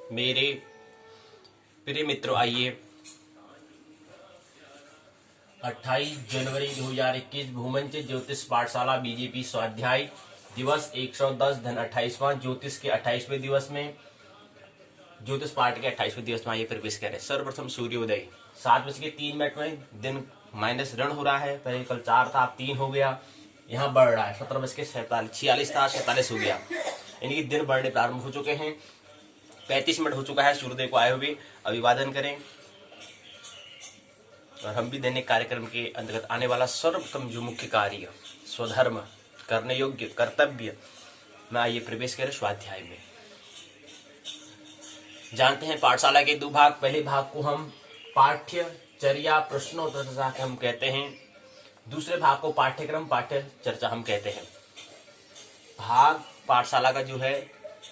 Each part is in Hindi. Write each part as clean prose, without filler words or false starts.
मेरे प्रिय मित्रों, आइए 28 जनवरी 2021 भूमंच ज्योतिष पाठशाला बीजेपी स्वाध्याय दिवस 110 धन 28वां ज्योतिष के 28वें दिवस में ज्योतिष पाठ के 28वें दिवस में आइए प्रवेश करें। सर्वप्रथम सूर्योदय 7:03 में दिन माइनस ऋण हो रहा है। पहले कल 4 था, अब 3 हो गया। यहाँ बढ़ रहा है 17:46 था, 47 हो गया। यानी कि दिन बढ़ने प्रारंभ हो चुके हैं। 35 मिनट हो चुका है सूर्योदय को आए हुए। अभिवादन करें और हम भी दैनिक कार्यक्रम के अंतर्गत आने वाला सर्वप्रथम जो मुख्य कार्य स्वधर्म करने योग्य कर्तव्य में आइए प्रवेश करें स्वाध्याय में। जानते हैं पाठशाला के 2 भाग। पहले भाग को हम पाठ्यचर्या प्रश्नोत्तर चर्चा हम कहते हैं। दूसरे भाग को पाठ्यक्रम पाठ्य चर्चा हम कहते हैं। भाग पाठशाला का जो है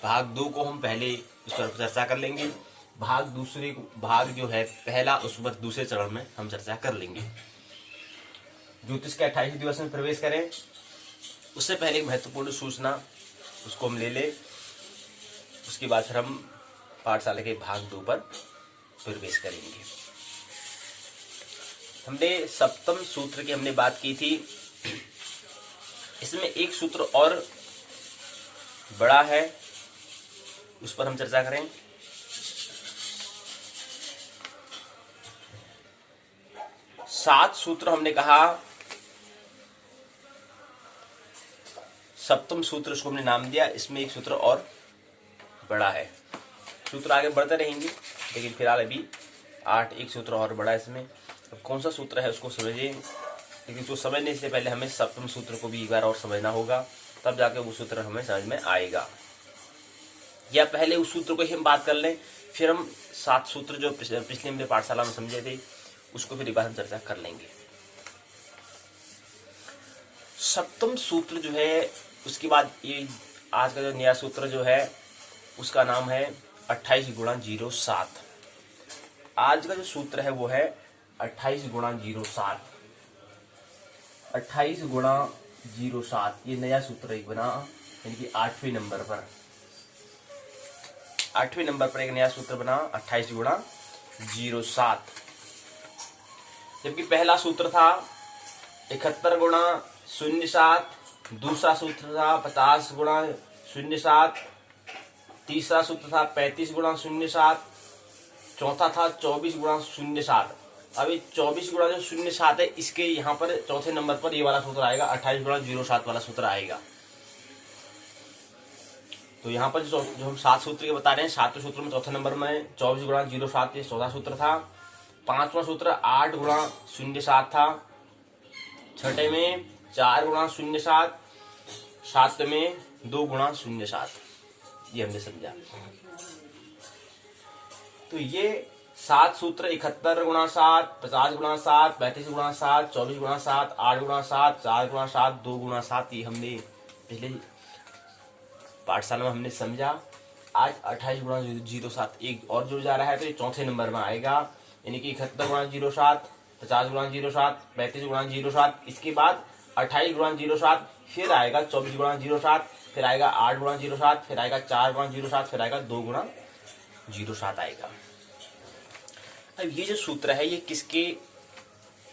भाग 2 को हम पहले उस पर चर्चा कर लेंगे। भाग जो है पहला, उस पर दूसरे चरण में हम चर्चा कर लेंगे। ज्योतिष के 28वें दिवस में प्रवेश करें उससे पहले एक महत्वपूर्ण सूचना उसको हम ले ले। उसके बाद फिर हम पाठशाला के भाग 2 पर प्रवेश करेंगे। हमने सप्तम सूत्र की हमने बात की थी। इसमें एक सूत्र और बड़ा है, उस पर हम चर्चा करें। सात सूत्र हमने कहा, सप्तम सूत्र उसको हमने नाम दिया। इसमें एक सूत्र और बड़ा है। सूत्र आगे बढ़ते रहेंगे, लेकिन फिलहाल अभी 8 एक सूत्र और बड़ा है इसमें। अब कौन सा सूत्र है उसको समझिए, लेकिन उसको समझने से पहले हमें सप्तम सूत्र को भी एक बार और समझना होगा, तब जाके वो सूत्र हमें समझ में आएगा। या पहले उस सूत्र को ही हम बात कर लें, फिर हम 7 सूत्र जो पिछले हमने पाठशाला में समझे थे उसको फिर एक बार हम चर्चा कर लेंगे। सप्तम सूत्र जो है, उसके बाद ये आज का जो नया सूत्र जो है उसका नाम है 28 गुणा 07। आज का जो सूत्र है वो है 28 गुणा 07। 28 गुणा 07 ये नया सूत्र एक बना, यानी कि 8वें नंबर पर 8वें नंबर पर एक नया सूत्र बना 28 गुणा 07। जबकि पहला सूत्र था 71 गुणा 07, दूसरा सूत्र था 50 गुणा 07, तीसरा सूत्र था 35 गुणा 07, चौथा था 24 गुणा 07। अभी 24 गुणा जो 07 है, इसके यहाँ पर चौथे नंबर पर ये वाला सूत्र आएगा, 28 गुणा 07 वाला सूत्र आएगा। तो यहाँ पर जो हम 7 सूत्र के बता रहे हैं, 7वें सूत्र में चौथे नंबर में 24 गुणा 07 ये चौथा सूत्र था। 5वां सूत्र 8 गुणा 07 था। 6ठे में 4 गुणा 07, 7वें में 2 गुणा 07। ये हमने समझा। तो ये 7 सूत्र 71 गुणा 7, 50 गुणा 7, 35 गुणा 7, 24 गुणा 7, 8 गुणा 7, 4 गुणा 7, 2 गुणा 7 ये हमने पिछले पाठशाला में हमने समझा। आज 28 गुणा 07 एक और जुड़ जा रहा है, तो ये चौथे नंबर में आएगा, यानी कि 71 गुणा 07, 50 गुणा 07, 35 गुणा 07। इसके बाद 28 गुणा 07, फिर आएगा 24 गुणा 07, फिर आएगा 8 गुणा 07, फिर आएगा 4 गुणा 07, फिर आएगा 2 गुणा 07 आएगा। अब ये जो सूत्र है ये किसके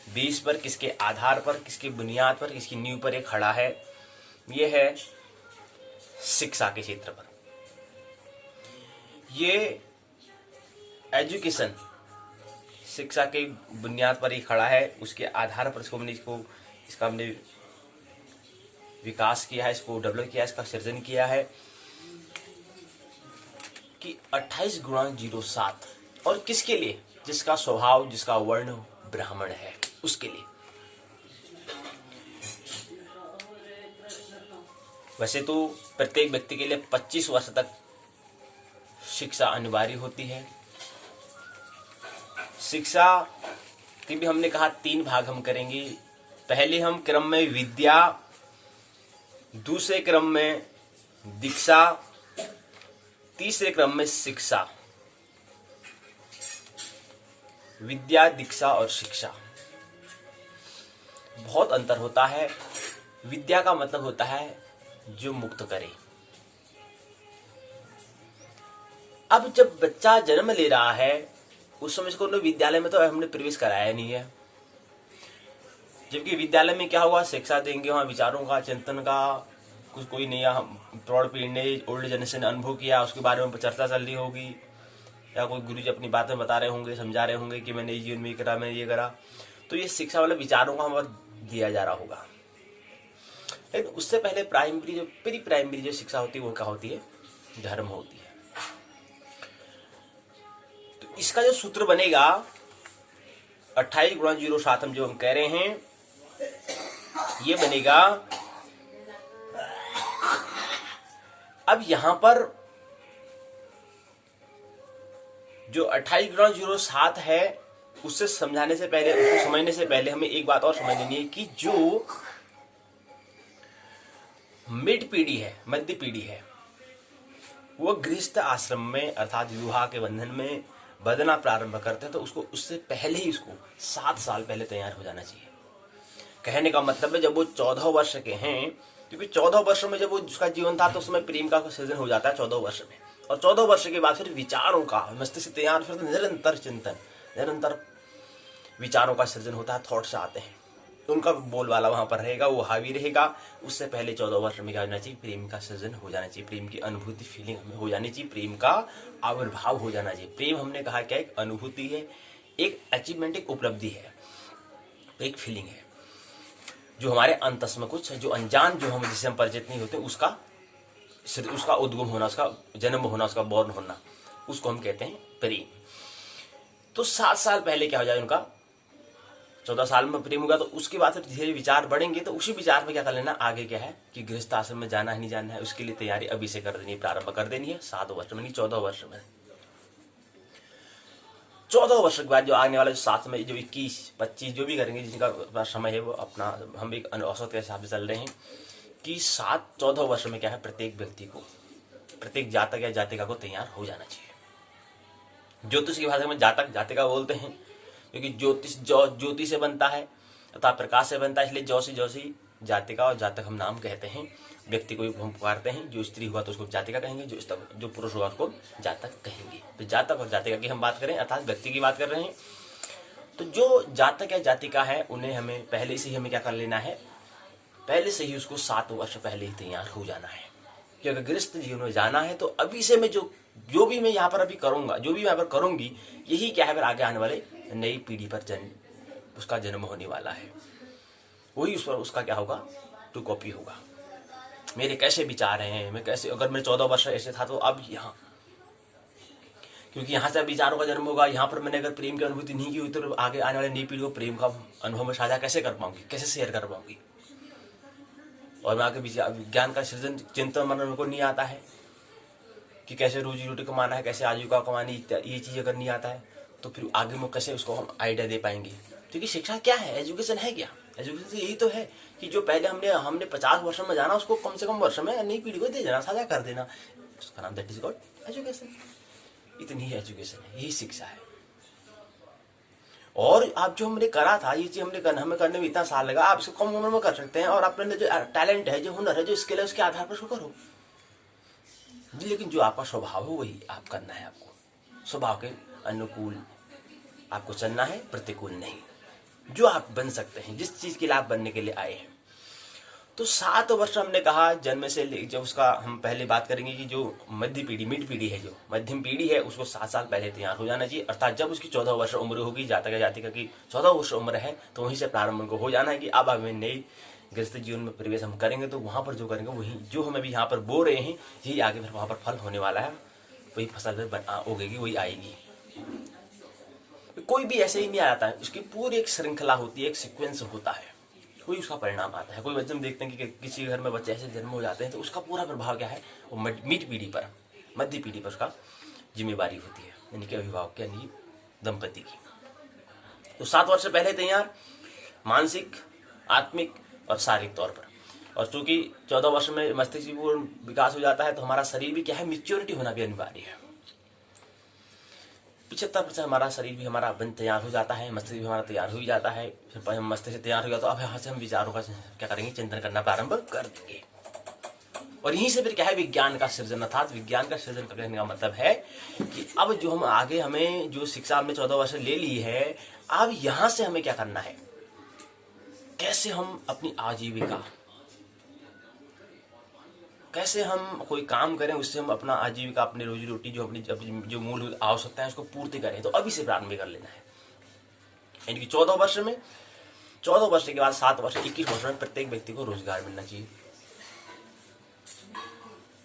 बेस पर, किसके आधार पर, किसके बुनियाद पर, किसकी नींव पर ये खड़ा है? ये है शिक्षा के क्षेत्र पर। ये एजुकेशन शिक्षा के बुनियाद पर ही खड़ा है। उसके आधार पर इसका हमने विकास किया है, इसको डेवलप किया है, इसका सृजन किया है कि 28 गुणा 07। और किसके लिए? जिसका स्वभाव, जिसका वर्ण ब्राह्मण है, उसके लिए। वैसे तो प्रत्येक व्यक्ति के लिए 25 वर्ष तक शिक्षा अनिवार्य होती है। शिक्षा के भी हमने कहा 3 भाग हम करेंगे। पहले हम क्रम में विद्या, दूसरे क्रम में दीक्षा, तीसरे क्रम में शिक्षा। विद्या, दीक्षा और शिक्षा बहुत अंतर होता है। विद्या का मतलब होता है जो मुक्त करे, अब जब बच्चा जन्म ले रहा है उस समय इसको विद्यालय में तो हमने प्रवेश कराया नहीं है, जबकि विद्यालय में क्या हुआ, शिक्षा देंगे, वहाँ विचारों का, चिंतन का कुछ कोई नया प्रौढ़ पीढ़ी ने, ओल्ड जनरेशन ने अनुभव किया, उसके बारे में चर्चा चल रही होगी, या कोई गुरुजी अपनी बातें बता रहे होंगे, समझा रहे होंगे कि मैंने जीवन में ये करा, मैंने ये करा। तो ये शिक्षा वाले विचारों का हमें दिया जा रहा होगा। लेकिन उससे पहले प्राइमरी जो प्री प्राइमरी जो शिक्षा होती है वो क्या होती है, धर्म होती है। तो इसका जो सूत्र बनेगा 28 गुणा 0.7 हम जो हम कह रहे हैं ये बनेगा। अब यहां पर जो 28 गुणा 0.7 है उससे समझाने से पहले, उसको समझने से पहले हमें एक बात और समझ लेनी है कि जो मिड पीढ़ी है, मध्य पीढ़ी है, वो गृहस्थ आश्रम में अर्थात विवाह के बंधन में बंधना प्रारंभ करते हैं तो उसको उससे पहले ही उसको 7 साल पहले तैयार हो जाना चाहिए। कहने का मतलब है जब वो 14 वर्ष के हैं, क्योंकि 14 वर्ष में जब वो उसका जीवन था तो उसमें प्रेम का सृजन हो जाता है 14 वर्ष में, और 14 वर्ष के बाद फिर विचारों का मस्तिष्क तैयार, फिर निरंतर चिंतन, निरंतर विचारों का सृजन होता है, थॉट्स आते हैं, उनका बोलबाला वहां पर रहेगा, वो हावी रहेगा। उससे पहले 14 वर्ष में क्या होना चाहिए, प्रेम का सृजन हो जाना चाहिए, प्रेम की अनुभूति, फीलिंग हमें हो जानी चाहिए, प्रेम का आविर्भाव हो जाना चाहिए। प्रेम हमने कहा क्या, एक अनुभूति है, एक अचीवमेंट, एक उपलब्धि है, एक फीलिंग है जो हमारे अंतस में कुछ है, जो अनजान, जो हम जिससे हम परिचित नहीं होते, उसका उद्गम होना, उसका जन्म होना, उसका बॉर्न होना, उसको हम कहते हैं प्रेम। तो 7 साल पहले क्या हो जाए उनका, 14 साल में प्रेम होगा तो उसके बाद धीरे विचार बढ़ेंगे, तो उसी विचार में क्या कर लेना, आगे क्या है कि गृहस्थ आश्रम में जाना है नहीं जाना है, उसके लिए तैयारी अभी से कर देनी है, प्रारंभ कर देनी है 7 वर्ष में, नहीं 14 वर्ष में। 14 वर्ष के बाद जो आने वाला जो 7 में जो 21-25 जो भी करेंगे, जिनका समय है वो अपना, हम एक औसत के हिसाब से चल रहे हैं कि 7-14 वर्ष में क्या है, प्रत्येक व्यक्ति को, प्रत्येक जातक या जातिका को तैयार हो जाना चाहिए। ज्योतिष की भाषा में जातक जातिका बोलते हैं, क्योंकि ज्योति से बनता है तथा प्रकाश से बनता है, इसलिए ज्योति जातिका और जातक हम नाम कहते हैं। व्यक्ति को हम पुकारते हैं, जो स्त्री हुआ तो उसको जातिका कहेंगे, जो पुरुष हुआ उसको जातक कहेंगे। तो जातक और जातिका की हम बात करें, अर्थात व्यक्ति की बात कर रहे हैं। तो जो जातक या जातिका है उन्हें हमें पहले से ही हमें क्या कर लेना है, पहले से ही उसको 7 वर्ष पहले ही तैयार हो जाना है। कि अगर गृहस्थ जीवन में जाना है तो अभी से मैं जो भी मैं यहाँ पर अभी करूंगा, जो भी मैं यहाँ पर करूंगी, यही क्या है फिर आगे आने वाले नई पीढ़ी पर उसका जन्म होने वाला है, वही उस पर उसका क्या होगा, टू कॉपी होगा। मेरे कैसे विचार हैं, मैं कैसे, अगर मैं 14 वर्ष ऐसे था तो अब यहाँ, क्योंकि यहाँ से विचारों का जन्म होगा, यहाँ पर मैंने अगर प्रेम की अनुभूति नहीं की हुई तो आगे आने वाली नई पीढ़ी को प्रेम का अनुभव में साझा कैसे कर पाऊंगी, कैसे शेयर कर पाऊंगी। और मैं आगे ज्ञान का सृजन, चिंतन मनन को नहीं आता है कि कैसे रोजी रोटी कमाना है, कैसे आजीविका कमानी, ये चीज अगर नहीं आता है तो फिर आगे में कैसे उसको हम आइडिया दे पाएंगे। क्योंकि शिक्षा क्या है, एजुकेशन है क्या, एजुकेशन यही तो है कि जो पहले हमने 50 वर्ष में जाना उसको कम से कम वर्ष में नई पीढ़ी को दे देना, साझा कर देना, उसका नाम दैट इज कॉल्ड एजुकेशन। इतनी ही एजुकेशन है, यही शिक्षा है। और आप जो हमने करा था, ये चीज हमें करने में इतना साल लगा, आप इसको कम उम्र में कर सकते हैं, और अपने जो टैलेंट है, जो हुनर है, जो स्किल है, उसके आधार पर उसको करो जी। लेकिन जो आपका स्वभाव है वही आप करना है, आपको स्वभाव के अनुकूल आपको चलना है, प्रतिकूल नहीं। जो आप बन सकते हैं, जिस चीज के लिए आप बनने के लिए आए हैं। तो 7 वर्ष हमने कहा जन्म से, जब उसका हम पहले बात करेंगे कि जो मध्य पीढ़ी, मिड पीढ़ी है, जो मध्यम पीढ़ी है, उसको 7 साल पहले तैयार हो जाना चाहिए। अर्थात जब उसकी 14 वर्ष उम्र होगी, जातक या जातिका की 14 वर्ष उम्र है, तो वहीं से प्रारंभ उनको हो जाना है कि अब हमें नई गृहस्थ जीवन में प्रवेश हम करेंगे, तो वहां पर जो करेंगे वही, जो हम अभी यहाँ पर बो रहे हैं, यही आगे फिर वहां पर फल होने वाला है, वही फसल फिर उगेगी, वही आएगी। कोई भी ऐसे ही नहीं आता है, उसकी पूरी एक श्रृंखला होती है, एक सीक्वेंस होता है, कोई उसका परिणाम आता है। कोई बच्चे हम देखते हैं कि किसी घर में बच्चे ऐसे जन्म हो जाते हैं तो उसका पूरा प्रभाव क्या है, वो मिड पीढ़ी पर, मध्य पीढ़ी पर उसका जिम्मेवारी होती है, यानी कि अभिभावक यानी दंपति की। तो 7 वर्ष पहले तैयार, मानसिक, आत्मिक और शारीरिक तौर पर। और चूंकि 14 वर्ष में मस्तिष्क पूर्ण विकास हो जाता है तो हमारा शरीर भी क्या है, मैच्योरिटी होना भी अनिवार्य है। 75% हमारा शरीर भी हमारा बन तैयार हो जाता है, मस्तिष्क भी हमारा तैयार हो ही जाता है। फिर हम मस्तिष्क तैयार हो गया तो अब यहाँ से हम विचारों का क्या करेंगे, चिंतन करना प्रारंभ कर देंगे। और यहीं से फिर क्या है, विज्ञान का सृजन। अर्थात विज्ञान का सृजन करने का मतलब है कि अब जो हम आगे, हमें जो शिक्षा हमने 14 वर्ष ले ली है, अब यहां से हमें क्या करना है, कैसे हम अपनी आजीविका, कैसे हम कोई काम करें, उससे हम अपना आजीविका, अपनी रोजी रोटी, जो अपनी जो मूलभूत आवश्यकता है उसको पूर्ति करें। तो अभी से प्रारंभ कर लेना है। यानी कि 14 वर्ष में, 14 वर्ष के बाद 7 वर्ष, 21 वर्ष में प्रत्येक व्यक्ति को रोजगार मिलना चाहिए।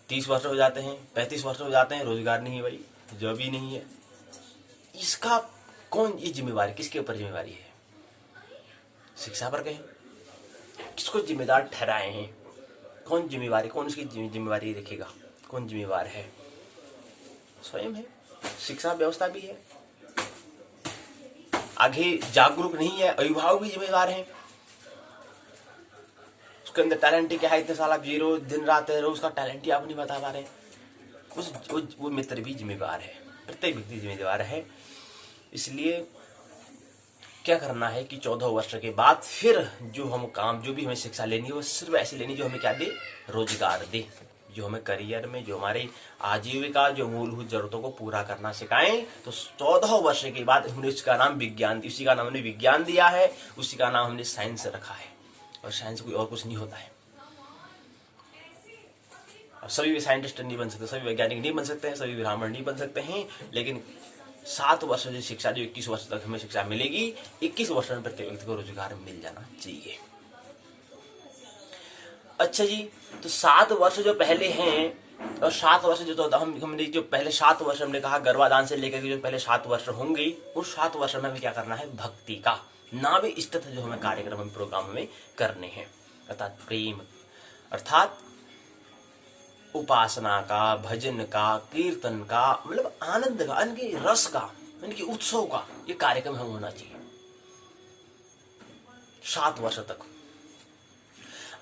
30 वर्ष हो जाते हैं, 35 वर्ष हो जाते हैं, रोजगार नहीं है भाई, जॉब ही नहीं है। इसका कौन, ये जिम्मेवारी किसके ऊपर जिम्मेवारी है? शिक्षा पर कहें, किसको जिम्मेदार ठहराए हैं? कौन जिम्मेवारी, कौन इसकी जिम्मेवारी रखेगा? कौन जिम्मेवार है? स्वयं है। शिक्षा व्यवस्था भी है, आगे जागरूक नहीं है, अभिभावक भी जिम्मेदार हैं। उसके अंदर टैलेंट क्या है, इतने साल आप जी रहे हो, दिन रात रह रहे हो, उसका टैलेंट ही आप नहीं बता पा रहे, वो मित्र भी जिम्मेदार है, प्रत्येक व्यक्ति जिम्मेदार है। इसलिए क्या करना है कि 14 वर्ष के बाद फिर जो हम काम, जो भी हमें शिक्षा लेनी है, वो सिर्फ ऐसी लेनी जो हमें क्या दे, रोजगार दे, जो हमें करियर में, जो हमारे आजीविका, जो मूलभूत जरूरतों को पूरा करना सिखाएं। तो 14 वर्ष के बाद हमने उसका नाम विज्ञान, उसी का नाम हमने विज्ञान दिया है, उसी का नाम हमने साइंस रखा है। और साइंस कोई और कुछ नहीं होता है। अब सभी साइंटिस्ट नहीं बन सकते, सभी वैज्ञानिक नहीं बन सकते हैं, सभी ब्राह्मण नहीं बन सकते हैं, लेकिन 7 वर्ष की शिक्षा, जो 21 वर्ष तक हमें शिक्षा मिलेगी, 21 वर्ष में प्रत्येक व्यक्ति को रोजगार मिल जाना चाहिए। अच्छा जी, तो 7 वर्ष जो पहले हैं, और 7 वर्ष जो तो हमने जो पहले 7 वर्ष हमने कहा, गर्भाधान से लेकर जो पहले 7 वर्ष होंगे, उस 7 वर्ष में हमें क्या करना है, भक्ति का, नाभि इष्टतः जो हमें कार्यक्रम, हम प्रोग्राम हमें करने हैं, अर्थात प्रेम, अर्थात उपासना का, भजन का, कीर्तन का, मतलब आनंद का, इनके रस का, इनके उत्सव का, ये कार्यक्रम हम होना चाहिए 7 वर्ष तक।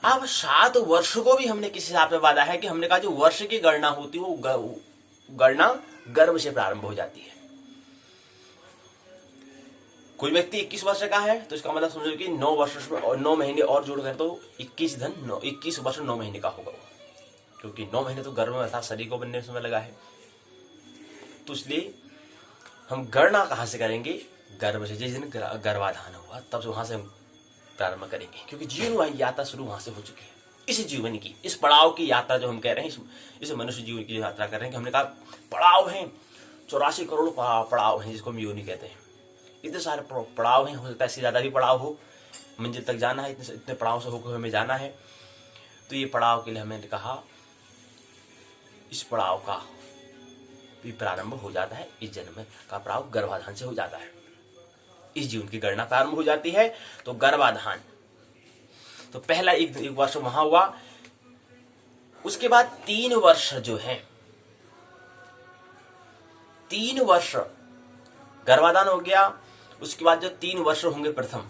अब 7 वर्ष को भी हमने किस हिसाब से बांधा है कि हमने कहा जो वर्ष की गणना होती है, वो गणना गर्भ से प्रारंभ हो जाती है। कोई व्यक्ति 21 वर्ष का है तो इसका मतलब समझो कि 9 वर्ष और 9 महीने और जोड़कर तो 21 वर्ष 9 महीने का होगा, क्योंकि 9 महीने तो गर्भ में, अर्थात शरीर को बनने में समय लगा है। तो इसलिए हम गणना कहां से करेंगे, गर्भ से। जिस दिन गर्भाधान हुआ तब से वहां से हम प्रारंभ करेंगे, क्योंकि जीवन यात्रा शुरू वहां से हो चुकी है। इस जीवन की, इस पड़ाव की यात्रा जो हम कह रहे हैं, इस मनुष्य जीवन की यात्रा कर रहे हैं, कि हमने कहा पड़ाव हैं, 84 करोड़ पड़ाव हैं, जिसको हम योनि कहते हैं। इतने सारे पड़ाव हैं, हो सकता है इससे ज्यादा भी पड़ाव हो, मंजिल तक जाना है, इतने पड़ाव से होकर हमें जाना है। तो ये पड़ाव के लिए हमने कहा, इस पड़ाव का भी प्रारंभ हो जाता है, इस जन्म का पड़ाव गर्भाधान से हो जाता है, इस जीवन की गणना प्रारंभ हो जाती है। तो गर्भाधान, तो पहला एक वर्ष वहां हुआ, उसके बाद 3 वर्ष जो है, 3 वर्ष गर्भाधान हो गया, उसके बाद जो 3 वर्ष होंगे प्रथम,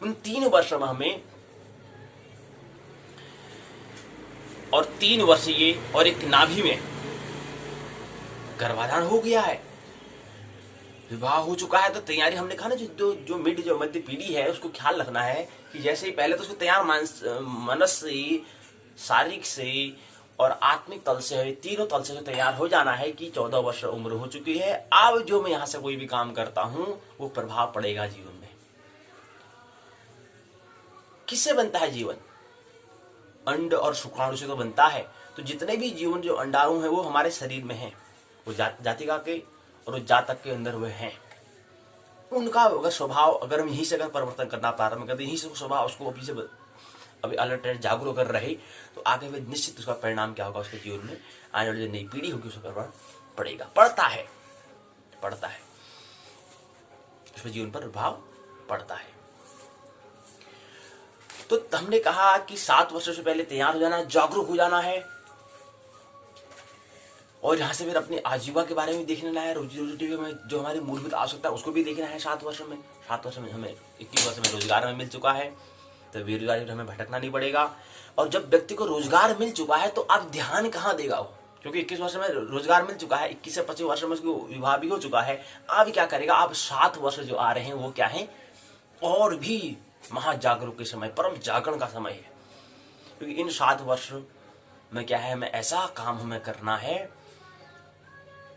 उन 3 वर्ष में हमें, और 3 वर्ष ये, और एक नाभि में गर्भाधान हो गया है, विवाह हो चुका है, तो तैयारी हमने कहा ना, जो मध्य पीढ़ी है उसको ख्याल रखना है कि जैसे ही पहले तो उसको तैयार मनस से, शारीरिक से और आत्मिक तल से, तीनों तल से तैयार हो जाना है कि 14 वर्ष उम्र हो चुकी है, अब जो मैं यहां से कोई भी काम करता हूं वो प्रभाव पड़ेगा जीवन में। किससे बनता है जीवन? अंड और शुक्राणु से तो बनता है। तो जितने भी जीवन जो अंडाणु है वो हमारे शरीर में है, वो जातिका के और जातक के अंदर हुए हैं। उनका अगर स्वभाव, अगर हम यहीं से अगर परिवर्तन करना प्रारंभ कर दे, यहीं से स्वभाव उसको अभी अलर्ट जागरूक कर रहे, तो आगे में निश्चित उसका परिणाम क्या होगा, उसके जीवन में आने वाली जो नई पीढ़ी होगी उसका प्रभाव पड़ेगा, पड़ता है, उसमें जीवन पर प्रभाव पड़ता है। तो हमने कहा कि 7 वर्षों से पहले तैयार हो जाना है, जागरूक हो जाना है, और यहाँ से फिर अपनी आजीविका के बारे में देखना है, रोजी रोटी में जो हमारी मूलभूत आवश्यकता है उसको भी देखना है। 7 वर्ष में हमें 21 वर्ष में रोजगार में मिल चुका है, तो बेरोजगारी हमें भटकना नहीं पड़ेगा। और जब व्यक्ति को रोजगार मिल चुका है तो अब ध्यान कहाँ देगा वो, क्योंकि 21 वर्ष में रोजगार मिल चुका है, 21 से 25 वर्ष में उसको विवाह भी हो चुका है। अब क्या करेगा? अब 7 वर्ष जो आ रहे हैं वो क्या है, और भी महाजागरूक के समय, परम जागरण का समय है, क्योंकि इन 7 वर्ष हमें क्या है, हमें ऐसा काम हमें करना है।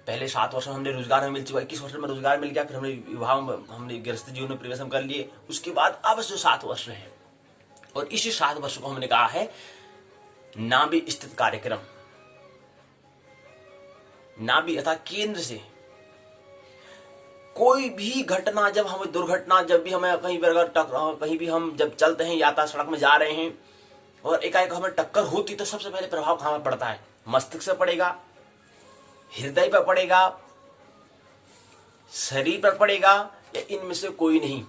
पहले 7 वर्ष में हमने रोजगार में मिल चुका, 21 वर्ष में रोजगार मिल गया, फिर हमने विवाह में, हमने गृहस्थ जीवन में प्रवेश कर लिए। उसके बाद अब जो 7 वर्ष है, और इसी 7 वर्ष को हमने कहा है नाभि स्थित कार्यक्रम। नाभि अर्थात केंद्र से कोई भी घटना, जब हमें दुर्घटना, जब भी हमें कहीं पर अगर कहीं भी हम जब चलते हैं, यातायात सड़क में जा रहे हैं और एकाएक हमें टक्कर होती, तो सबसे पहले प्रभाव कहां पर पड़ता है? मस्तिष्क से पड़ेगा, हृदय पर पड़ेगा, शरीर पर पड़ेगा, या इनमें से कोई नहीं?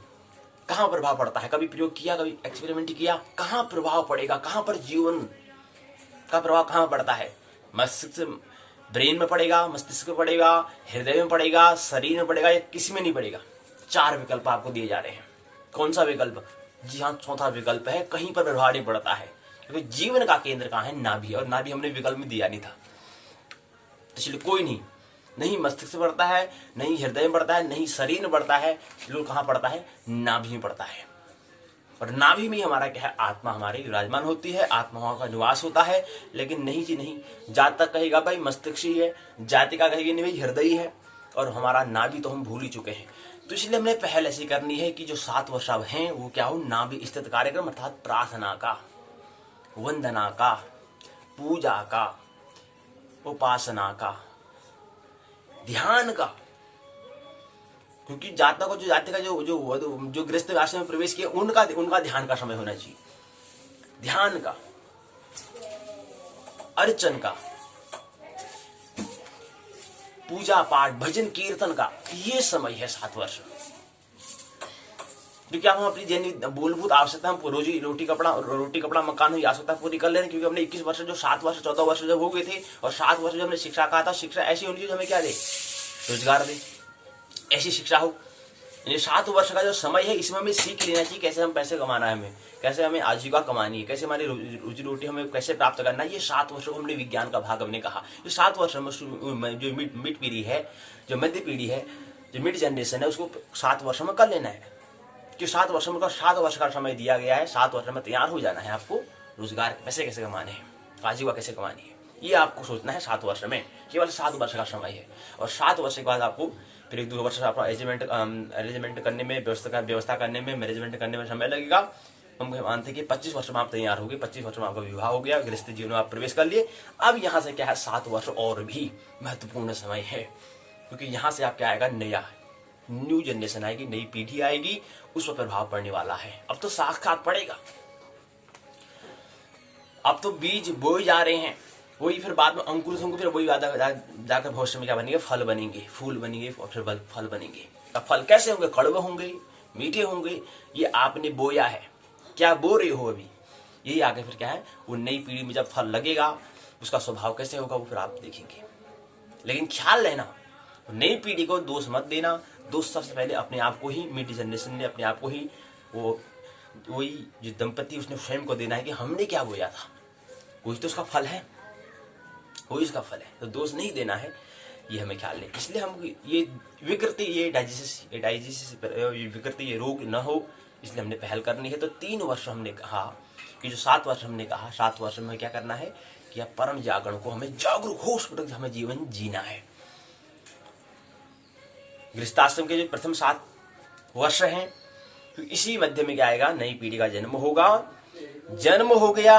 कहां प्रभाव पड़ता है? कभी प्रयोग किया, कभी एक्सपेरिमेंट किया? कहां प्रभाव पड़ेगा? कहां पर जीवन का प्रभाव कहां पड़ता है? मस्तिष्क से, ब्रेन में पड़ेगा, मस्तिष्क में पड़ेगा, हृदय में पड़ेगा, शरीर में पड़ेगा, या किसी में नहीं पड़ेगा? 4 विकल्प आपको दिए जा रहे हैं। कौन सा विकल्प? जी हाँ, चौथा विकल्प है, कहीं पर प्रभाव नहीं पड़ता है, क्योंकि जीवन का केंद्र कहां है? नाभि। और नाभि हमने विकल्प में दिया नहीं था, इसलिए कोई नहीं, नहीं मस्तिष्क से बढ़ता है, नहीं हृदय में बढ़ता है, नहीं शरीर में बढ़ता है, इसलिए कहां पड़ता है? नाभि में पड़ता है। और नाभि में हमारा क्या है? आत्मा हमारी विराजमान होती है, आत्मा का निवास होता है। लेकिन नहीं जी नहीं, जातक कहेगा भाई मस्तिष्क ही है, जातिका कहेगी नहीं भाई हृदय है, और हमारा नाभि तो हम भूल ही चुके हैं। तो इसलिए हमने पहले ऐसी करनी है कि जो 7 वर्ष अब हैं वो क्या हो? नाभि स्थित कार्यक्रम, अर्थात प्रार्थना का, वंदना का, पूजा का, उपासना का, ध्यान का। क्योंकि जातक को, जो जाति का जो गृहस्थ आश्रम में प्रवेश किया, उनका ध्यान का समय होना चाहिए। ध्यान का, अर्चन का, पूजा पाठ, भजन कीर्तन का, ये समय है 7 वर्ष। क्योंकि हम अपनी दैनिक मूलभूत आवश्यकता, हम रोजी रोटी कपड़ा मकान की आवश्यकता पूरी कर ले रहे हैं। क्योंकि हमने 21 वर्ष, जो 7 वर्ष 14 वर्ष जब हो गए थे, और 7 वर्ष जब हमने शिक्षा कहा था, शिक्षा ऐसी होनी चाहिए हमें क्या दे? रोजगार दे, ऐसी शिक्षा हो। 7 वर्ष का जो समय है, इसमें हमें सीख लेना चाहिए कैसे हम पैसे कमाना है, हमें कैसे हमें आजीविका कमानी है, कैसे हमारी रोजी रोटी हमें कैसे प्राप्त करना है। ये 7 वर्ष को हमने विज्ञान का भाग हमने कहा। ये 7 वर्ष में जो मिड पीढ़ी है, जो मध्य पीढ़ी है, जो मिड जनरेशन है, उसको 7 वर्ष में कर लेना है। कि 7 वर्ष में 7 वर्ष का समय दिया गया है, 7 वर्ष में तैयार हो जाना है आपको। रोजगार पैसे कैसे कमाने हैं, आजीविका कैसे कमानी है, ये आपको सोचना है 7 वर्ष में। केवल 7 वर्ष का समय है, और 7 वर्ष के बाद आपको फिर 1-2 वर्ष आपका अरेंजमेंट करने में, व्यवस्था करने में, मैनेजमेंट करने में समय लगेगा। हम मानते कि 25 वर्ष में आप तैयार हो गए, 25 वर्ष में आपका विवाह हो गया, गृहस्थ जीवन में आप प्रवेश कर लिए। अब यहाँ से क्या है, 7 वर्ष और भी महत्वपूर्ण समय है, क्योंकि यहाँ से आप क्या आएगा? नया न्यू जनरेशन आएगी, नई पीढ़ी आएगी, उस पर प्रभाव पड़ने वाला है। अब तो साक्षात पड़ेगा, अब तो बीज बोए जा रहे हैं, वही फिर बाद में अंकुरित होंगे, फिर वही जाकर भविष्य में क्या बनेंगे? फल बनेंगे, फूल बनेंगे, और फिर फल बनेंगे। अब फल कैसे होंगे? कड़वे होंगे, मीठे होंगे। ये आपने बोया है, क्या बो रहे हो अभी, यही आगे फिर क्या है? वो नई पीढ़ी में जब फल लगेगा, उसका स्वभाव कैसे होगा वो फिर आप देखेंगे। लेकिन ख्याल रहना, नई पीढ़ी को दोष मत देना। दोष सबसे पहले अपने आप को ही, मिड जनरेशन ने अपने आप को ही, वही जो दंपति उसने स्वयं को देना है कि हमने क्या बोया था, वही तो उसका फल है, वही इसका फल है। तो दोष नहीं देना है, ये हमें ख्याल है। इसलिए हम ये विकृति, ये डाइजेसिस विकृति, ये रोग न हो, इसलिए हमने पहल करनी है। तो 3 वर्ष हमने कहा कि जो 7 वर्ष हमने कहा, 7 वर्ष में क्या करना है कि परम जागरण को हमें जागरूक होश हमें जीवन जीना है। गृहस्थाश्रम के जो प्रथम 7 वर्ष हैं, तो इसी मध्य में क्या आएगा? नई पीढ़ी का जन्म होगा। जन्म हो गया,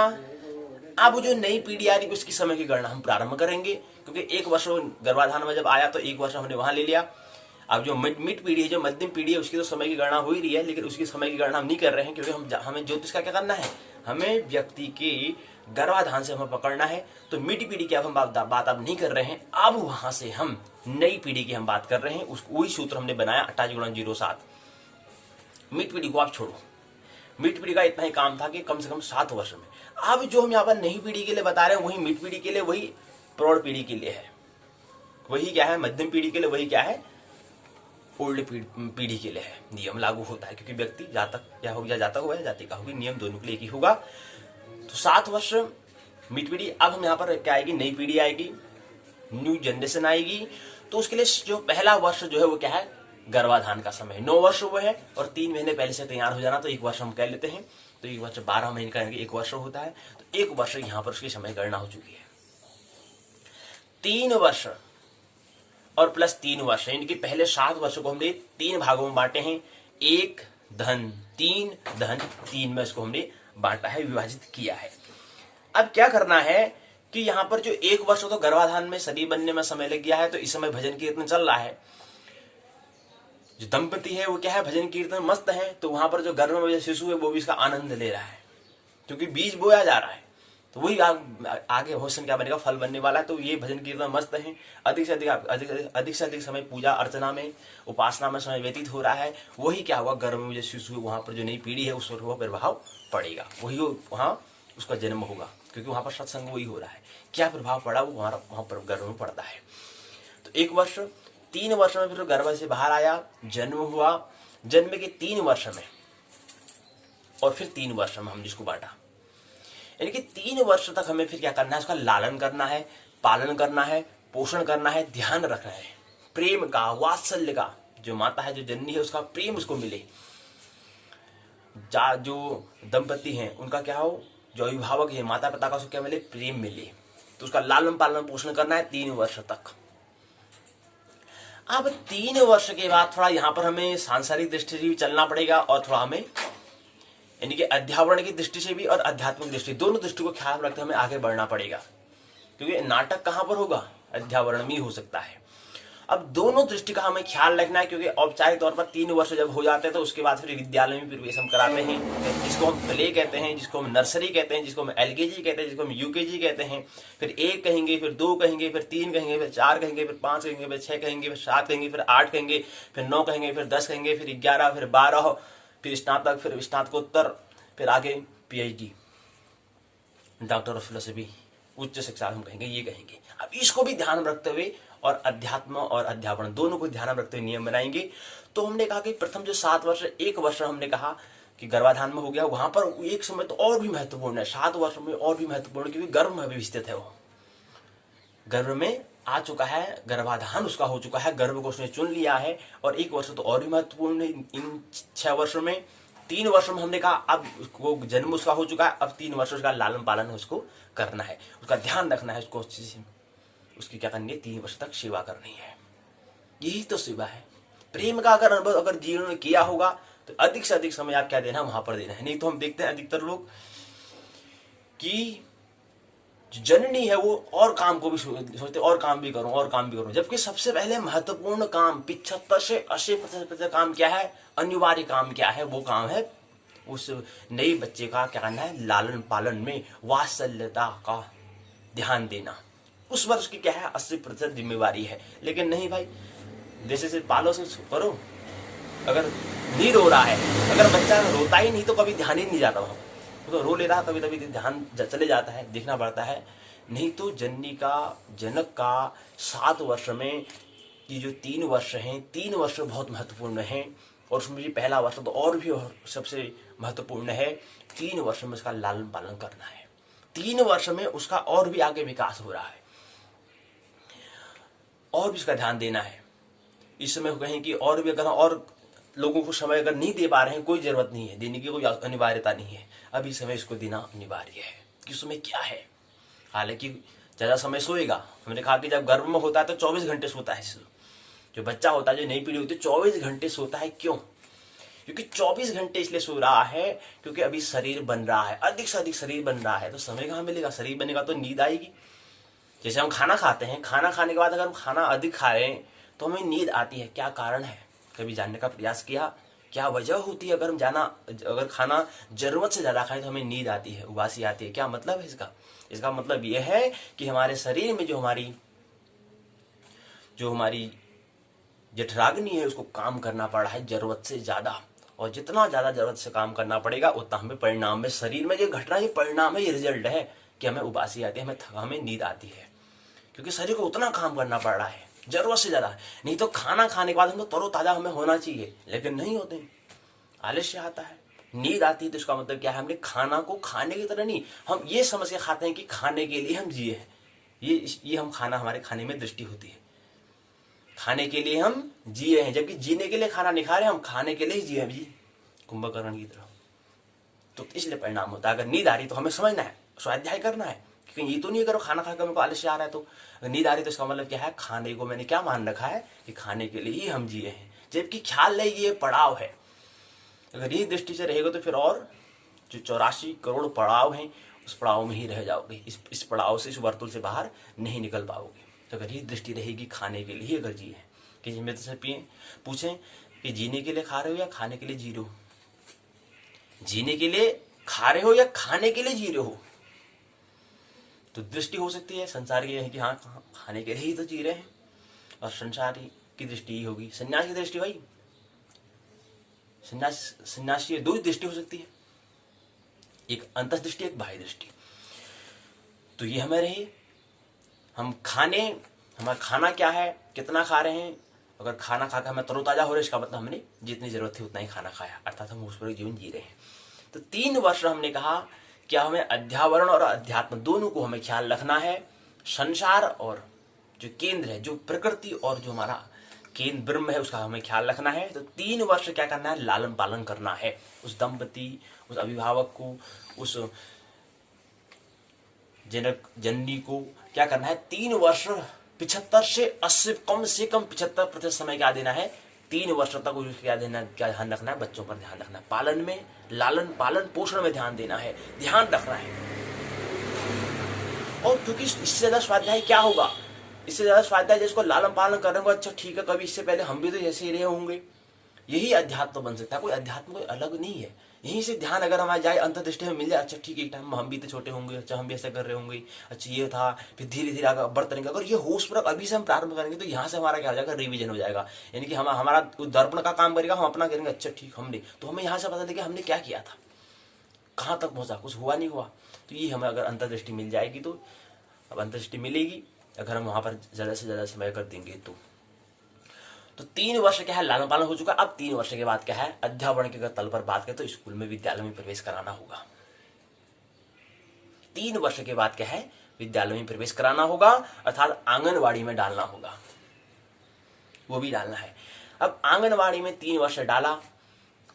अब जो नई पीढ़ी आ रही है उसकी समय की गणना हम प्रारंभ करेंगे, क्योंकि 1 वर्ष गर्भाधान में जब आया तो 1 वर्ष हमने वहां ले लिया। अब जो मिड पीढ़ी है, जो मध्यम पीढ़ी है, उसकी तो समय की गणना हो ही रही है, लेकिन उसकी समय की गणना हम नहीं कर रहे हैं, क्योंकि हमें ज्योतिष का क्या करना है? हमें व्यक्ति के गर्भाधान से हमें पकड़ना है। तो मिड पीढ़ी की अब हम बात अब नहीं कर रहे हैं, अब वहां से हम नई पीढ़ी की हम बात कर रहे हैं। वही सूत्र हमने बनाया 28x07। मिड पीढ़ी को आप छोड़ो, मिड पीढ़ी का इतना ही काम था कि कम से कम 7 वर्ष में। अब जो हम यहाँ पर नई पीढ़ी के लिए बता रहे हैं, वही मिड पीढ़ी के लिए, वही प्रौढ़ पीढ़ी के लिए है, वही क्या है? मध्यम पीढ़ी के लिए, वही क्या है? ओल्ड पीढ़ी के लिए है। नियम लागू होता है, क्योंकि व्यक्ति जातक या हो, या जातक हो या जातिका होगी, नियम दोनों के लिए एक ही होगा। तो 7 वर्ष मिड पीढ़ी। अब हम यहाँ पर क्या आएगी? नई पीढ़ी आएगी, न्यू जनरेशन आएगी। तो उसके लिए जो पहला वर्ष जो है वो क्या है? गर्भाधान का समय। 9 वर्ष वो है, और 3 महीने पहले से तैयार हो जाना। तो 1 वर्ष हम कह लेते हैं, तो 1 वर्ष 12 महीने का 1 वर्ष होता है। तो 1 वर्ष यहां पर उसकी समय गणना हो चुकी है। 3 वर्ष और प्लस 3 वर्ष, यानी कि पहले 7 वर्षों को हमने 3 भागों में बांटे हैं। 1 धन 3 धन 3 में इसको हमने बांटा है, विभाजित किया है। अब क्या करना है कि यहां पर जो 1 वर्ष तो गर्भाधान में शरीर बनने में समय लग गया है, तो इस समय भजन कीर्तन चल रहा है। जो दंपति है वो क्या है, भजन कीर्तन मस्त है, तो वहां पर जो गर्भ में जो शिशु है वो भी इसका आनंद ले रहा है, क्योंकि बीज बोया जा रहा है। तो वही आगे भविष्य क्या बनेगा, फल बनने वाला है। तो ये भजन कीर्तन मस्त है। अधिक से अधिक समय पूजा अर्चना में, उपासना में समय व्यतीत हो रहा है। वही क्या हुआ, गर्भ में जो शिशु है वहां पर जो नई पीढ़ी है उस पर प्रभाव पड़ेगा, वही वहां उसका जन्म होगा, क्योंकि वहां पर सत्संग वही हो रहा है। क्या प्रभाव पड़ा वो वहां पर गर्भ में पड़ता है। तो 1 वर्ष, 3 वर्ष में फिर गर्भ से बाहर आया, जन्म हुआ। जन्म के 3 वर्ष में और फिर 3 वर्ष में हम जिसको बांटा, यानी कि 3 वर्ष तक हमें फिर क्या करना है, उसका लालन करना है, पालन करना है, पोषण करना है, ध्यान रखना है, प्रेम का, वात्सल्य का। जो माता है, जो जननी है, उसका प्रेम उसको मिले। जो दंपति हैं उनका क्या हो, जो अभिभावक है माता पिता का, उसको क्या मिले, प्रेम मिले। तो उसका लालन पालन पोषण करना है 3 वर्ष तक। अब 3 वर्ष के बाद थोड़ा यहाँ पर हमें सांसारिक दृष्टि से भी चलना पड़ेगा, और थोड़ा हमें यानी कि अध्यावरण की दृष्टि से भी और आध्यात्मिक दृष्टि, दोनों दृष्टि को ख्याल रखते हमें आगे बढ़ना पड़ेगा, क्योंकि नाटक कहां पर होगा, अध्यावरण में ही हो सकता है। अब दोनों दृष्टि का हमें ख्याल रखना है, क्योंकि औपचारिक तौर पर 3 वर्ष जब हो जाते हैं तो उसके बाद फिर विद्यालय में प्रवेश हम कराते हैं, जिसको हम प्ले कहते हैं, जिसको हम नर्सरी कहते हैं, जिसको हम LKG कहते हैं, जिसको हम UKG कहते हैं। फिर 1 कहेंगे, फिर 2 कहेंगे, फिर 3 कहेंगे, फिर 4 कहेंगे, फिर 5 कहेंगे, फिर 6 कहेंगे, फिर 7 कहेंगे, फिर 8 कहेंगे, फिर 9 कहेंगे, फिर 10 कहेंगे, फिर 11, फिर 12, फिर स्नातक, फिर स्नातकोत्तर, फिर आगे PhD, डॉक्टर ऑफ फिलोसफी, उच्च शिक्षा हम कहेंगे, ये कहेंगे। अब इसको भी ध्यान रखते हुए और अध्यात्म और अध्यापन दोनों को ध्यान रखते हुए नियम बनाएंगे। तो हमने कहा कि प्रथम जो 7 वर्ष, 1 वर्ष हमने कहा कि गर्भाधान में हो गया, वहां पर एक समय तो और भी महत्वपूर्ण है, 7 वर्ष में और भी महत्वपूर्ण, क्योंकि गर्भ में भी स्थित है। वो गर्भ में आ चुका है, गर्भाधान उसका हो चुका है, गर्भ को उसने चुन लिया है। और 1 वर्ष तो और भी महत्वपूर्ण है इन 6 वर्षों में। 3 वर्षों में हमने कहा अब वो जन्म उसका हो चुका है, अब 3 वर्ष उसका लालन पालन उसको करना है, उसका ध्यान रखना है, उसको उसकी क्या करनी है, 3 वर्ष तक सेवा करनी है। यही तो सेवा है। प्रेम का अगर अनुभव अगर जीवन में किया होगा तो अधिक से अधिक समय आप क्या देना है, वहां पर देना है। नहीं तो हम देखते हैं अधिकतर लोग कि जननी है वो और काम को भी सोचते, और काम भी करूं, और काम भी करूं, जबकि सबसे पहले महत्वपूर्ण काम 75 से 80% काम क्या है, अनिवार्य काम क्या है, वो काम है उस नई बच्चे का क्या करना है, लालन पालन में वात्सल्यता का ध्यान देना। उस वर्ष की क्या है, 80% जिम्मेवारी है। लेकिन नहीं भाई, जैसे से पालो से करो। अगर नहीं रो रहा है, अगर बच्चा रोता ही नहीं तो कभी ध्यान ही नहीं जाता वहां, तो रो ले रहा, कभी कभी ध्यान चले जाता है, देखना पड़ता है। नहीं तो जननी का, जनक का 7 वर्ष में ये जो 3 वर्ष हैं, 3 वर्ष बहुत महत्वपूर्ण हैं। और उसमें भी पहला वर्ष तो और भी सबसे महत्वपूर्ण है। 3 वर्ष में उसका लालन पालन करना है, 3 वर्ष में उसका और भी आगे विकास हो रहा है, और भी उसका ध्यान देना है। इस समय कहें कि और भी अगर और लोगों को समय अगर नहीं दे पा रहे हैं, कोई जरूरत नहीं है देने की, कोई अनिवार्यता नहीं है। अभी समय इसको देना अनिवार्य है कि उसमें क्या है। हालांकि ज्यादा समय सोएगा, हमने कहा कि जब गर्भ में होता है तो 24 घंटे सोता है। जो बच्चा होता है, जो नई पीढ़ी होती है, 24 घंटे सोता है। क्यों? क्योंकि 24 घंटे इसलिए सो रहा है क्योंकि अभी शरीर बन रहा है, अधिक से अधिक शरीर बन रहा है। तो समय कहाँ मिलेगा, शरीर बनेगा तो नींद आएगी। जैसे हम खाना खाते हैं, खाना खाने के बाद अगर हम खाना अधिक खा रहे हैं तो हमें नींद आती है। क्या कारण है, कभी जानने का प्रयास किया? क्या वजह होती है अगर अगर खाना जरूरत से ज्यादा खाएं तो हमें नींद आती है, उबासी आती है? क्या मतलब है इसका? इसका मतलब यह है कि हमारे शरीर में जो हमारी जठराग्नि है उसको काम करना पड़ रहा है जरूरत से ज्यादा। और जितना ज्यादा जरूरत से काम करना पड़ेगा उतना हमें परिणाम में, शरीर में जो घट रहा है ये परिणाम है, ये रिजल्ट है कि हमें उबासी आती है, हमें नींद आती है, क्योंकि शरीर को उतना काम करना पड़ रहा है जरूरत से ज्यादा। नहीं तो खाना खाने के बाद हम तो तरोताजा हमें होना चाहिए, लेकिन नहीं होते, आलस्य आता है, नींद आती है। तो इसका मतलब क्या है, हमने खाना को खाने की तरह नहीं, हम ये समझ के खाते हैं कि खाने के लिए हम जिए हैं। ये हम खाना, हमारे खाने में दृष्टि होती है, खाने के लिए हम जिए हैं, जबकि जीने के लिए खाना नहीं खा रहे, हम खाने के लिए ही जिए जी, कुंभकर्ण की तरह। तो इसलिए परिणाम होता है। अगर नींद आ रही तो हमें समझना है स्वाध्याय करना है। क्योंकि ये तो नहीं करो खाना खाकर मेरे को आलस्य आ रहा है, तो नींद आ रही तो इसका मतलब क्या है, खाने को मैंने क्या मान रखा है कि खाने के लिए ही हम जिए हैं, जबकि ख्याल नहीं ये पड़ाव है। अगर इस दृष्टि से रहेगा तो फिर और जो 84 करोड़ पड़ाव हैं उस पड़ाव में ही रह जाओगे, इस पड़ाव से, इस वर्तुल से बाहर नहीं निकल पाओगे। तो अगर ये दृष्टि रहेगी खाने के लिए ही अगर जिए, किसी मित्र से पूछें कि जीने के लिए खा रहे हो या खाने के लिए जी रहे हो, जीने के लिए खा रहे हो या खाने के लिए जी रहे हो, तो दृष्टि हो सकती है संसार की है कि हाँ खाने के लिए ही तो जी रहे हैं, और संसार की दृष्टि ही होगी। संन्यास की दृष्टि भाई, संन्यास की दो दृष्टि हो सकती है, एक अंतः दृष्टि, एक बाह्य दृष्टि। तो ये हमें रही, हम हमारा खाना क्या है, कितना खा रहे हैं। अगर खाना खाकर हमें तरोताजा हो रहा है, इसका मतलब हमने जितनी जरूरत थी उतना ही खाना खाया, अर्थात हम उस पर जीवन जी रहे हैं। तो 3 वर्ष हमने कहा क्या हमें अध्यावरण और अध्यात्म दोनों को हमें ख्याल रखना है। संसार और जो केंद्र है, जो प्रकृति और जो हमारा केंद्र ब्रह्म है, उसका हमें ख्याल रखना है। तो 3 वर्ष क्या करना है, लालन पालन करना है उस दंपति, उस अभिभावक को, उस जनक जननी को क्या करना है, 3 वर्ष 75 से 80 कम से कम 75% समय क्या देना है, 3 वर्ष तक उसको क्या ध्यान रखना है, बच्चों पर ध्यान रखना है, पालन में, लालन पालन पोषण में ध्यान देना है, ध्यान रखना है। और क्योंकि इससे ज्यादा स्वाध्याय क्या होगा, इससे ज्यादा स्वाध्याय जिसको लालन पालन करने को, अच्छा ठीक है कभी इससे पहले हम भी तो ऐसे ही रहे होंगे, यही अध्यात्म बन सकता है। कोई अध्यात्म कोई अलग नहीं है, यहीं से ध्यान अगर हमारा जाए, अंतर्दृष्टि में मिल जाए, अच्छा ठीक है एक टाइम हम भी तो छोटे होंगे, अच्छा हम भी ऐसा कर रहे होंगे, अच्छा ये था, फिर धीरे धीरे आगे बढ़ते रहेंगे। अगर ये होशपूर्वक अभी से हम प्रारंभ करेंगे तो यहाँ से हमारा क्या हो जाएगा, रिवीजन हो जाएगा, यानी कि हमारा दर्पण का काम करेगा, हम अपना करेंगे, अच्छा ठीक हमने, तो हमें यहाँ से पता लगेगा हमने क्या किया था, कहाँ तक पहुंचा, कुछ हुआ नहीं हुआ। तो ये हमें अगर अंतर्दृष्टि मिल जाएगी, तो अब अंतर्दृष्टि मिलेगी अगर हम वहां पर ज्यादा से ज्यादा समय कर देंगे तो 3 वर्ष क्या है, लालन पालन हो चुका। अब 3 वर्ष के बाद क्या है, अध्यापन के अगर तल पर बात करें तो स्कूल में, विद्यालय में प्रवेश कराना होगा। 3 वर्ष के बाद क्या है, विद्यालय में प्रवेश कराना होगा, अर्थात आंगनवाड़ी में डालना होगा, वो भी डालना है। अब आंगनवाड़ी में 3 वर्ष डाला,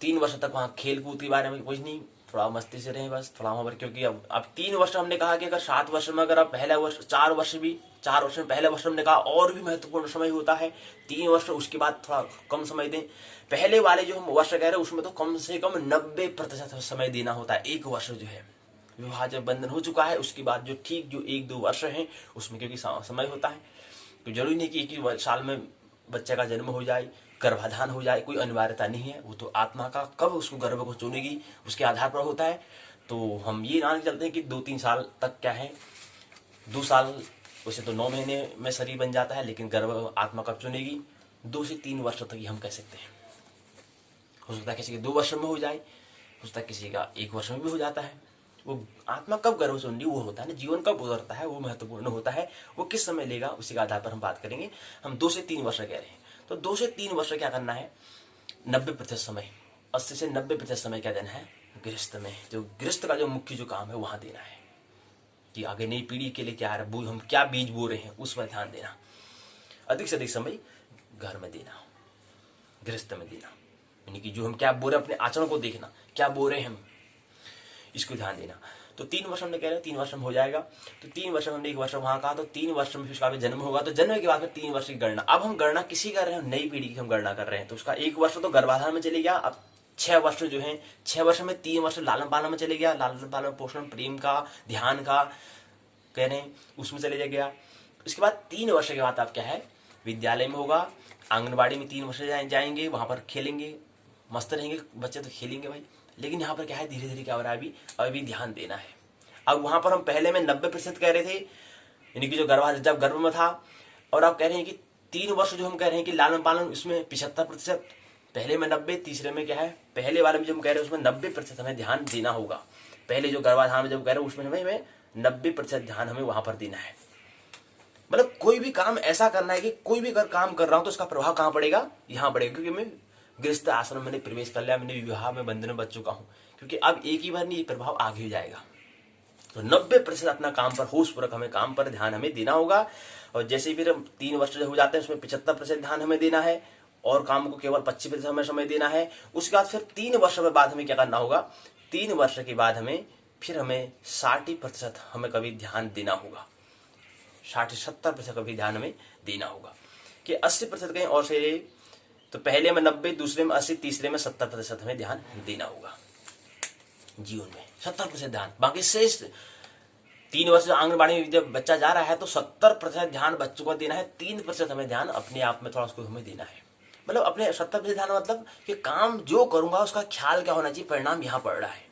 3 वर्ष तक वहां खेल कूद के बारे में कुछ नहीं, थोड़ा मस्ती से रहे बस, थोड़ा वहां पर, क्योंकि अब 3 वर्ष हमने कहा कि अगर 7 वर्ष में अगर आप पहला वर्ष, 4 वर्ष में पहले वर्ष हमने कहा और भी महत्वपूर्ण समय होता है, 3 वर्ष उसके बाद थोड़ा कम समय दें। पहले वाले जो हम वर्ष कह रहे हैं उसमें तो कम से कम 90% समय देना होता है। 1 वर्ष जो है विवाह जब बंधन हो चुका है उसके बाद जो ठीक जो 1-2 वर्ष है उसमें क्योंकि समय होता है, तो जरूरी नहीं कि एक ही साल में बच्चे का जन्म हो जाए, गर्भाधान हो जाए, कोई अनिवार्यता नहीं है। वो तो आत्मा का कब उसको गर्भ को चुनेगी उसके आधार पर होता है। तो हम ये मान के चलते हैं कि 2-3 साल तक क्या है, 2 साल, वैसे तो 9 महीने में शरीर बन जाता है, लेकिन गर्भ आत्मा कब चुनेगी, 2 से 3 वर्ष तक ही हम कह सकते हैं। हो सकता है किसी के 2 वर्ष में हो जाए, हो सकता है किसी का 1 वर्ष में भी हो जाता है। वो आत्मा कब गर्भ चुन रही वो होता है ना, जीवन कब गुजरता है वो महत्वपूर्ण होता है, वो किस समय लेगा उसी के आधार पर हम बात करेंगे। हम 2 से 3 वर्ष कह रहे हैं, तो 2 से 3 वर्ष क्या करना है, 90% समय, 80 से 90% समय क्या देना है, गृहस्थ में, जो गृहस्थ का जो मुख्य जो काम है वहां देना है, कि आगे नई पीढ़ी के लिए क्या है, हम क्या बीज बो रहे हैं उस पर ध्यान देना। अधिक से अधिक समय घर में देना, गृहस्थ में देना, यानी कि जो हम क्या बो रहे हैं अपने आचरण को देखना, क्या बो रहे हैं हम, इसको ध्यान देना। तो 3 वर्ष हमने कह रहे हैं 3 वर्ष में हो जाएगा। तो 3 वर्ष में हमने 1 वर्ष वहां कहा, तो 3 वर्ष में उसका जन्म होगा, तो जन्म के बाद में 3 वर्ष की गणना। अब हम गणना किसी कर रहे हैं, नई पीढ़ी की हम गणना कर रहे हैं, तो उसका 1 वर्ष तो गर्भाधान में चले गया। अब 6 वर्ष जो है, 6 वर्ष में 3 वर्ष लालन पालन में चले गया, लालन पालन पोषण प्रेम का ध्यान का कह रहे हैं उसमें चले गया। उसके बाद 3 वर्ष के बाद आप क्या है, विद्यालय में होगा, आंगनबाड़ी में 3 वर्ष जाएंगे, वहां पर खेलेंगे, मस्त रहेंगे बच्चे, तो खेलेंगे भाई। लेकिन यहाँ पर क्या है, धीरे धीरे क्या हो रहा है, अभी ध्यान देना है। अब वहां पर हम पहले में 90% कह रहे थे, यानी कि जो जब गर्भ में था, और आप कह रहे हैं कि 3 वर्ष जो हम कह रहे हैं कि लालन पालन, उसमें 75%, पहले में 90, तीसरे में क्या है, पहले वाले में जो हम कह रहे हैं उसमें 90% हमें ध्यान देना होगा। पहले जो गर्भाधान में जब कह रहे हैं उसमें हमें 90% ध्यान हमें वहां पर देना है। मतलब कोई भी काम ऐसा करना है कि कोई भी अगर काम कर रहा हूं तो उसका प्रभाव कहां पड़ेगा, यहां पड़ेगा, क्योंकि मैं गृहस्थ आश्रम मैंने प्रवेश कर लिया, मैंने विवाह में बंधन में बच चुका हूं, क्योंकि अब एक ही बार नहीं, ये प्रभाव आगे हो जाएगा। तो 90% अपना काम पर होशपूर्वक हमें काम पर ध्यान हमें देना होगा। और जैसे फिर 3 वर्ष हो जाते हैं उसमें 75% ध्यान हमें देना है, और काम को केवल 25% हमें समय देना है। उसके बाद फिर 3 वर्ष के बाद हमें क्या करना होगा, 3 वर्ष के बाद हमें फिर हमें 60% हमें कभी ध्यान देना होगा, 60-70% कभी ध्यान हमें देना होगा कि 80% कहीं और से। तो पहले में 90, दूसरे में 80, तीसरे में 70% हमें ध्यान देना होगा जीवन में, 70% ध्यान। बाकी शेष 3 वर्ष आंगनबाड़ी में जब बच्चा जा रहा है तो 70% ध्यान बच्चों को देना है, 3% हमें ध्यान अपने आप में थोड़ा उसको हमें देना है। मतलब अपने 70% ध्यान मतलब कि काम जो करूंगा उसका ख्याल क्या होना चाहिए, परिणाम यहाँ पड़ रहा है।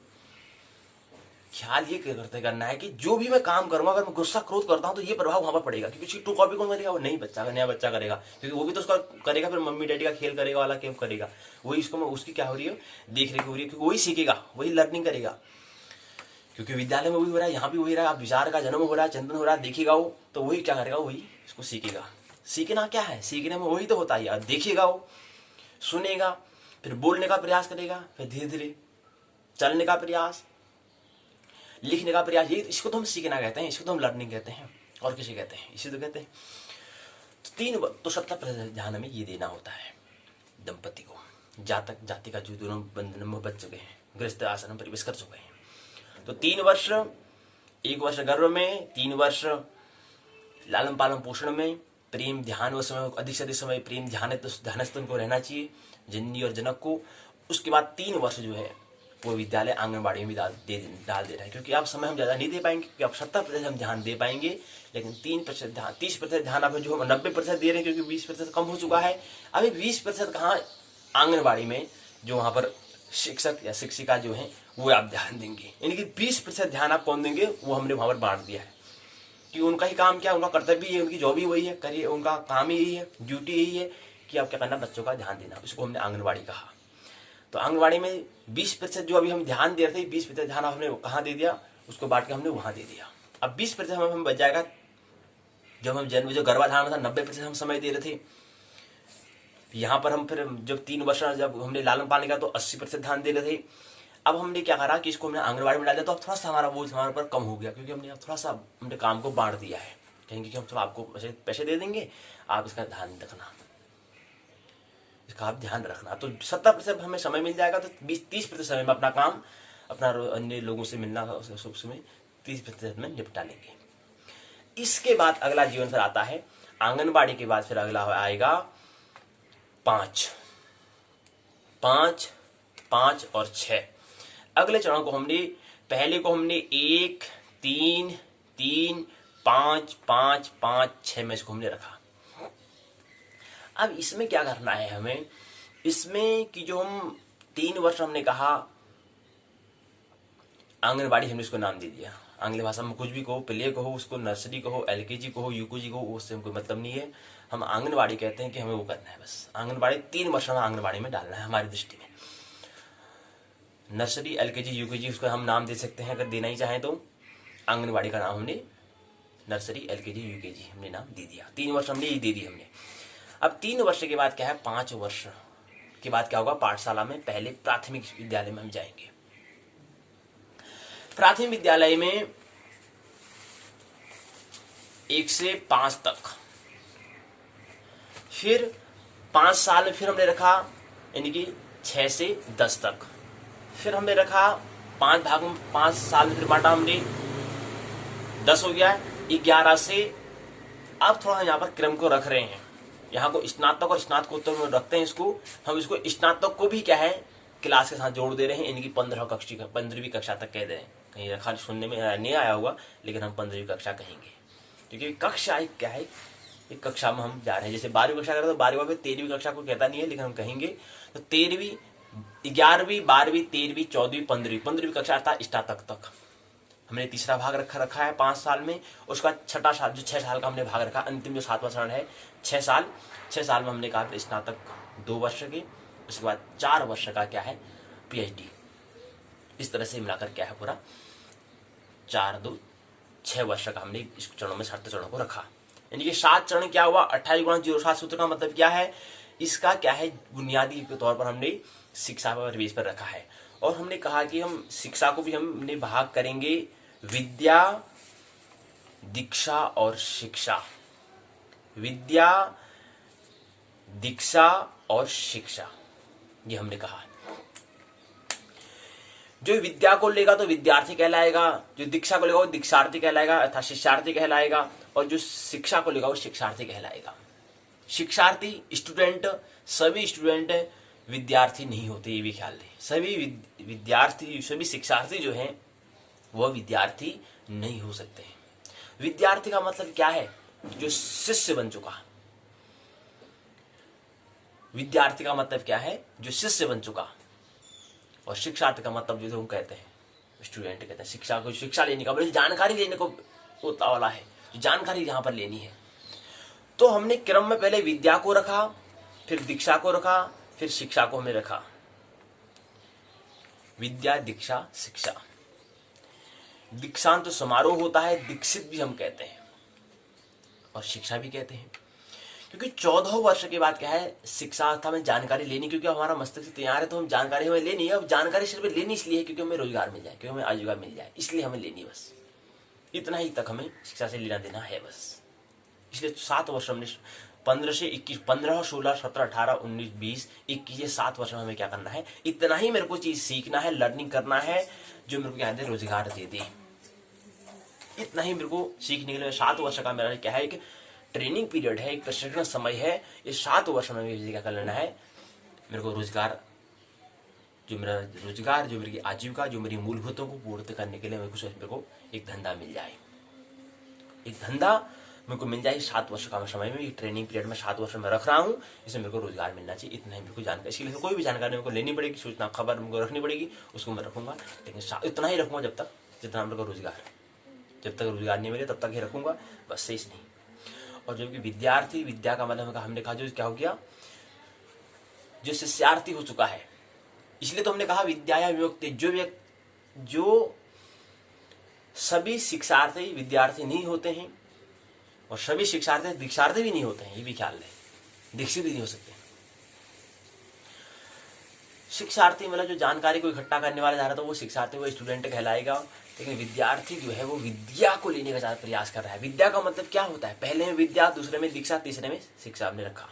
ख्याल ये करना है कि जो भी मैं काम करूंगा, अगर मैं गुस्सा क्रोध करता हूं तो ये प्रभाव वहां पर पड़ेगा, क्योंकि टू कॉपी कौन करेगा, वो नहीं बच्चा, नया बच्चा करेगा, क्योंकि वो भी तो उसका करेगा, फिर मम्मी डैडी का खेल करेगा वाला गेम करेगा, वही उसको उसकी क्या हो रही है, देख रेख हो रही है, क्योंकि वही सीखेगा, वही लर्निंग करेगा। क्योंकि विद्यालय में वही हो रहा है, यहाँ भी वही रहा है, अब विचार का जन्म हो रहा है, चिंतन हो रहा है, देखेगा वो तो वही क्या करेगा, वही इसको सीखेगा। सीखना क्या है, सीखने में वही तो होता है यार, देखेगा वो, सुनेगा, फिर बोलने का प्रयास करेगा, फिर धीरे धीरे चलने का प्रयास, लिखने का प्रयास, ये इसको तो हम सीखना कहते हैं, इसको तो हम लर्निंग कहते हैं, और किसे कहते हैं, इसी तो कहते हैं। तो 70% ध्यान हमें ये देना होता है दंपति को, जातक जाति का जो दोनों बंधन में बच चुके हैं, गृहस्थ आश्रम परिवेश कर चुके हैं। तो 3 वर्ष, 1 वर्ष गर्भ में, 3 वर्ष लालन पालन पोषण में, प्रेम ध्यान व समय, अधिक से अधिक समय प्रेम ध्यानस्थ उनको रहना चाहिए, जननी और जनक को। उसके बाद 3 वर्ष जो है वो विद्यालय आंगनबाड़ी में डाल दे रहा है, क्योंकि आप समय हम ज्यादा नहीं दे पाएंगे, क्योंकि आप 70% हम ध्यान दे पाएंगे, लेकिन 3% ध्यान, 30% ध्यान आप जो हम 90% दे रहे हैं, क्योंकि 20% कम हो चुका है। अभी 20% कहाँ आंगनबाड़ी में जो वहां पर शिक्षक या शिक्षिका जो है वो आप ध्यान देंगे, यानी कि 20% ध्यान आप कौन देंगे, वो हमने वहां पर बांट दिया है कि उनका ही काम क्या, उनका कर्तव्य ही है, उनकी जॉब ही वही है, करिए, उनका काम ही यही है, ड्यूटी यही है कि आप क्या करना, बच्चों का ध्यान देना, इसको हमने आंगनबाड़ी कहा। तो आंगनबाड़ी में 20% जो अभी हम ध्यान दे रहे थे, 20% ध्यान हमने कहाँ दे दिया, उसको बांट के हमने वहां दे दिया। अब 20% हमें बच जाएगा, जब हम जन्म जो गर्भाधान में था 90% हम समय दे रहे थे, यहाँ पर हम फिर जब 3 वर्ष जब हमने लालन पालन किया तो 80% ध्यान दे रहे थे। अब हमने क्या करा कि इसको हमने आंगनबाड़ी में डाल दिया, तो अब थोड़ा सा हमारा बोझ हमारे ऊपर कम हो गया, क्योंकि हमने थोड़ा सा हमने काम को बांट दिया है, कहेंगे कि हम थोड़ा आपको पैसे दे देंगे, आप इसका ध्यान रखना, इसका आप ध्यान रखना। तो 70% हमें समय मिल जाएगा, तो 20-30% समय में अपना काम, अपना अन्य लोगों से मिलना सुख में 30% में निपटा लेंगे। इसके बाद अगला जीवन फिर आता है, आंगनबाड़ी के बाद फिर अगला आएगा 5 और 6। अगले चरण को हमने, पहले को हमने 1, 3, 3, 5, 5, 5, 6 में इसको हमने रखा। अब इसमें क्या करना है हमें, इसमें कि जो हम 3 वर्ष हमने कहा आंगनबाड़ी, हमने इसको नाम दे दिया, आंग्ल भाषा में कुछ भी कहो, प्ले कहो, उसको नर्सरी कहो, LKG कहो, UKG कहो, उससे हमको मतलब नहीं है, हम आंगनबाड़ी कहते हैं कि हमें वो करना है बस। आंगनबाड़ी 3 वर्ष में आंगनबाड़ी में डालना है हमारी दृष्टि में। नर्सरी, LKG, UKG उसका हम नाम दे सकते हैं अगर देना ही चाहें तो। आंगनबाड़ी का नाम हमने नर्सरी, LKG, UKG हमने नाम दे दिया, 3 वर्ष हमने ये दे दी हमने। अब 3 वर्ष के बाद क्या है, 5 वर्ष के बाद क्या होगा, पाठशाला में पहले प्राथमिक विद्यालय में हम जाएंगे। प्राथमिक विद्यालय में 1 से 5 तक, फिर 5 साल में फिर हमने रखा, यानी कि 6 से 10 तक, फिर हमने रखा 5 भाग में, 5 साल में फिर बांटा हमने, 10 हो गया, 11 से। अब थोड़ा यहाँ पर क्रम को रख रहे हैं, यहाँ को स्नातक और स्नातकोत्तर में रखते हैं इसको, हम इसको स्नातक को भी क्या है क्लास के साथ जोड़ दे रहे हैं, यानी कि 15वीं कक्षा तक कह दे रहे हैं। कहीं रखा सुनने में नहीं आया होगा, लेकिन हम 15वीं कक्षा कहेंगे, क्योंकि कक्षा एक क्या है, एक कक्षा में हम जा रहे हैं। जैसे 12वीं कक्षा करते तो 12वीं में 13वीं कक्षा को कहता नहीं है, लेकिन हम कहेंगे तो 13वीं, 11वीं, 12वीं, 13वीं, 14वीं, 15वीं कक्षा अर्थात स्नातक तक हमने तीसरा भाग रखा है 5 साल में। उसका छठा साल जो 6 साल का हमने भाग रखा, अंतिम जो 7वां चरण है 6 साल, 6 साल में हमने कहा स्नातक 2 वर्ष के, उसके बाद 4 वर्ष का क्या है PhD। इस तरह से मिलाकर क्या है पूरा 4, 2, 6 वर्ष का हमने इस चरणों में 7 चरणों को रखा, यानी कि 7 चरण क्या हुआ, 28x07 सूत्र का मतलब क्या है, इसका क्या है बुनियादी के तौर पर हमने शिक्षा पर बेस पर रखा है। और हमने कहा कि हम शिक्षा को भी हमने भाग करेंगे विद्या, दीक्षा और शिक्षा, विद्या, दीक्षा और शिक्षा, ये हमने कहा। जो विद्या को लेगा तो विद्यार्थी कहलाएगा, जो दीक्षा को लेगा वो दीक्षार्थी कहलाएगा अर्थात शिष्यार्थी कहलाएगा, और जो शिक्षा को लेगा वो शिक्षार्थी कहलाएगा। शिक्षार्थी स्टूडेंट, सभी स्टूडेंट विद्यार्थी नहीं होते, ये भी ख्याल रहे। सभी विद्यार्थी, सभी शिक्षार्थी जो हैं वह विद्यार्थी नहीं हो सकते हैं। विद्यार्थी का मतलब क्या है? जो शिष्य बन चुका। विद्यार्थी का मतलब क्या है? जो शिष्य बन चुका। और शिक्षार्थी का मतलब जो हम कहते हैं, स्टूडेंट कहते हैं, शिक्षा को, शिक्षा लेने का, मतलब जानकारी लेने को होता वाला है, जानकारी यहां पर लेनी है। तो हमने क्रम में पहले विद्या को रखा, फिर दीक्षा को रखा, फिर शिक्षा को हमने रखा। विद्या, दीक्षा, शिक्षा। दीक्षांत समारोह होता है, दीक्षित भी हम कहते हैं और शिक्षा भी कहते हैं, क्योंकि 14 वर्ष के बाद क्या है, शिक्षा अवस्था में जानकारी लेनी, क्योंकि हमारा मस्तिष्क तैयार है तो हम जानकारी हमें लेनी है। अब जानकारी सिर्फ लेनी इसलिए है क्योंकि हमें रोजगार मिल जाए, क्योंकि हमें आजीविका मिल जाए, इसलिए हमें लेनी, बस इतना ही तक हमें शिक्षा से लेना देना है बस। इसलिए 7 वर्ष हमने 15 से 21, 15, 16, 17, 18, 19, 20, 21, ये 7 वर्ष में हमें क्या करना है, इतना ही मेरे को चीज सीखना है, लर्निंग करना है, जो मेरे को क्या दे, रोजगार दे दे। इतना ही मेरे को सीखने के लिए 7 वर्ष का मेरा क्या है, एक ट्रेनिंग पीरियड है, एक प्रशिक्षण समय है। इस 7 वर्ष में मुझे क्या कर लेना है, मेरे को रोजगार, जो मेरा रोजगार, जो मेरी आजीविका, जो मेरी मूलभूतों को पूर्ण करने के लिए मेरे को एक धंधा मिल जाए, एक धंधा मेरे को मिल जाए। 7 वर्ष का समय में, एक ट्रेनिंग पीरियड में 7 वर्ष में रख रहा हूँ, इसमें मेरे को रोजगार मिलना चाहिए। इतना ही मेरे को जानकारी, इसके लिए कोई भी जानकारी मेरे को लेनी पड़ेगी, सूचना खबर मेरे को रखनी पड़ेगी, उसको मैं रखूंगा, लेकिन इतना ही रखूंगा जब तक जितना मेरे को रोजगार, जब तक रोजगार नहीं मिले तब तक ही रखूंगा, बस शेष नहीं। और जबकि विद्यार्थी, विद्या का मतलब हमने कहा जो क्या हो गया, जो शिष्यार्थी हो चुका है, इसलिए तो हमने कहा विद्या या विमुक्ति। जो सभी शिक्षार्थी विद्यार्थी नहीं होते हैं और सभी शिक्षार्थी दीक्षार्थी भी नहीं होते हैं, ये भी ख्याल रहे, दीक्षित भी नहीं हो सकते। शिक्षार्थी मतलब जो जानकारी को इकट्ठा करने वाला जा रहा था वो शिक्षार्थी, वो स्टूडेंट कहलाएगा। लेकिन विद्यार्थी जो है वो विद्या को लेने का ज्यादा प्रयास कर रहा है। विद्या का मतलब क्या होता है, पहले में विद्या, दूसरे में दीक्षा, तीसरे में शिक्षा हमने रखा।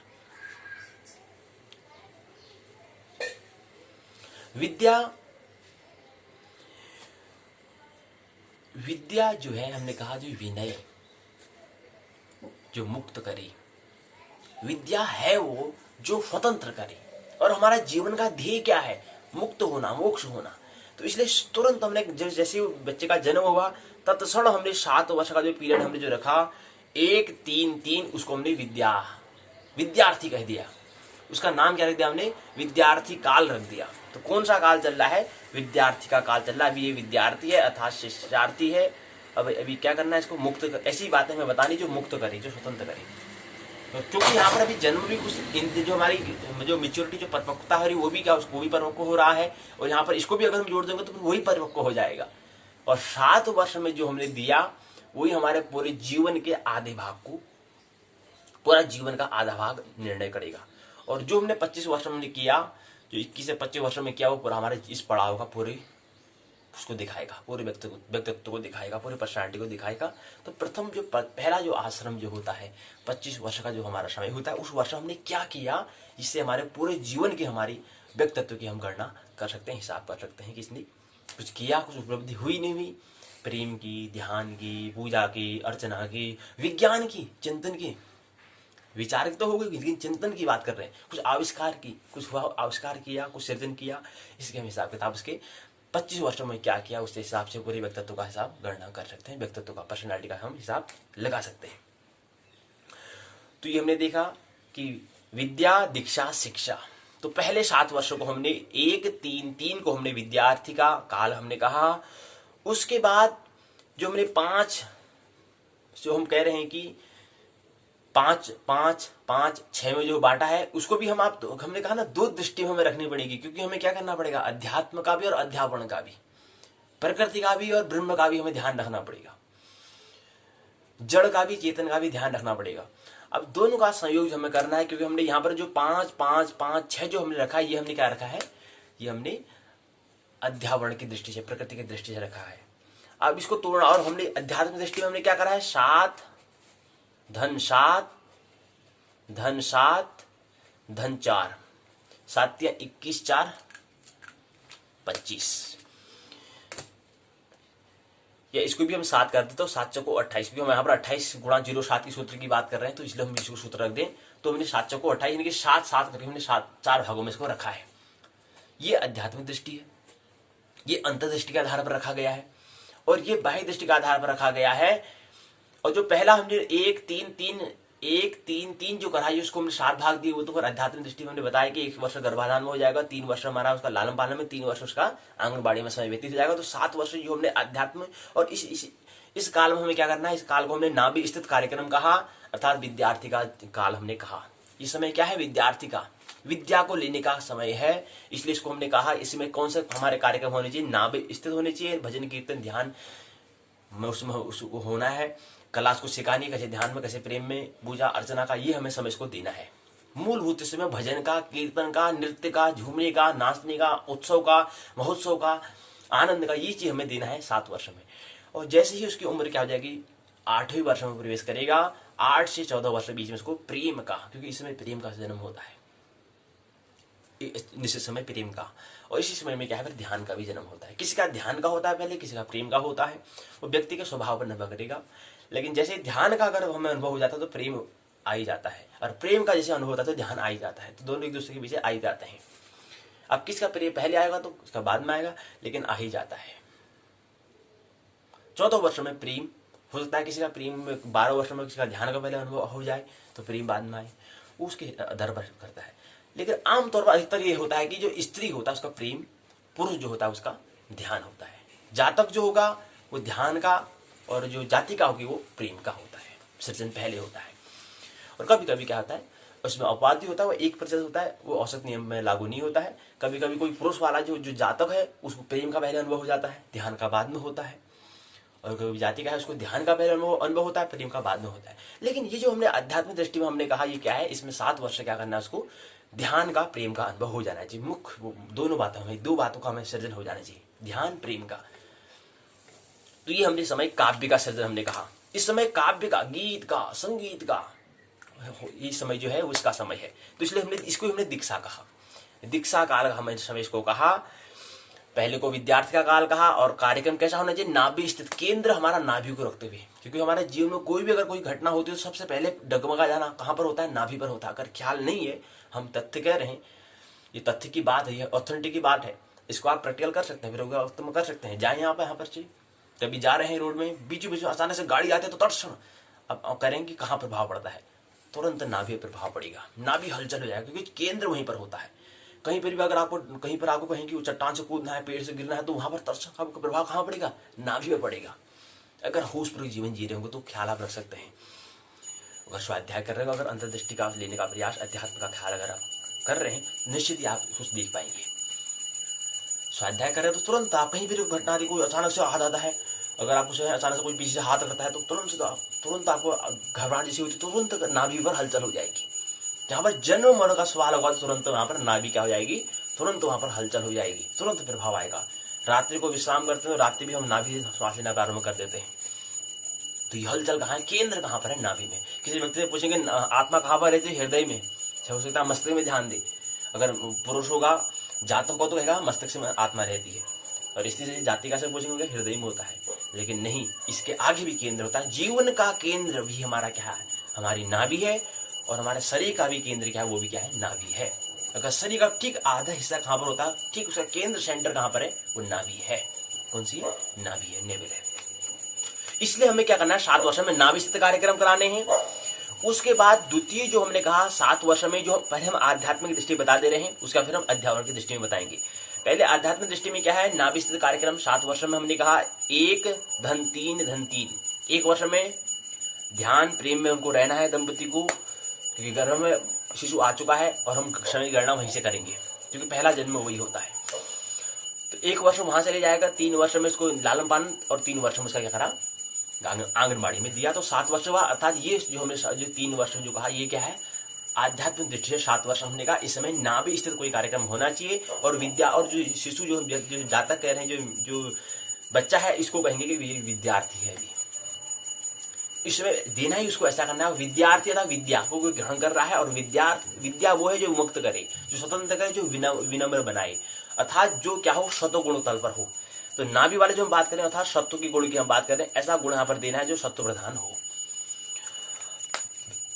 विद्या जो है हमने कहा जो विनय, जो मुक्त करे, विद्या है वो जो स्वतंत्र करे। और हमारा जीवन का ध्येय क्या है, मुक्त होना, मोक्ष होना। तो इसलिए तुरंत हमने जैसे बच्चे का जन्म हुआ तत्क्षण हमने 7 वर्ष का जो पीरियड हमने जो रखा, 1, 3, 3, उसको हमने विद्यार्थी कह दिया। उसका नाम क्या रख दिया हमने, विद्यार्थी काल रख दिया। तो कौन सा काल चल रहा है, विद्यार्थी का काल चल रहा है। अभी ये विद्यार्थी है अर्थात शिष्यार्थी है। अब अभी क्या करना है, इसको मुक्त ऐसी बातें हमें बतानी जो मुक्त करे, जो स्वतंत्र करे। क्योंकि यहाँ पर अभी जन्म भी कुछ, जो हमारी जो मेच्योरिटी, जो परिपक्वता हो रही वो भी क्या, उसको भी परिपक्व हो रहा है। और यहाँ पर इसको भी अगर हम जोड़ देंगे तो वही परिपक्व हो जाएगा। और 7 वर्ष में जो हमने दिया वही हमारे पूरे जीवन के आधे भाग को, पूरा जीवन का आधा भाग निर्णय करेगा। और जो हमने 25 वर्ष में किया, जो 21 से 25 वर्ष में किया, वो पूरा हमारे इस पड़ाव का पूरे उसको दिखाएगा, पूरे व्यक्तित्व को दिखाएगा, पूरी पर्सनालिटी को दिखाएगा। तो प्रथम जो पहला जो आश्रम जो होता है, 25 वर्ष का जो हमारा समय होता है, उस वर्ष हमने क्या किया, जिससे हमारे पूरे जीवन की, हमारी व्यक्तित्व की हम गणना कर सकते हैं, हिसाब कर सकते हैं कि इसने कुछ किया, कुछ उपलब्धि हुई नहीं हुई, प्रेम की, ध्यान की, पूजा की, अर्चना की, विज्ञान की, चिंतन की, विचारक तो हो गई, लेकिन चिंतन की बात कर रहे हैं, कुछ आविष्कार की, कुछ आविष्कार किया, कुछ सृजन किया। इसके हम हिसाब किताब उसके 25 वर्षों में क्या किया, उसके हिसाब से पूरे व्यक्तित्व का हिसाब गणना कर सकते हैं, व्यक्तित्व का, पर्सनालिटी का हम हिसाब लगा सकते हैं। तो ये हमने देखा कि विद्या, दीक्षा, शिक्षा। तो पहले 7 वर्षों को हमने 1, 3, 3 को हमने विद्यार्थी का काल हमने कहा। उसके बाद जो हमने 5, जो हम कह रहे हैं कि 5, 5, 5, 6 में जो बांटा है, उसको भी हमने कहा ना 2 दृष्टि हमें रखनी पड़ेगी, क्योंकि हमें क्या करना पड़ेगा, अध्यात्म का भी और अध्यापन का भी, प्रकृति का भी और ब्रह्म का भी हमें ध्यान रखना पड़ेगा, जड़ का भी, चेतन का भी ध्यान रखना पड़ेगा। अब दोनों का संयोग हमें करना है, क्योंकि हमने यहाँ पर जो 5, 5, 5, 6 जो हमने रखा है, ये हमने क्या रखा है, ये हमने अध्यावरण की दृष्टि से, प्रकृति की दृष्टि से रखा है। अब इसको तोड़ना, और हमने अध्यात्म दृष्टि में हमने क्या करा है, 7, धन 7, धन 7, धन 4, 7 या 21, 4, 25। या इसको भी हम 7 कर दें तो 7 चौको 28, क्योंकि हम यहाँ पर 28 गुणा 0,7 की सूत्र की बात कर रहे हैं, तो इसलिए हम इसको सूत्र रख दें। तो हमने 7 चौको 28 यानी कि 7 करके हमने 4 भागों में इसको रखा है। ये आध्यात्मिक दृष्टि है, ये अंतर्दृष्टि के आधार पर रखा गया है, और ये बाह्य दृष्टि के आधार पर रखा गया है। और जो पहला हमने 1 3 3 जो कराई उसको हमने 7 भाग दिए, वो तो फिर आध्यात्मिक दृष्टि में हमने बताया कि 1 वर्ष गर्भाधान में हो जाएगा, 3 वर्ष हमारा उसका लालन पालन में, 3 वर्ष उसका आंगनबाड़ी में समय व्यतीत हो जाएगा। तो 7 वर्ष जो हमने अध्यात्म, और इस काल में हमें क्या करना है, इस काल को हमने नाभि स्थित कार्यक्रम कहा, अर्थात विद्यार्थी का काल हमने कहा। इस समय क्या है, विद्यार्थी का, विद्या को लेने का समय है, इसलिए इसको हमने कहा। इसमें कौन से हमारे कार्यक्रम होने चाहिए, नाभि स्थित होने चाहिए, भजन कीर्तन ध्यान में उसमें उसको होना है, कला को सिखानी, कैसे ध्यान में, कैसे प्रेम में, पूजा अर्चना का, ये हमें समय इसको देना है। मूलभूत इसमें भजन का, कीर्तन का, नृत्य का, झूमने का, नाचने का, उत्सव का, महोत्सव का, आनंद का, ये चीज हमें देना है 7 वर्ष में। और जैसे ही उसकी उम्र क्या हो जाएगी, 8वें वर्ष में प्रवेश करेगा, 8 से 14 वर्ष के बीच में इसको प्रेम का, क्योंकि इसमें प्रेम का जन्म होता है, निश्चित समय प्रेम का, और इसी समय में क्या है, फिर ध्यान का भी जन्म होता है। किसी का ध्यान का होता है पहले, किसी का प्रेम का होता है, वो व्यक्ति के स्वभाव पर निर्भर करेगा। लेकिन जैसे ध्यान का अगर हमें अनुभव हो जाता है तो प्रेम आ ही जाता है, और प्रेम का जैसे अनुभव होता है तो ध्यान आ ही जाता है, तो दोनों एक दूसरे के पीछे आ ही जाते हैं। अब किसका प्रेम पहले आएगा तो उसका बाद में आएगा, लेकिन आ ही जाता है। 14 वर्ष में प्रेम हो सकता है, किसी का प्रेम 12 वर्ष में किसी का ध्यान का पहले अनुभव हो जाए तो प्रेम बाद में आए, उसके आधार पर करता है। लेकिन आमतौर पर अधिकतर ये होता है कि जो स्त्री होता है उसका प्रेम, पुरुष जो होता है उसका ध्यान होता है। जातक जो होगा वो ध्यान का, और जो जाति का होगी वो प्रेम का होता है, सृजन पहले होता है। और कभी कभी क्या होता है, उसमें अपवाद भी होता है, वो 1% होता है, वो औसत नियम में लागू नहीं होता है। कभी कभी कोई पुरुष वाला जो जातक है उसको प्रेम का पहले अनुभव हो जाता है, ध्यान का बाद में होता है, और कभी जाति का है उसको ध्यान का पहले अनुभव होता है, प्रेम का बाद में होता है। लेकिन ये जो हमने आध्यात्मिक दृष्टि में हमने कहा, ये क्या है, इसमें 7 वर्ष क्या करना है, उसको ध्यान का प्रेम का अनुभव हो जाना चाहिए। मुख्य दोनों बातों में, 2 बातों का हमें सृजन हो जाना चाहिए, ध्यान प्रेम का। तो ये हमने समय काव्य का सृजन हमने कहा। इस समय काव्य का, गीत का, संगीत का ये समय जो है उसका समय है, तो इसलिए हमने दीक्षा कहा, दीक्षा काल हमें समय इसको कहा। पहले को विद्यार्थी का काल कहा, और कार्यक्रम कैसा होना चाहिए, नाभि स्थित, केंद्र हमारा नाभि को रखते हुए, क्योंकि हमारे जीवन में कोई भी अगर कोई घटना होती है तो सबसे पहले डगमगा जाना कहाँ पर होता है, नाभि पर होता है। अगर ख्याल नहीं है, हम तथ्य कह रहे हैं, ये तथ्य की बात है, ये ऑथेंटिक की बात है, इसको आप प्रैक्टिकल कर सकते हैं, फिर कर सकते हैं। जाए यहाँ पर चाहिए, कभी जा रहे हैं रोड में, बीचों बीच अचानक से गाड़ी आती है तो तत्क्षण अब करेंगे कहाँ प्रभाव पड़ता है, तुरंत नाभि पर प्रभाव पड़ेगा, नाभि हलचल हो जाएगा, क्योंकि केंद्र वहीं पर होता है। कहीं पर भी अगर आपको कहीं पर आपको कहेंगे वो चट्टान से कूदना है, पेड़ से गिरना है, तो वहां पर तत्क्षण आपका प्रभाव कहाँ पड़ेगा, नाभि पर पड़ेगा। अगर होशपूर्वक जीवन जी रहे होंगे तो ख्याल आप रख सकते हैं। अगर स्वाध्याय कर रहे हो, अगर अंतर्दृष्टि का लेने का प्रयास, अध्यात्म का ख्याल अगर आप कर रहे हैं, निश्चित ही आप कुछ देख पाएंगे। स्वाध्याय कर रहे हैं तो तुरंत आप कहीं भी घटना आती, कोई अचानक से हाथ आता है, अगर आपको अचानक से कोई पीछे से हाथ करता है तो तुरंत आपको घबराहट जैसी होती, तुरंत नाभि पर हलचल हो जाएगी। जहां पर जन्म मरण का सवाल होगा तो तुरंत वहां पर नाभि क्या हो जाएगी, तुरंत वहां पर हलचल हो जाएगी, तुरंत प्रभाव आएगा। रात्रि को विश्राम करते हैं तो रात्रि भी हम नाभि श्वास लेना प्रारंभ कर देते हैं, तो ये हलचल कहाँ है, केंद्र कहाँ पर है, नाभि में। किसी व्यक्ति से पूछेंगे आत्मा कहाँ पर रहती है, हृदय में, हो सकता है मस्तिष्क में ध्यान दे। अगर पुरुष होगा जातक को तो कहेगा मस्तिष्क में आत्मा रहती है, और स्त्री से जाति का से पूछेंगे हृदय में होता है, लेकिन नहीं, इसके आगे भी केंद्र होता है। जीवन का केंद्र भी हमारा क्या है, हमारी नाभि है, और हमारे शरीर का भी केंद्र क्या है, वो भी क्या है, नाभि है। अगर शरीर का ठीक आधा हिस्सा कहाँ पर होता है, ठीक उसका केंद्र सेंटर कहाँ पर है, वो नाभि है। कौन सी है, नाभि है, नेवल है। इसलिए हमें क्या करना है, 7 वर्ष में नाभि स्थित कार्यक्रम कराने हैं। उसके बाद द्वितीय जो हमने कहा 7 वर्ष में, जो पहले हम आध्यात्मिक दृष्टि बता दे रहे हैं, उसका फिर हम अध्यात्म की दृष्टि में बताएंगे। पहले आध्यात्मिक दृष्टि में क्या है, नाभि स्थित कार्यक्रम 7 वर्ष में हमने कहा 1 धन 3 धन 3। 1 वर्ष में ध्यान प्रेम में उनको रहना है दंपति को, क्योंकि गर्भ में शिशु आ चुका है और हम समय गणना वहीं से करेंगे, क्योंकि पहला जन्म वही होता है। तो 1 वर्ष वहां चले जाएगा, 3 वर्ष में इसको लालन पालन, और 3 वर्ष में उसका क्या करा, आंगनबाड़ी में दिया, तो 7 वर्ष हुआ। अर्थात ये जो हमने जो 3 वर्ष जो कहा, ये क्या है, आध्यात्मिक दृष्टि से 7 वर्ष हमने कहा। इस समय नाभि स्थित कोई कार्यक्रम होना चाहिए, और विद्या, और जो शिशु जो जातक कह रहे हैं, जो बच्चा है, इसको कहेंगे कि ये विद्यार्थी है। इसमें देना ही उसको ऐसा करना है, विद्यार्थी था, विद्या को कोई ग्रहण कर रहा है, और विद्या वो है जो मुक्त करे, जो स्वतंत्र करे, जो विनम्र बनाए, अर्थात जो क्या हो, सतोगुण तल पर हो। तो नाभि वाले जो हम बात करें अर्थात सत्व की गुण की हम बात करें, ऐसा गुण यहाँ पर देना है जो सत्व प्रधान हो।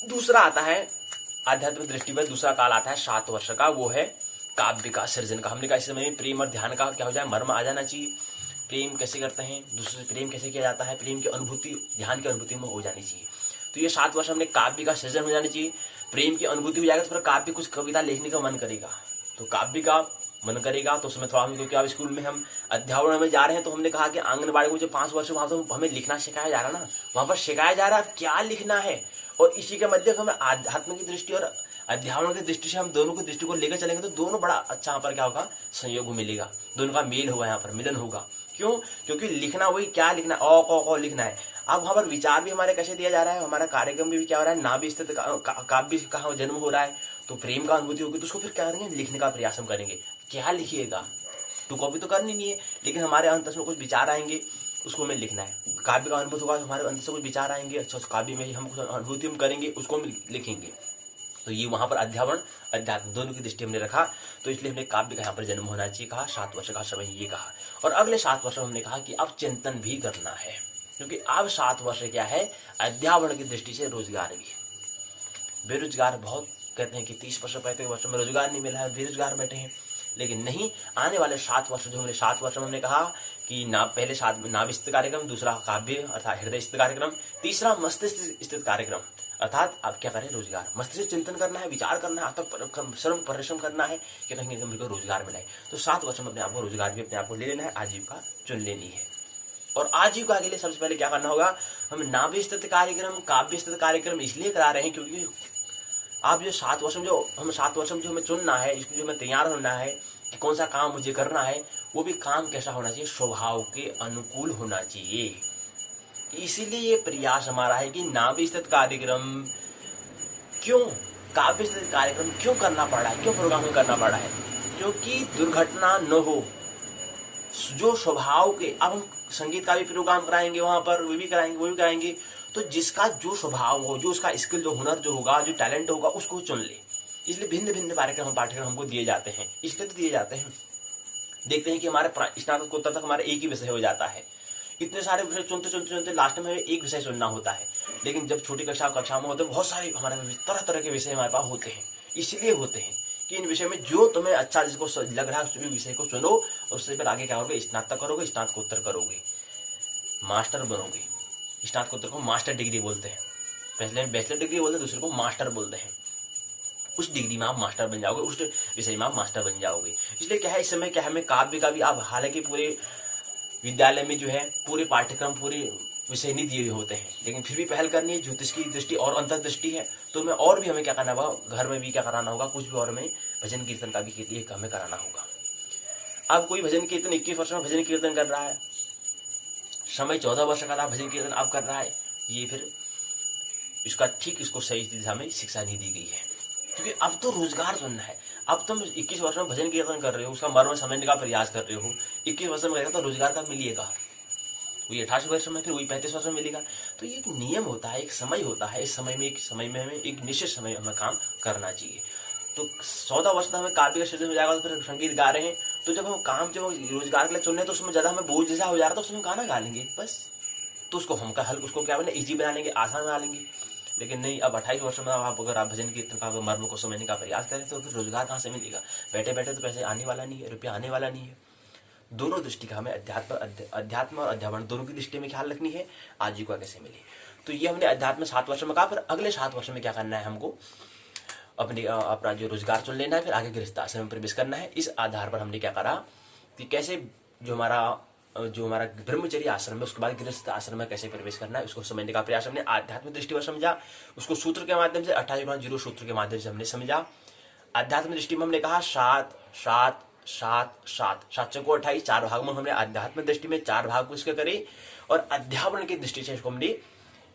दूसरा आता है आध्यात्मिक दृष्टि पर दूसरा काल आता है 7 वर्ष का, वो है काव्य का सृजन का। हमने कहा इस समय में प्रेम और ध्यान का क्या हो जाए, मर्म आ जाना चाहिए। प्रेम कैसे करते हैं, दूसरे से प्रेम कैसे किया जाता है, प्रेम की अनुभूति ध्यान की अनुभूति में हो जानी चाहिए। तो ये 7 वर्ष हमने काव्य का सृजन हो जाना चाहिए, प्रेम की अनुभूति हो जाएगा तो फिर काव्य कुछ कविता लिखने का मन करेगा, तो काव्य का मन करेगा। तो उसमें थोड़ा हम, क्योंकि अब स्कूल में हम अध्यापन में जा रहे हैं, तो हमने कहा कि आंगनबाड़ी को जो 5 वर्ष वहां तो हमें लिखना सिखाया जा रहा ना, वहां पर सिखाया जा रहा है क्या लिखना है। और इसी के मध्य हमें आध्यात्म की दृष्टि और अध्यापन की दृष्टि से हम दोनों की दृष्टि को लेकर चलेंगे तो दोनों बड़ा अच्छा यहाँ पर क्या होगा, संयोग मिलेगा, दोनों का मेल होगा, यहाँ पर मिलन होगा। क्यों? क्योंकि लिखना वही क्या लिखना है, ओ लिखना है। अब वहां पर विचार भी हमारे कैसे दिया जा रहा है, हमारा कार्यक्रम भी क्या हो रहा है, नाभि स्थित काव्य कहाँ जन्म हो रहा है, तो प्रेम का अनुभूति होगी, तो उसको फिर क्या करेंगे, लिखने का प्रयास हम करेंगे। क्या लिखिएगा, टू कॉपी तो करनी नहीं है, लेकिन हमारे अंत में कुछ विचार आएंगे, उसको हमें लिखना है। काव्य का अनुभूति होगा, हमारे अंत से कुछ विचार आएंगे, अच्छा उस काव्य में हम कुछ अनुभूति हम करेंगे, उसको हम लिखेंगे। तो ये वहां पर अध्यापन अध्यात्म दोनों की दृष्टि हमने रखा, तो इसलिए हमने काव्य का यहाँ पर जन्म होना चाहिए कहा, 7 वर्ष का समय ये कहा। और अगले 7 वर्ष में हमने कहा कि अब चिंतन भी करना है, क्योंकि अब 7 वर्ष क्या है, अध्यापन की दृष्टि से रोजगार भी। बेरोजगार बहुत कहते हैं कि 30 वर्ष 35 वर्ष में रोजगार नहीं मिला है, बेरोजगार बैठे हैं, लेकिन नहीं, आने वाले 7 वर्ष जो हमने 7 वर्ष में हमने कहा कि पहले नाभि स्थित कार्यक्रम, दूसरा काव्य अर्थात हृदय स्थित कार्यक्रम, तीसरा मस्तिष्क स्थित कार्यक्रम, अर्थात आप क्या करें, रोजगार। मस्तिष्क चिंतन करना है, विचार करना है, आत्म श्रम परिश्रम करना है कि कहीं हमको रोजगार मिले। तो 7 वर्ष में अपने आप को रोजगार भी अपने आप को ले लेना है, आजीविका चुन लेनी है। और आजीविका के लिए सबसे पहले क्या करना होगा, हम नाभि स्थित कार्यक्रम काव्य स्थित कार्यक्रम इसलिए करा रहे हैं क्योंकि आप जो 7 वर्ष में जो हमें चुनना है, इसको जो हमें तैयार होना है कि कौन सा काम मुझे करना है, वो भी काम कैसा होना चाहिए, स्वभाव के अनुकूल होना चाहिए। इसीलिए ये प्रयास हमारा है कि नाभि स्थित कार्यक्रम क्यों, काव्य स्थित कार्यक्रम क्यों करना पड़ रहा है, क्यों प्रोग्राम करना पड़ रहा है, क्योंकि दुर्घटना न हो, जो स्वभाव के। अब हम संगीत का भी प्रोग्राम कराएंगे, वहां पर वो भी कराएंगे, तो जिसका जो स्वभाव हो, जो उसका स्किल, जो हुनर जो होगा, जो टैलेंट होगा, उसको चुन ले। इसलिए भिन्न भिन्न पाठ्यक्रम हमको दिए जाते हैं, इसलिए तो दिए जाते हैं। देखते हैं कि हमारे स्नातकोत्तर तक हमारा एक ही विषय हो जाता है, इतने सारे विषय चुनते लास्ट में एक विषय चुनना होता है। लेकिन जब छोटी कक्षा में होते हैं, बहुत सारे हमारे तरह तरह के विषय हमारे पास होते हैं। इसलिए होते हैं कि इन विषय में जो तुम्हें अच्छा जिसको लग रहा है विषय को चुनो, और उससे फिर आगे क्या करोगे, स्नातक करोगे, स्नातकोत्तर करोगे, मास्टर बनोगे। स्नातकोत्तर को मास्टर डिग्री बोलते हैं, पहले बैचलर डिग्री बोलते हैं, दूसरे को मास्टर बोलते हैं। उस डिग्री में आप मास्टर बन जाओगे, उस विषय में आप मास्टर बन जाओगे। इसलिए क्या है, इस समय क्या है, हमें काव्य का भी आप, हालांकि पूरे विद्यालय में जो है पूरे पाठ्यक्रम पूरे विषय नहीं दिए हुए होते हैं, लेकिन फिर भी पहल करनी है। ज्योतिष की दृष्टि और अंतर्दृष्टि है, तो हमें और भी हमें क्या करना होगा, घर में भी क्या कराना होगा, कुछ भी और हमें भजन कीर्तन का भी हमें कराना होगा। अब कोई भजन कीर्तन 21 वर्ष में भजन कीर्तन कर रहा है, समय 14 वर्ष का था, भजन कीर्तन अब कर रहा है, ये फिर इसको सही दिशा में शिक्षा नहीं दी गई है। क्योंकि अब तो रोजगार चुनना है। अब तुम 21 वर्ष में भजन कीर्तन कर रहे हो, उसका मर्म समझने का प्रयास कर रहे हो, 21 वर्ष में करेगा तो रोजगार कब मिलेगा, वही 28 वर्ष में, फिर वही 35 वर्ष में मिलेगा। तो ये एक नियम होता है, एक समय होता है, इस समय में हमें एक निश्चित समय हमें काम करना चाहिए। तो 14 वर्ष तक हमें काव्य का सृजन हो जाएगा, तो फिर संगीत गा रहे हैं, तो जब हम रोजगार के लिए चुन रहे हैं, तो उसमें ज्यादा हमें बोझ जैसा हो जा रहा है, तो उसमें गाना गा लेंगे बस, तो उसको हम उसको क्या बने, इजी बना लेंगे, आसान बना लेंगे। लेकिन नहीं, अब 28 वर्ष में अगर आप भजन कीर्तन का मर्म को समझने का प्रयास करें, तो फिर रोजगार कहाँ से मिलेगा, बैठे बैठे तो पैसे आने वाला नहीं है, रुपया आने वाला नहीं है। दोनों दृष्टि का हमें अध्यात्म और अध्यापन दोनों की दृष्टि में ख्याल रखनी है, आजीविका कैसे मिले। तो ये हमने अध्यात्म 7 वर्ष में कहा। फिर अगले 7 वर्ष में क्या करना है, हमको अपना जो रोजगार चुन लेना है, फिर आगे गृहस्थ आश्रम में प्रवेश करना है। इस आधार पर हमने क्या करा कि कैसे जो हमारा ब्रह्मचर्य आश्रम है, उसके बाद गृहस्थ आश्रम में कैसे प्रवेश करना है, उसको समझने का प्रयास हमने आध्यात्मिक दृष्टि पर समझा। उसको सूत्र के माध्यम से 28 सूत्र के माध्यम से हमने समझा। आध्यात्मिक दृष्टि में हमने कहा 7 7 7 7 7 चौको 28, 4 भाग में हमने आध्यात्मिक दृष्टि में 4 भाग को इसके करे, और अध्यापन की दृष्टि से इसको हमने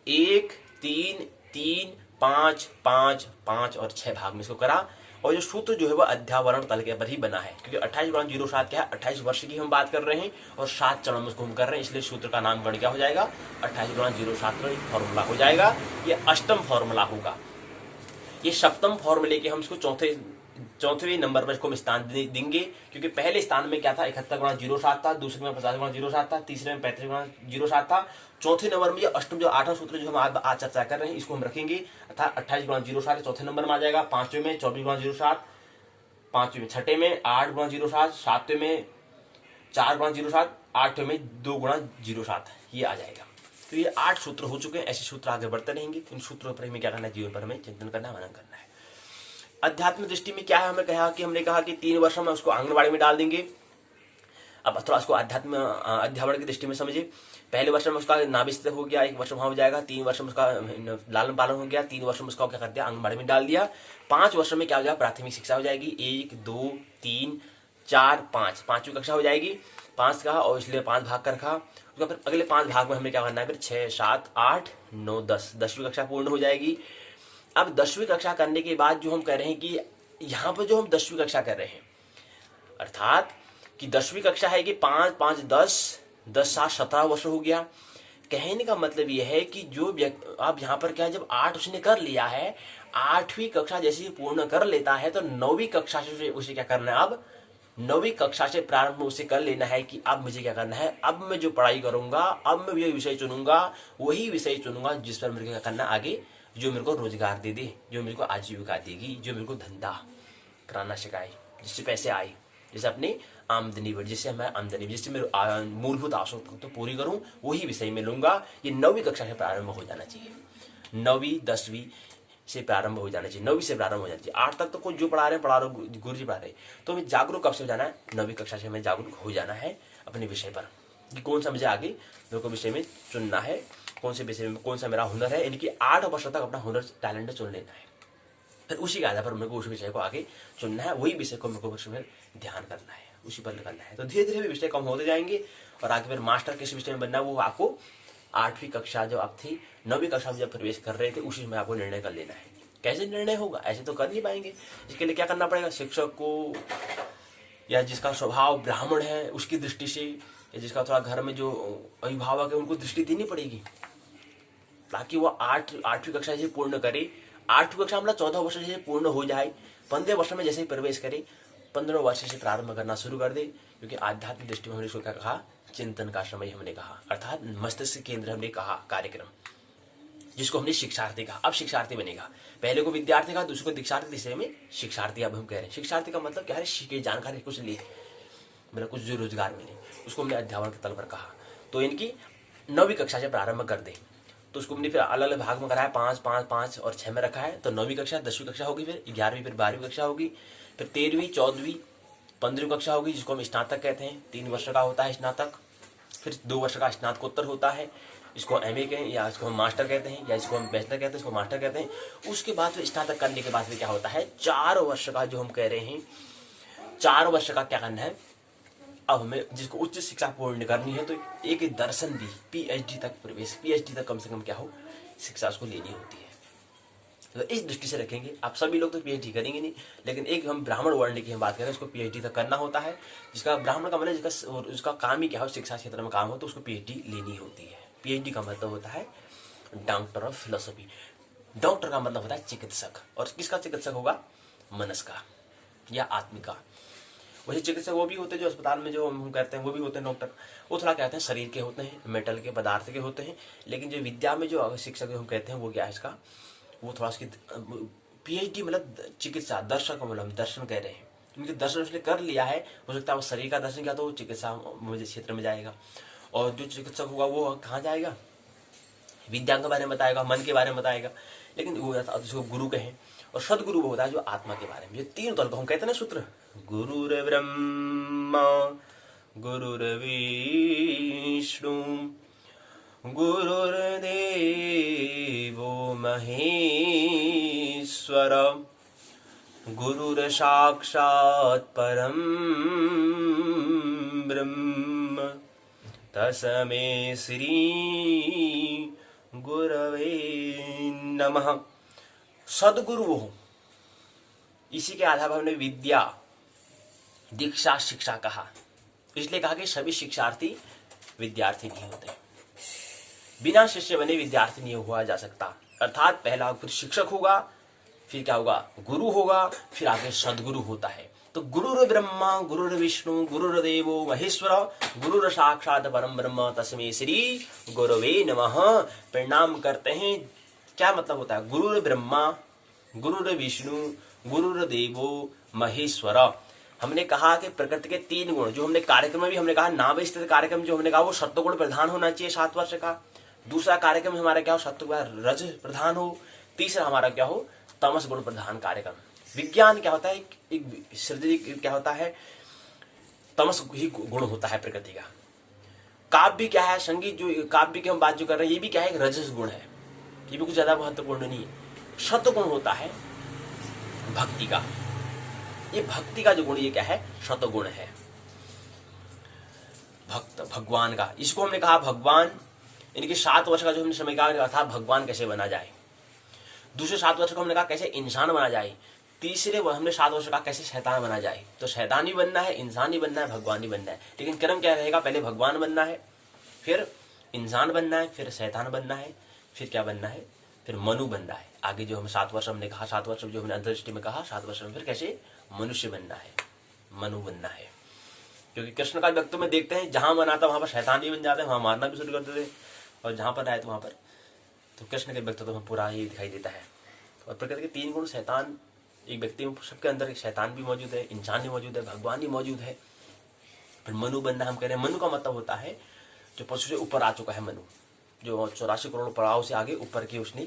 1 3 3 5 5 5 और 6 भाग में इसको करा। और जो सूत्र जो है वो अध्यावरण तल के पर ही बना है, क्योंकि 28 क्या है, 28 वर्ष की हम बात कर रहे हैं और 7 चरण में उसको हम कर रहे हैं, इसलिए सूत्र का नामकरण क्या हो जाएगा, 28 फॉर्मूला हो जाएगा। ये अष्टम फॉर्मूला होगा। ये सप्तम फॉर्मूले के हम इसको चौथे नंबर पर इसको हम स्थान देंगे, क्योंकि पहले स्थान में क्या था 71 गुणा 07 था, दूसरे में 50 गुणा 07 था, तीसरे में 35 गुणा 07 था, चौथे नंबर में अष्टम जो 8वां सूत्र जो हम आज चर्चा कर रहे हैं इसको हम रखेंगे, अर्थात 28 गुणा 07 चौथे नंबर में आ जाएगा, पांचवें में 24 गुणा 07, पांचवें में, छठे में 8 गुणा 07, सातवें में 4 गुणा 07, आठवें में 2 गुणा 07 ये आ जाएगा। तो ये 8 सूत्र हो चुके हैं, ऐसे सूत्र आगे बढ़ते रहेंगे। इन सूत्रों पर हमें क्या करना है, जीवन पर हमें चिंतन करना, मनन करना है। अध्यात्म दृष्टि में क्या है, हमने कहा कि 3 वर्ष में उसको आंगनबाड़ी में डाल देंगे। अब थोड़ा उसको अध्यात्म अध्यापन की दृष्टि में समझे। पहले वर्ष में उसका नाभिस्थ हो गया, 1 वर्ष वहां हो जाएगा, 3 वर्ष में उसका लालन पालन हो गया, 3 वर्ष में उसका क्या कर दिया, आंगनबाड़ी में डाल दिया। 5 वर्ष में क्या हो जाएगा, प्राथमिक शिक्षा हो जाएगी, 1 2 3 4 5, 5वीं कक्षा हो जाएगी। 5 का और इसलिए 5 भाग कर रखा। उसका फिर अगले 5 भाग में हमें क्या करना है, फिर 6 7 8 9 10, 10वीं कक्षा पूर्ण हो जाएगी। अब 10वीं कक्षा करने के बाद जो हम कह रहे हैं कि यहाँ पर जो हम 10वीं कक्षा कर रहे हैं, अर्थात कि 10वीं कक्षा है कि 5 5 10 10 7 17 वर्ष हो गया। कहने का मतलब यह है कि जो अब यहाँ पर क्या है, जब 8 उसने कर लिया है, 8वीं कक्षा जैसे ही पूर्ण कर लेता है तो 9वीं कक्षा से उसे क्या करना है, अब 9वीं कक्षा से प्रारंभ उसे कर लेना है कि अब मुझे क्या करना है, अब मैं जो पढ़ाई करूंगा, अब मैं ये विषय चुनूंगा, वही विषय चुनूंगा जिस पर मेरे को क्या करना आगे, जो मेरे को रोजगार दे दे, जो मेरे को आजीविका देगी, जो मेरे को धंधा कराना सिखाए, जिससे पैसे आए, जैसे अपनी आमदनी बढ़े, जिससे मैं आमदनी, जिससे मेरे मूलभूत आवश्यकता तो पूरी करूं, वही विषय में लूंगा। ये 9वीं कक्षा से प्रारंभ हो जाना चाहिए, 9वीं 10वीं से प्रारंभ हो जाना चाहिए, 9वीं से प्रारंभ हो जाना चाहिए। 8 तक तो कोई जो पढ़ा रहे गुरु जी पढ़ा रहे, तो हमें जागरूक कब से हो जाना है, 9वीं कक्षा से हमें जागरूक हो जाना है अपने विषय पर कि कौन सा मुझे आगे मेरे को विषय में चुनना है, कौन से विषय में कौन सा मेरा हुनर है, यानी कि 8 वर्ष तक अपना हुनर टैलेंट चुन लेना है। फिर उसी के आधार पर मेरे को उस विषय को आगे चुनना है, वही विषय को मेरे को उसमें ध्यान करना है, उसी पर निकलना है। तो धीरे धीरे विषय कम होते जाएंगे और आगे फिर मास्टर किस विषय में बनना है वो आपको 8वीं कक्षा जो आप थी, 9वीं कक्षा में जब प्रवेश कर रहे थे उसी में आपको निर्णय कर लेना है। कैसे निर्णय होगा, ऐसे तो कर नहीं पाएंगे। इसके लिए क्या करना पड़ेगा, शिक्षक को या जिसका स्वभाव ब्राह्मण है उसकी दृष्टि से, या जिसका थोड़ा घर में जो अभिभावक है उनको दृष्टि देनी पड़ेगी, ताकि वो 8वीं कक्षा से पूर्ण करे। 8वीं कक्षा मतलब 14 वर्ष से पूर्ण हो जाए, 15 वर्ष में जैसे ही प्रवेश करे 15 वर्ष से प्रारंभ करना शुरू कर दे। क्योंकि आध्यात्मिक दृष्टि में हमने इसको क्या कहा, चिंतन का समय हमने कहा, अर्थात मस्तिष्क केंद्र हमने कहा कार्यक्रम, जिसको हमने शिक्षार्थी कहा। अब शिक्षार्थी बनेगा, पहले को विद्यार्थी कहा, दूसरे को दीक्षार्थी, तीसरे में शिक्षार्थी। अब हम कह रहे हैं शिक्षार्थी का मतलब क्या है, सीखे जानकारी कुछ लिए, मतलब कुछ जो रोजगार मिले, उसको हमने अध्यापन के तल पर कहा। तो इनकी 9वीं कक्षा से प्रारंभ कर दे, तो उसको हमने फिर अलग अलग भाग में कराया, 5 5 5 और 6 में रखा है। तो 9वीं कक्षा, 10वीं कक्षा होगी, फिर 11वीं, फिर 12वीं कक्षा होगी, फिर 13वीं, 14वीं, 15वीं कक्षा होगी, जिसको हम स्नातक कहते हैं। 3 वर्ष का होता है स्नातक, फिर 2 वर्ष का स्नातकोत्तर होता है, इसको MA कहें, या इसको हम मास्टर कहते हैं, या इसको हम बैचलर कहते हैं, इसको मास्टर कहते हैं। उसके बाद फिर स्नातक करने के बाद फिर क्या होता है, 4 वर्ष का जो हम कह रहे हैं, 4 वर्ष का क्या करना है, अब हमें जिसको उच्च शिक्षा पूर्ण करनी है तो एक दर्शन भी PhD तक प्रवेश, PhD तक कम से कम क्या हो, शिक्षा उसको लेनी होती है। तो इस दृष्टि से रखेंगे। आप सभी लोग तो PhD करेंगे नहीं, लेकिन एक हम ब्राह्मण वर्ण की हम बात करें, उसको PhD तक करना होता है। जिसका ब्राह्मण का मतलब जिसका काम ही क्या हो, शिक्षा क्षेत्र में काम हो, तो उसको PhD लेनी होती है। PhD का मतलब होता है डॉक्टर ऑफ फिलोसफी। डॉक्टर का मतलब होता है चिकित्सक, और किसका चिकित्सक होगा, मनस का या आत्मिक का। वही चिकित्सक वो भी होते हैं जो अस्पताल में जो हम करते हैं, वो भी होते हैं डॉक्टर, वो थोड़ा कहते हैं शरीर के होते हैं, मेटल के पदार्थ के होते हैं। लेकिन जो विद्या में जो शिक्षक हम कहते हैं वो क्या है इसका, वो थोड़ा उसकी PhD मतलब चिकित्सा, दर्शन का मतलब दर्शन कह रहे हैं, क्योंकि दर्शन उसने कर लिया है, हो सकता है वो शरीर का दर्शन किया तो वो चिकित्सा क्षेत्र में जाएगा। और जो चिकित्सक होगा वो कहाँ जाएगा, विद्या के बारे में बताएगा, मन के बारे में बताएगा। लेकिन वो जिसको गुरु कहें, और सदगुरु वो होता है जो आत्मा के बारे में। ये 3 तत्व हम कहते हैं ना सूत्र, गुरुर्ब्रह्मा गुरुर्विष्णु गुरुर्देवो महेश्वर गुरुर्साक्षात् परम ब्रह्म तस्मै श्री गुरवे नमः। सदगुरु वो, इसी के आधार पर हमने विद्या, दीक्षा, शिक्षा कहा। इसलिए कहा कि सभी शिक्षार्थी विद्यार्थी नहीं होते, बिना शिष्य बने विद्यार्थी नहीं हुआ जा सकता। अर्थात पहला फिर शिक्षक होगा, फिर क्या होगा, गुरु होगा, फिर आगे सदगुरु होता है। तो गुरुर ब्रह्मा गुरुर विष्णु गुरुर देवो महेश्वर गुरुर साक्षात परम ब्रह्म तस्मै श्री गुरवे नमः। प्रणाम करते हैं। क्या मतलब होता है, गुरुर ब्रह्मा गुरुर विष्णु गुरुर देवो महेश्वर। हमने कहा कि प्रकृति के 3 गुण, जो हमने कार्यक्रम में भी हमने कहा, नाभ स्थित कार्यक्रम जो हमने कहा वो सत्वगुण प्रधान होना चाहिए 7 वर्ष का। दूसरा कार्यक्रम हमारा क्या हो, सत्वगुण रज प्रधान हो। तीसरा हमारा क्या हो, तमस गुण प्रधान कार्यक्रम। विज्ञान क्या होता है, एक सृजन क्या होता है, तमस ही गुण होता है प्रकृति का। काव्य क्या है, संगीत जो काव्य की हम बात जो कर रहे हैं ये भी क्या है, एक रजस गुण है, ये भी कुछ ज्यादा महत्वपूर्ण नहीं है। सत्वगुण होता है भक्ति का, ये भक्ति का जो गुण ये क्या है, सत्वगुण है, भक्त भगवान का। इसको हमने कहा भगवान, इनके 7 वर्ष का जो हमने समय कहा था भगवान कैसे बना जाए। दूसरे 7 वर्ष को हमने कहा कैसे इंसान बना जाए। तीसरे हमने 7 वर्ष का कैसे शैतान बना जाए। तो शैतान भी बनना है, इंसान ही बनना है, भगवान ही बनना है। लेकिन क्रम क्या रहेगा, पहले भगवान बनना है, फिर इंसान बनना है, फिर शैतान बनना है, फिर क्या बनना है, फिर मनु बनना है। आगे जो हम 7 वर्ष हमने कहा, 7 वर्ष जो हमने अंतर्दृष्टि में कहा, 7 वर्ष में फिर कैसे मनुष्य बनना है, मनु बनना है। क्योंकि कृष्ण का व्यक्तित्व में देखते हैं जहां बना था वहां पर शैतान ही बन जाते हैं, वहां मारना भी शुरू कर देते हैं, और जहां पर आए तो वहां पर तो कृष्ण के व्यक्तित्व में पूरा ही दिखाई देता है। और प्रकृति के 3 गुण, शैतान एक व्यक्ति में, सबके अंदर शैतान भी मौजूद है, इंसान भी मौजूद है, भगवान भी मौजूद है। फिर मनु बनना हम कह रहे हैं। मनु का मतलब होता है जो पशु से ऊपर आ चुका है, मनु जो 84 करोड़ पड़ाव से आगे ऊपर की उसने,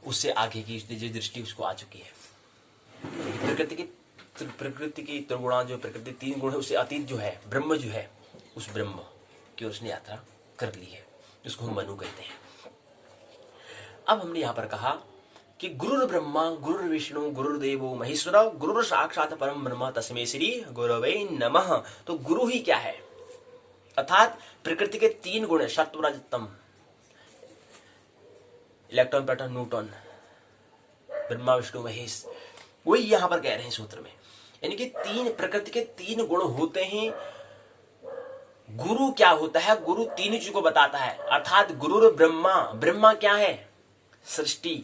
उससे आगे की जो दृष्टि उसको आ चुकी है। प्रकृति की त्रिगुणा जो प्रकृति 3 गुण है उससे अतीत जो है ब्रह्म जो है, उस ब्रह्म की उसने यात्रा कर ली है, जिसको हम मनु कहते हैं। अब हमने यहां पर कहा कि गुरुर ब्रह्मा गुरुर विष्णु गुरुर देवो महेश्वर गुरुर साक्षात परम ब्रह्म तस्मै श्री गुरवे नमः। तो गुरु ही क्या है, अर्थात प्रकृति के 3 गुण है, सत्व रज तम, electron proton neutron, Brahma Vishnu Mahesh, वही यहां पर कह रहे हैं सूत्र में। यानी कि प्रकृति के 3 गुण होते हैं। गुरु क्या होता है, गुरु 3 चीज को बताता है, अर्थात गुरुर ब्रह्मा, ब्रह्मा क्या है, सृष्टि,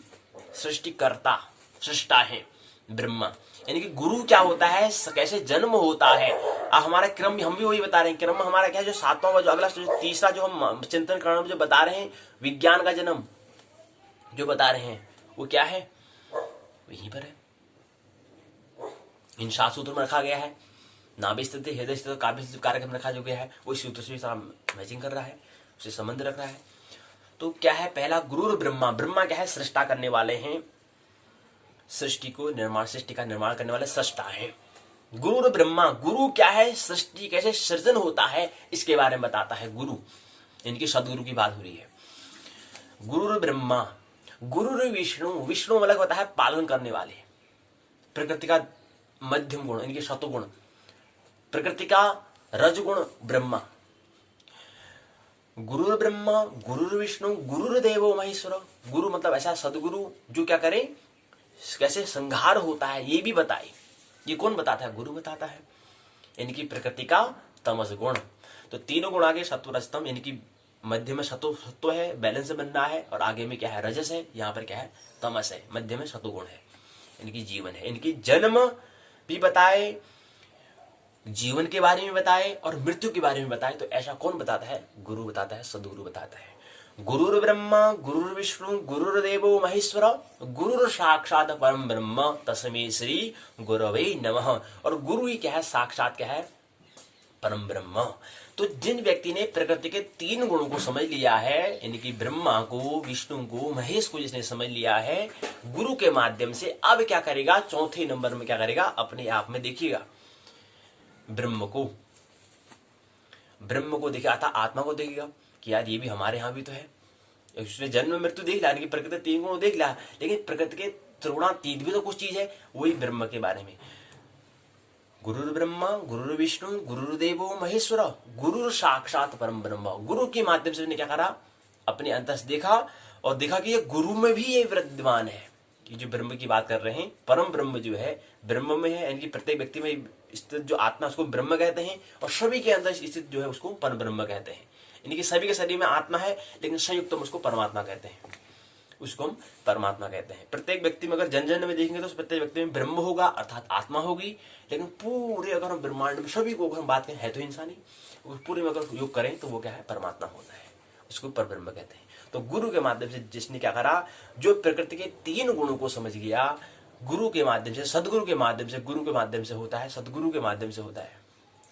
सृष्टिकर्ता, सृष्टा है ब्रह्मा। यानी कि गुरु क्या होता है, कैसे जन्म होता है। हमारा क्रम हम भी वही बता रहे हैं, क्रम हमारा क्या है, जो 7वां जो अगला जो तीसरा जो हम चिंतन करण में जो बता रहे हैं, विज्ञान का जन्म जो बता रहे हैं वो क्या है, वहीं पर है, इन 7 सूत्रों में रखा गया है। नाभि स्थिति, हृदय स्थिति, काव्य स्थिति कार्यक्रम रखा जो गया है वो इस सूत्र से भी मैचिंग कर रहा है, उससे संबंध रख रहा है। तो क्या है, पहला गुरुर ब्रह्मा, ब्रह्मा क्या है, सृष्टा करने वाले हैं, सृष्टि को निर्माण, सृष्टि का निर्माण करने वाले सृष्टा है। गुरुर ब्रह्मा, गुरु क्या है, सृष्टि कैसे सृजन होता है इसके बारे में बताता है गुरु, इनकी सदगुरु की बात हो रही है। गुरुर ब्रह्मा गुरुर विष्णु, विष्णु मतलब होता है पालन करने वाले, प्रकृति का मध्यम गुण, इनके सत्वगुण, प्रकृति का रजगुण ब्रह्मा। गुरुर ब्रह्मा गुरुर विष्णु गुरुर देवो महेश्वर, गुरु मतलब ऐसा सदगुरु जो क्या करे, कैसे संहार होता है ये भी बताए। ये कौन बताता है, गुरु बताता है। इनकी प्रकृति का तमस गुण, तो 3 गुण आगे सत्व रजतम, इनकी मध्य में सत्व है, बैलेंस बनना है, और आगे में क्या है, रजस है, यहाँ पर क्या है, तमस है, मध्य में सत्वगुण है। इनकी जीवन है, इनकी जन्म भी बताए, जीवन के बारे में बताए और मृत्यु के बारे में बताए। तो ऐसा कौन बताता है, गुरु बताता है, सदगुरु बताता है। गुरुर ब्रह्मा गुरुर विष्णु गुरुर देवो महेश्वर गुरुर साक्षात परम ब्रह्म तस्मै श्री गुरवे नमः। और गुरु ही क्या है, साक्षात क्या है, परम ब्रह्म। तो जिन व्यक्ति ने प्रकृति के 3 गुणों को समझ लिया है, इनकी ब्रह्मा को, विष्णु को, महेश को जिसने समझ लिया है गुरु के माध्यम से, अब क्या करेगा, 4थे नंबर में क्या करेगा, अपने आप में देखिएगा ब्रह्म को देखेगा, अर्थात आत्मा को देखेगा कि यार ये भी हमारे यहाँ भी तो है। उसने जन्म मृत्यु देख लिया, प्रकृति के 3 गुण देख लिया, लेकिन प्रकृति के त्रिगुणातीत भी तो कुछ चीज है, वही ब्रह्म के बारे में। गुरुर ब्रह्मा गुरुर विष्णु गुरुर देवो महेश्वर गुरुर साक्षात परम ब्रह्म। गुरु के माध्यम से क्या करा, अपने अंतर से देखा और देखा कि ये गुरु में भी ये विद्यमान है। ये जो ब्रह्म की बात कर रहे हैं, परम ब्रह्म जो है ब्रह्म में है, इनकी प्रत्येक व्यक्ति में स्थित जो आत्मा उसको ब्रह्म कहते हैं, और सभी के अंदर स्थित जो है उसको पर ब्रह्म कहते हैं। इनकी सभी के शरीर में आत्मा है, लेकिन संयुक्त उसको परमात्मा कहते हैं। उसको हम परमात्मा कहते हैं। प्रत्येक व्यक्ति में अगर जन जन में देखेंगे तो प्रत्येक व्यक्ति में ब्रह्म होगा अर्थात आत्मा होगी, लेकिन पूरे अगर हम ब्रह्मांड में सभी को अगर हम बात करें है तो इंसान ही, उस पूरे में अगर योग करें तो वो क्या है, परमात्मा होता है, उसको परब्रह्म कहते हैं। तो गुरु के माध्यम से जिसने क्या करा, जो प्रकृति के 3 गुणों को समझ गया, गुरु के माध्यम से, सदगुरु के माध्यम से, गुरु के माध्यम से होता है, सदगुरु के माध्यम से होता है।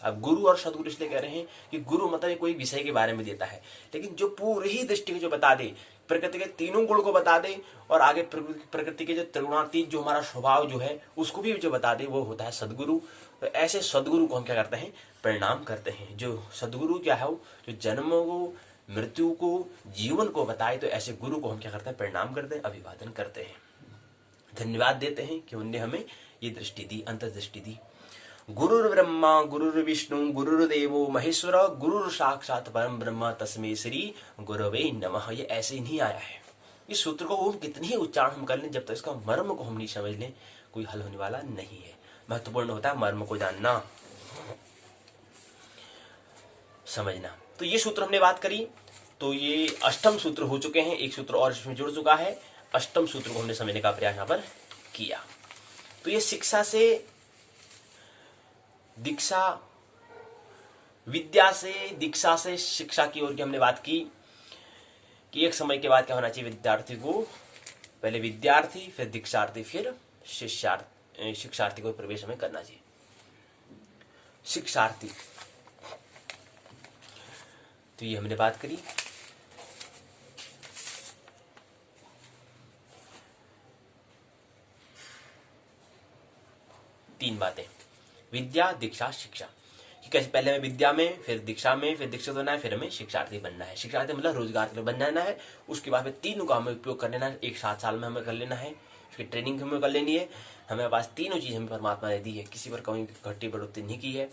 अब गुरु और सदगुरु इसलिए कह रहे हैं कि गुरु मतलब कोई विषय के बारे में देता है, लेकिन जो पूरी ही दृष्टि को जो बता दे, प्रकृति के 3 गुण को बता दे और आगे प्रकृति के जो त्रिगुणातीत जो हमारा स्वभाव जो है उसको भी जो बता दे, वो होता है सदगुरु। तो ऐसे सदगुरु को हम क्या करते हैं, प्रणाम करते हैं। जो सदगुरु क्या है, जो जन्मों को, मृत्यु को, जीवन को बताए, तो ऐसे गुरु को हम क्या करते हैं, प्रणाम करते हैं, अभिवादन करते हैं, धन्यवाद देते हैं कि उन्होंने हमें ये दृष्टि दी, अंतर्दृष्टि दी। गुरुर् ब्रह्मा गुरुर्विष्णु गुरुर्देवो महेश्वर गुरुर साक्षात परम ब्रह्म तस्मै श्री गुरवे नमः। ये ऐसे ही नहीं आया है। इस सूत्र को हम कितनी ही उच्चारण हम कर लें, जब तक इसका मर्म को हम नहीं समझ लें, कोई हल होने वाला नहीं है। महत्वपूर्ण होता है मर्म को जानना, समझना। तो ये सूत्र हमने बात करी, तो ये अष्टम सूत्र हो चुके हैं। एक सूत्र और इसमें जुड़ चुका है। अष्टम सूत्र को हमने समझने का प्रयास यहाँ पर किया। तो ये शिक्षा से दीक्षा, विद्या से दीक्षा से शिक्षा की ओर की हमने बात की कि एक समय के बाद क्या होना चाहिए विद्यार्थी को, पहले विद्यार्थी, फिर दीक्षार्थी, फिर शिक्षार्थी को प्रवेश हमें करना चाहिए। शिक्षार्थी, तो ये हमने बात करी। तीन बातें, विद्या, दीक्षा, शिक्षा, कि कैसे पहले हमें विद्या में, फिर दीक्षा में, फिर दीक्षित होना है, फिर हमें शिक्षार्थी बनना है। शिक्षार्थी मतलब रोजगार के लिए बन जाना है। उसके बाद में तीनों का हमें उपयोग कर लेना है। एक 7 साल में हमें कर लेना है, उसकी ट्रेनिंग हमें कर लेनी है। हमें पास तीनों चीज हमें परमात्मा ने दी है, किसी पर कहीं घटी बढ़ोतरी नहीं की है।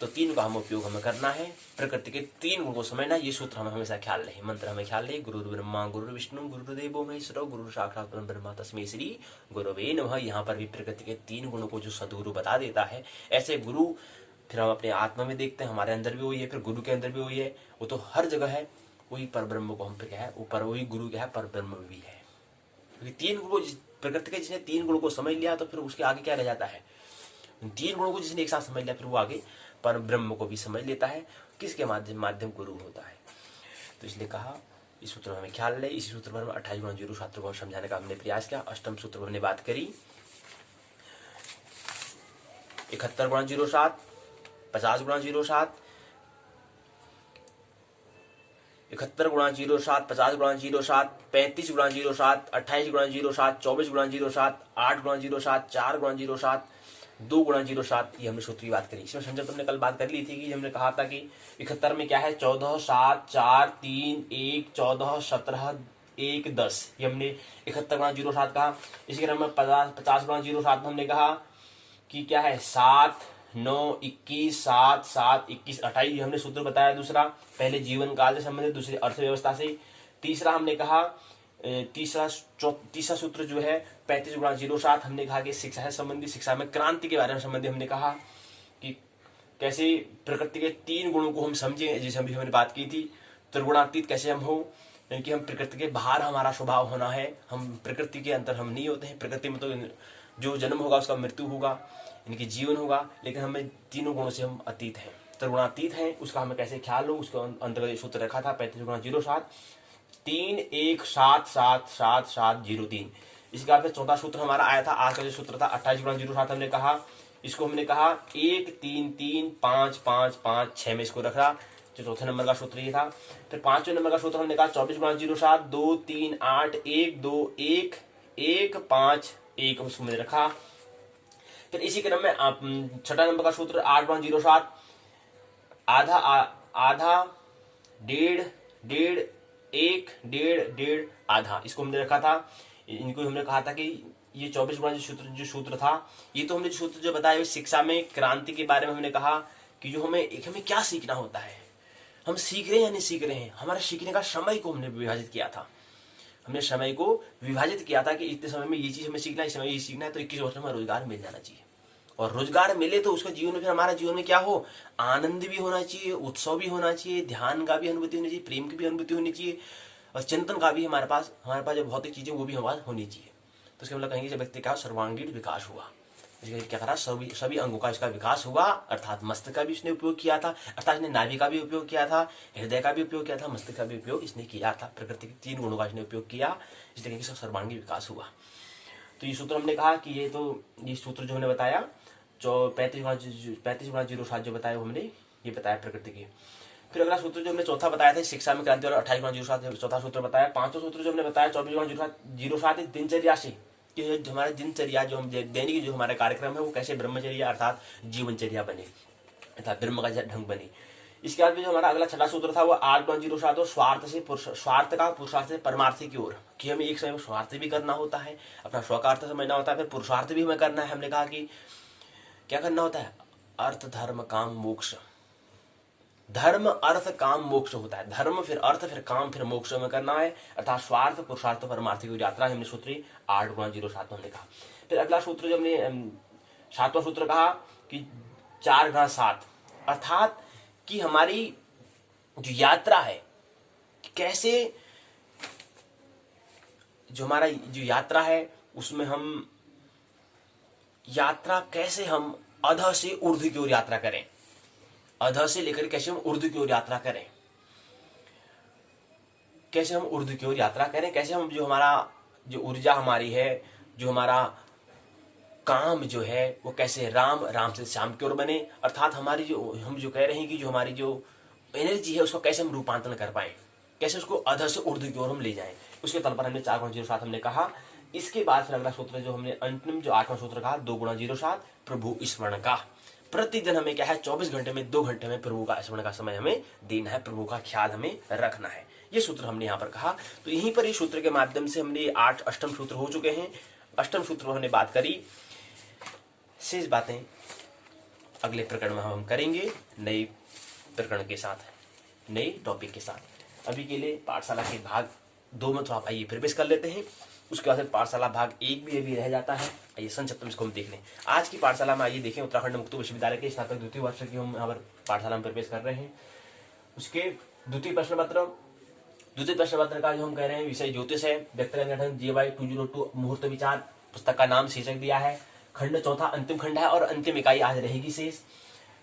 तो तीनों का हम उपयोग हमें करना है। प्रकृति के 3 गुण को समझना, ये सूत्र हमें हमेशा ख्याल रहे, मंत्र हमें ख्याल रहे। गुरु ब्रह्मा गुरु विष्णु गुरुदेवो महेश्वर गुरु साक्षात परम ब्रह्म तस्मै श्री गुरवे नमः। यहाँ पर भी प्रकृति के 3 गुणों को जो सदगुरु बता देता है, ऐसे गुरु फिर हम अपने आत्मा में देखते हैं, हमारे अंदर भी वही है, फिर गुरु के अंदर भी वही है, वो तो हर जगह है। वही परब्रह्म को हम पे क्या है, ऊपर वही गुरु क्या है, परब्रह्म भी है। क्योंकि 3 गुण को, प्रकृति के जिसने 3 गुण को समझ लिया, तो फिर उसके आगे क्या रह जाता है। 3 गुणों को जिसने एक साथ समझ लिया, फिर वो आगे पर ब्रह्म को भी समझ लेता है। किसके माध्यम गुरु होता है। तो इसलिए कहा इस सूत्र में हमें ख्याल रहे। इसी सूत्र पर 28 गुण जीरो शास्त्र को समझाने का हमने प्रयास किया। अष्टम सूत्र पर हमने बात करी 71 गुणा 07, 50 गुणा 07, 71 गुणा 07, 50 गुणा 07, 35 गुणा 07, 28 गुणा 07, 24 गुणा 07, 8 गुणा 07, 4 गुणा 07, 2 गुणा 07, ये हमने सूत्र की बात करी। इसमें समझा तुमने कल बात कर ली थी कि हमने कहा था कि 71 में क्या है, 14, 7, 4, 3, 1, 14, 17, 1, 10, ये हमने 71 गुणा 07 कहा। इसी क्रम में 50 गुणा 07 में हमने कहा कि क्या है, 7, 9, 21, 7, 7, 21, 28, ये हमने सूत्र बताया। दूसरा पहले जीवन काल से संबंधित, दूसरे अर्थव्यवस्था से। तीसरा हमने कहा, तीसरा सूत्र जो है 35 गुणा 07, हमने कहा कि शिक्षा से संबंधित, शिक्षा में क्रांति के बारे में संबंधित हमने कहा कि कैसे प्रकृति के 3 गुणों को हम समझे, जैसे अभी हमने बात की थी। त्रिगुणातीत कैसे हम हो, यानी कि हम प्रकृति के बाहर हमारा स्वभाव होना है, हम प्रकृति के अंदर हम नहीं होते हैं। प्रकृति में तो जो जन्म होगा उसका मृत्यु होगा, यानी कि जीवन होगा, लेकिन हमें 3 गुणों से हम अतीत हैं, त्रिगुणातीत हैं। उसका हमें कैसे ख्याल हो, उसके अंतर्गत सूत्र रखा था 35 गुणा 07, 3, 1, 7, 7, 7, 7, 03। इसके बाद चौथा सूत्र हमारा आया था, आज का जो सूत्र था 28 गुणा 07, हमने कहा, इसको हमने कहा 1, 3, 3, 5, 5, 5, 6 में इसको रखा, जो चौथे नंबर का सूत्र ये था। फिर 5वें नंबर का सूत्र हमने कहा 24 गुणा 07, 2, 3, 8, 1, 2, 1, 1, 5, 1, उसको मैंने रखा। फिर इसी क्रम में 6 नंबर का सूत्र 8 गुणा 07, आधा, आधा, डेढ़, डेढ़, 1, डेढ़, डेढ़, आधा, इसको हमने रखा था। इनको हमने कहा था कि ये 24 गुणा जो सूत्र था, ये तो हमने सूत्र जो बताया शिक्षा में क्रांति के बारे में हमने कहा कि जो हमें क्या सीखना होता है, हम सीख रहे हैं या नहीं सीख रहे हैं। हमारे सीखने का समय को हमने विभाजित किया था, हमने समय को विभाजित किया था कि इतने समय में ये चीज हमें सीखना है, इस समय ये सीखना है। तो 21 वर्ष में रोजगार मिल जाना चाहिए, और रोजगार मिले तो उसका जीवन में, फिर हमारा जीवन में क्या हो, आनंद भी होना चाहिए, उत्सव भी होना चाहिए, ध्यान का भी अनुभूति होनी चाहिए, प्रेम की भी अनुभूति होनी चाहिए, और चिंतन का भी हमारे पास जो भौतिक चीजें वो भी हमारे पास होनी चाहिए। तो इसके मतलब कहेंगे जब व्यक्ति का सर्वांगीण विकास हुआ, क्या करा, सभी अंगों का इसका विकास हुआ, अर्थात मस्तिष्क का भी इसने उपयोग किया था, अर्थात इसने नाभि का भी उपयोग किया था, हृदय का भी उपयोग किया था, मस्तिष्क का भी उपयोग इसने किया था, प्रकृति के 3 गुणों का इसने उपयोग किया, इसलिए इसका सर्वांगीण विकास हुआ। तो ये सूत्र हमने कहा कि ये सूत्र जो हमने बताया 35 गुणा 07 जो बताया हमने, ये बताया प्रकृति की। फिर अगला सूत्र जो हमने चौथा बताया था शिक्षा में क्रांति वाला 28 गुणा 07 चौथा सूत्र बताया। 5वां सूत्र जो हमने बताया 24 गुणा 07 दिनचर्या से, कि हमारे दिनचर्या जो हम दैनिक जो हमारा कार्यक्रम है वो कैसे ब्रह्मचर्या अर्थात जीवनचर्या बने, अर्थात धर्म का ढंग बने। इसके बाद में जो हमारा अगला 6वां सूत्र था वो 8.07 और स्वार्थ का पुरुषार्थ से परमार्थ की ओर, कि हमें एक समय में स्वार्थ भी करना होता है, अपना स्वार्थ समझना होता है, फिर पुरुषार्थ भी हमें करना है। हमने कहा कि क्या करना होता है, अर्थ धर्म काम मोक्ष, धर्म अर्थ काम मोक्ष होता है, धर्म फिर अर्थ फिर काम फिर मोक्ष में करना है, अर्थात स्वार्थ पुरुषार्थ परमार्थ की यात्रा हमने सूत्र 8.07 हमने कहा। फिर अगला सूत्र जो हमने 7वां सूत्र कहा कि 4.7 अर्थात कि हमारी जो यात्रा है कैसे, जो हमारा जो यात्रा है उसमें हम यात्रा कैसे हम अध से ऊर्ध्व की ओर यात्रा करें, अध से लेकर कैसे हम ऊर्ध्व की ओर यात्रा करें, कैसे हम ऊर्ध्व की ओर यात्रा करें, कैसे हम जो हमारा जो ऊर्जा हमारी है, जो हमारा काम जो है वो कैसे राम से श्याम की ओर बने, अर्थात हमारी जो हम जो कह रहे हैं कि जो हमारी जो एनर्जी है उसको कैसे हम रूपांतरण कर पाए, कैसे उसको अध से ऊर्ध्व की ओर हम ले जाएं, उसके तल पर हमने 4.07 हमने कहा। इसके बाद फिर अगला सूत्र जो हमने अंतिम जो 8वां सूत्र कहा 2.07 प्रभु स्मरण का, प्रतिदिन हमें क्या है 24 घंटे में 2 घंटे में प्रभु का स्मरण का समय हमें देना है, प्रभु का ख्याल हमें रखना है, ये सूत्र हमने यहाँ पर कहा। तो यहीं पर इस सूत्र के माध्यम से हमने 8 अष्टम सूत्र हो चुके हैं। अष्टम सूत्र में हमने बात करी, शेष बातें अगले प्रकरण में हम करेंगे नए प्रकरण के साथ, नए टॉपिक के साथ। अभी के लिए पाठशाला के भाग 2 में तो आप आइए प्रवेश कर लेते हैं, उसके बाद पाठशाला भाग 1 भी अभी रह जाता है। आइए संक्षिप्त में इसको हम देख लें। आज की पाठशाला में आइए देखें, उत्तराखंड मुक्त विश्वविद्यालय के स्नातक 2य वर्ष की हम यहाँ पर पाठशाला में प्रवेश कर रहे हैं। उसके द्वितीय प्रश्न पत्र का जो हम कह रहे हैं विषय ज्योतिष है, व्यक्तिगत गठन GY 202 मुहूर्त विचार, पुस्तक का नाम शीर्षक दिया है, खंड चौथा अंतिम खंड है और अंतिम इकाई आज रहेगी शेष।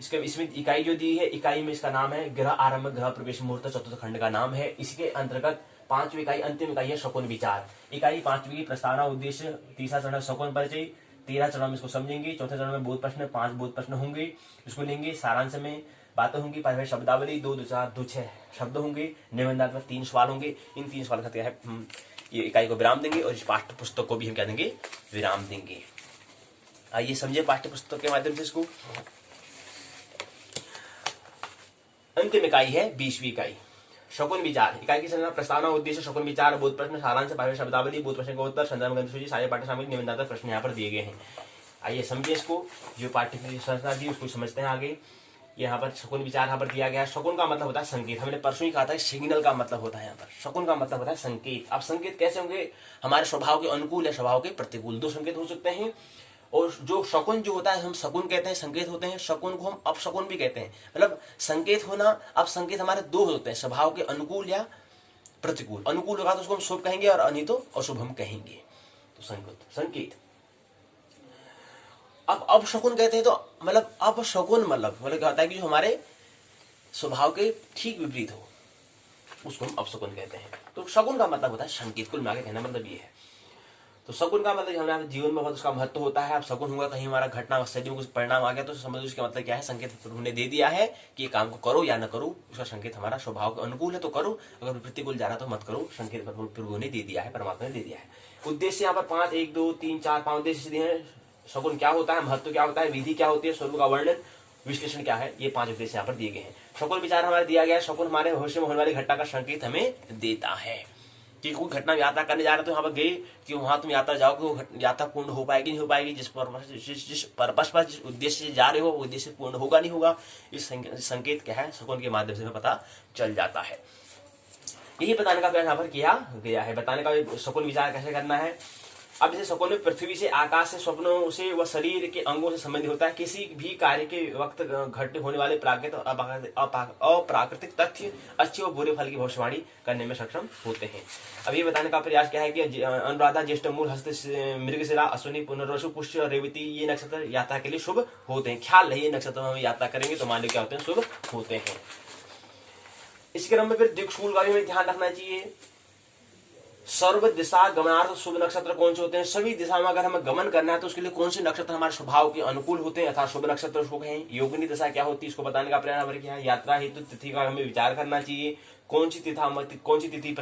इसमें इकाई जो दी है, इकाई में इसका नाम है ग्रह आरंभ ग्रह प्रवेश मुहूर्त, चतुर्थ खंड का नाम है। इसके अंतर्गत 5वीं इकाई अंतिम इकाई है शकुन विचार। इकाई 5वीं की प्रस्तावना उद्देश्य, तीसरा चरण शकुन परिचय, 13 चरण में इसको समझेंगे, चौथे चरण में बोध प्रश्न 5 बोध प्रश्न होंगे, इसको लेंगे। सारांश में बातें होंगी, परिभाषा शब्दावली 2 2 4 2 6 शब्द होंगे, निबंधात्मक 3 सवाल होंगे। इन 3 सवाल का है ये इकाई को विराम देंगे और इस पाठ्य पुस्तक को भी हम क्या देंगे, विराम देंगे। आइए समझे पाठ्य पुस्तक के माध्यम से इसको। अंतिम इकाई है 20वीं इकाई शकुन विचार। इकाई की संरचना, प्रस्तावना उद्देश्य, शकुन विचार, बोध प्रश्न, सारांश, परिभाषा शब्दावली, बोध प्रश्न का उत्तर, संदर्भ ग्रंथ सूची, सारे पाठ्य सामग्री, निबंधात्मक प्रश्न यहाँ पर दिए गए हैं। आइए समझिए इसको, जो पाठ्य की संरचना दी उसको समझते हैं आगे। यहाँ पर शकुन विचार यहाँ पर दिया गया है। शकुन का मतलब होता है संकेत, हमने परसों ही कहा था सिग्नल का मतलब होता है यहाँ पर। शकुन का मतलब होता है संकेत। अब संकेत कैसे होंगे, हमारे स्वभाव के अनुकूल या स्वभाव के प्रतिकूल 2 संकेत हो सकते हैं। और जो शकुन जो होता है हम शकुन कहते हैं, संकेत होते हैं। शकुन को हम अपशकुन भी कहते हैं, मतलब संकेत होना। अब संकेत हमारे 2 होते हैं, स्वभाव के अनुकूल या प्रतिकूल। अनुकूल होगा तो उसको हम शुभ कहेंगे और नहीं तो अशुभ हम कहेंगे। तो संकेत। अब अपशकुन कहते हैं तो मतलब अपशकुन मतलब क्या होता है कि जो हमारे स्वभाव के ठीक विपरीत हो उसको हम अपशकुन कहते हैं। तो शकुन का मतलब होता है संकेत। कुल मिलाकर कहना मतलब ये है। तो शकुन का मतलब हमारे जीवन में बहुत उसका महत्व होता है। अब शकुन हुआ कहीं हमारा घटना सदी में कुछ परिणाम आ गया तो समझ उसका मतलब क्या है, संकेत प्रभु ने दे दिया है कि ये काम को करो या न करो। उसका संकेत हमारा स्वभाव के अनुकूल है तो करो, अगर प्रतिकूल जा रहा तो मत करो। संकेत प्रभु ने दे दिया है, परमात्मा ने दे दिया है। उद्देश्य यहाँ पर 5 1 2 3 4 5 उद्देश्य दिए हैं। शकुन क्या होता है, महत्व क्या होता है, विधि क्या होती है, स्वरूप का वर्णन, विश्लेषण क्या है, ये 5 उद्देश्य यहाँ पर दिए गए हैं। शकुन विचार हमारे दिया गया है। शकुन हमारे भविष्य में होने वाली घटना का संकेत हमें देता है कि कोई घटना यात्रा करने जा रहे तो यहाँ पर गए कि वहां तुम यात्रा जाओगे, वो यात्रा पूर्ण हो पाएगी नहीं हो पाएगी, जिस पर्पस पर जिस उद्देश्य से जा रहे हो वो उद्देश्य पूर्ण होगा नहीं होगा। इस संकेत क्या है, शकुन के माध्यम से हमें पता चल जाता है। यही बताने का प्रयास यहाँ पर किया गया है। बताने का शकुन विचार कैसे करना है, अब जैसे शकुन में पृथ्वी से, आकाश से, स्वप्नों से व शरीर के अंगों से संबंधित होता है। किसी भी कार्य के वक्त घटने होने वाले प्राकृतिक अप्राकृतिक तथ्य अच्छे और बुरे फल की भविष्यवाणी करने में सक्षम होते हैं। अब ये बताने का प्रयास क्या है कि अनुराधा, ज्येष्ठ, मूल, हस्त, मृगशिरा, अश्विनी, पुनर्वसु, पुष्य, रेवती ये नक्षत्र यात्रा के लिए शुभ होते हैं। ख्याल रही, ये नक्षत्र हम यात्रा करेंगे तो मान लो क्या होते हैं, शुभ होते हैं। इस क्रम में फिर दिक्सूल का भी हमें ध्यान रखना चाहिए। सर्व दिशा गमनार्थ शुभ नक्षत्र कौन से होते हैं? सभी दिशा में अगर हमें गमन करना है तो उसके लिए कौन से नक्षत्र हमारे स्वभाव के अनुकूल होते हैं अर्थात शुभ नक्षत्र उसको कहें। योगिनी दशा क्या होती है इसको बताने का प्रयास हमारे क्या है। यात्रा हेतु तिथि का हमें विचार करना चाहिए। कौन सी तिथि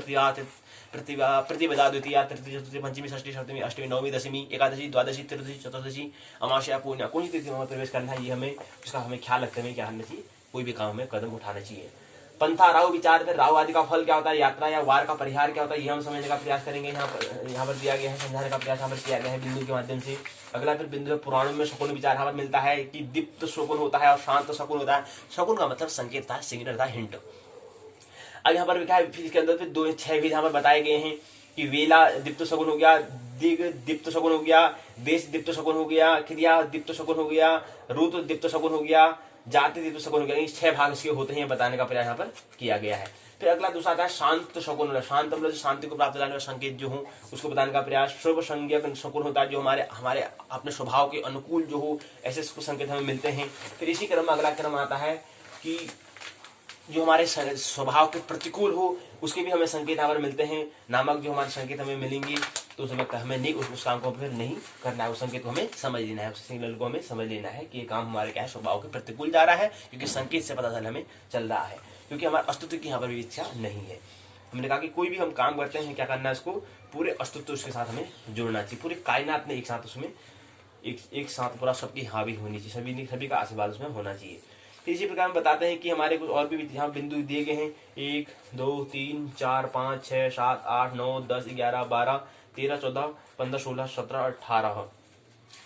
प्रतिपदा, द्वितीया, तृतीय, चतुर्थी, पंचमी, षष्ठी, सप्तमी, अष्टमी, नवमी, दशमी, एकादशी, द्वादशी, त्रयोदशी, चतुर्दशी, अमावस्या, पूर्णिमा, कौन सी तिथि में प्रवेश करना है, ये हमें उसका हमें ख्याल रखते हुए क्या करना चाहिए, कोई भी काम में कदम उठाना चाहिए। पंथा राहु विचार में राहु आदि का फल क्या होता है, यात्रा या वार का परिहार क्या होता है, ये हम समझने का प्रयास करेंगे। यहाँ पर दिया गया है, समझाने का प्रयास यहाँ पर किया गया है बिंदु के माध्यम से। अगला फिर बिंदु पुराणों में शकुन विचार यहाँ पर मिलता है कि दीप्त शकुन होता है और शांत शकुन होता है। शकुन का मतलब संकेत था, सिग्नल था, हिंट। अब यहाँ पर क्या है, इसके अंदर फिर 6 विध यहाँ पर बताए गए हैं कि वेला दीप्त शकुन हो गया, दिग दीप्त शकुन हो गया, देश दीप्त शकुन हो गया, क्रिया दीप्त शकुन हो गया, ऋतु दीप्त शकुन हो गया, जाति दीप्त शकुन हो गया। 6 भाग इसके होते हैं बताने का प्रयास यहाँ पर किया गया है। फिर अगला दूसरा आता है शांत शकुन। शांत मतलब शांति को प्राप्त लाने वाले संकेत जो हो उसको बताने का प्रयास। शुभ संज्ञक शकुन होता है जो हमारे अपने स्वभाव के अनुकूल जो हो ऐसे संकेत हमें मिलते हैं। फिर इसी क्रम में अगला क्रम आता है कि जो हमारे स्वभाव के प्रतिकूल हो उसके भी हमें संकेत यहाँ पर मिलते हैं। नामक जो हमारे संकेत हमें मिलेंगे तो उसमें हमें नहीं उस काम को फिर नहीं करना है, उस संकेत को हमें समझ लेना है, उस सिग्नल को हमें समझ लेना है कि ये काम हमारे क्या है, स्वभाव के प्रतिकूल जा रहा है, क्योंकि संकेत से पता हमें चल रहा है, क्योंकि हमारे अस्तित्व की यहाँ पर भी इच्छा नहीं है। हमने कहा कि कोई भी हम काम करते हैं क्या करना है, उसको पूरे अस्तित्व उसके साथ हमें जुड़ना चाहिए, पूरी कायनात ने एक साथ उसमें एक साथ पूरा सबकी हावी होनी चाहिए, सभी का आशीर्वाद उसमें होना चाहिए। इसी प्रकार हम बताते हैं कि हमारे कुछ और भी यहाँ बिंदु दिए गए हैं। 1 2 3 4 5 6 7 8 9 10 11 12 13 14 15 16 17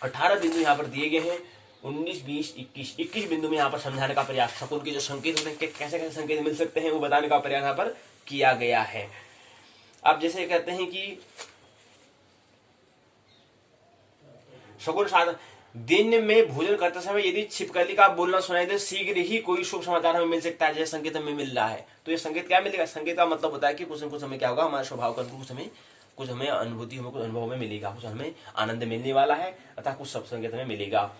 18 बिंदु यहाँ पर दिए गए हैं। 19 20 21 बिंदु में यहाँ पर समझाने का प्रयास, शकुन के जो संकेत होते हैं कैसे कैसे संकेत मिल सकते हैं वो बताने का प्रयास यहाँ पर किया गया है। अब जैसे कहते हैं कि शकुन साधन, दिन में भोजन करते समय यदि छिपकली का बोलना सुनाई दे शीघ्र ही कोई शुभ समाचार हमें मिल सकता है, जैसे संकेत हमें मिल रहा है। तो ये संकेत क्या मिलेगा, संकेत का मतलब होता है कि कुछ न कुछ हमें क्या होगा, हमारे स्वभाव का कुछ हमें अनुभूति, कुछ अनुभव में मिलेगा, कुछ हमें आनंद मिलने वाला है अतः कुछ सब संकेत हमें मिलेगा।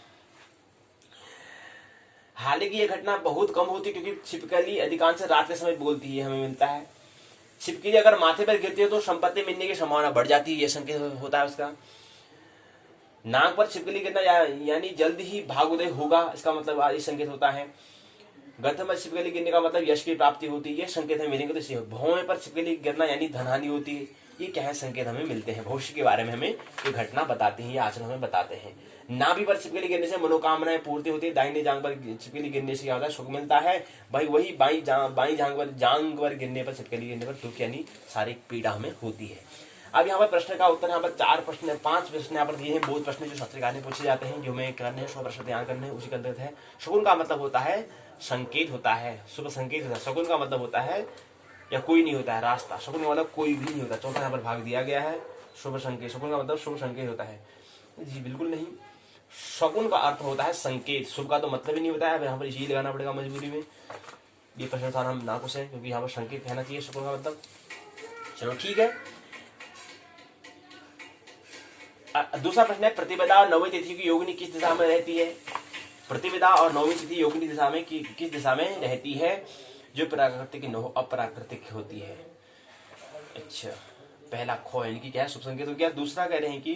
हालांकि ये घटना बहुत कम होती है क्योंकि छिपकली अधिकांश रात के समय बोलती है, हमें मिलता है। छिपकली अगर माथे पर गिरती है तो संपत्ति मिलने की संभावना बढ़ जाती है, ये संकेत होता है उसका। नाक पर छिपकली गिरना यानी जल्द ही भाग्योदय होगा, इसका मतलब ये संकेत होता है। गर्दन पर छिपकली गिरने का मतलब यश की प्राप्ति होती है, ये संकेत हमें मिलेंगे। तो भौं पर छिपकली गिरना यानी धनहानि होती है, ये क्या है, संकेत हमें मिलते हैं, भविष्य के बारे में हमें ये घटना बताते हैं, ये आचरण हमें बताते हैं। नाभि पर छिपकली गिरने से मनोकामनाएं पूर्ति होती है। दाहिने जांग पर छिपकली गिरने से क्या होता है, सुख मिलता है। भाई वही बाई जांग पर गिरने पर छिपकली गिरने पर दुख यानी शारीरिक पीड़ा हमें होती है। अब यहाँ पर प्रश्न का उत्तर यहाँ पर 5 प्रश्न यहाँ पर दिए हैं। बहुत प्रश्न जो शास्त्रिकार में पूछे जाते हैं, जो हमें करने हैं, 100 प्रश्न तैयार करने हैं, उसी के अंतर्गत है। शकुन का मतलब होता है संकेत होता है, शुभ संकेत होता है। शकुन का मतलब होता है या कोई नहीं होता है रास्ता, शकुन का मतलब कोई भी नहीं होता। चौथा यहाँ पर भाग दिया गया है शुभ संकेत, शकुन का मतलब शुभ संकेत होता है, जी बिल्कुल नहीं। शकुन का अर्थ होता है संकेत, शुभ का तो मतलब ही नहीं होता है, यहाँ पर इसी लगाना पड़ेगा मजबूरी में। ये प्रश्न था हम नाखुश है क्योंकि यहाँ पर संकेत कहना चाहिए शकुन का मतलब। चलो ठीक है। दूसरा प्रश्न है प्रतिपदा और नवमी तिथि की योगिनी किस दिशा में रहती है। प्रतिपदा और नवमी तिथि योगिनी दिशा में किस दिशा में रहती है, जो प्राकृतिक न हो अप्राकृतिक होती है। अच्छा, पहला खो इनकी क्या है, शुभ संकेत हो गया। दूसरा कह रहे हैं कि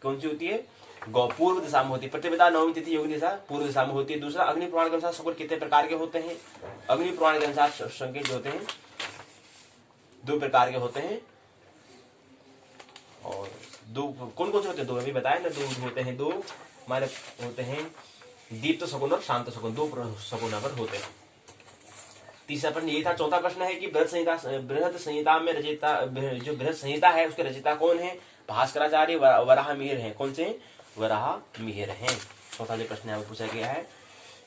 कौन सी होती है, पूर्व दिशा में होती है। प्रतिपदा नवमी तिथि योगिनी दिशा पूर्व दिशा में होती है। दूसरा, अग्नि पुराण के अनुसार शकुन कितने प्रकार के होते हैं। अग्नि पुराण के अनुसार संकेत जो होते हैं 2 प्रकार के होते हैं। और 2 कौन कौन से होते हैं, 2 अभी बताए ना, 2 होते हैं। 2 हमारे होते हैं दीप्त शकुन और शांत शकुन, 2 शकुन पर होते हैं। तीसरा प्रश्न ये था। चौथा प्रश्न है कि बृहद संहिता में रचयिता, जो बृहद संहिता है उसके रचयिता कौन है। भास्कराचार्य, वराह मिहिर हैं। कौन से, वराह मिहिर हैं। चौथा जो प्रश्न यहाँ पूछा गया है,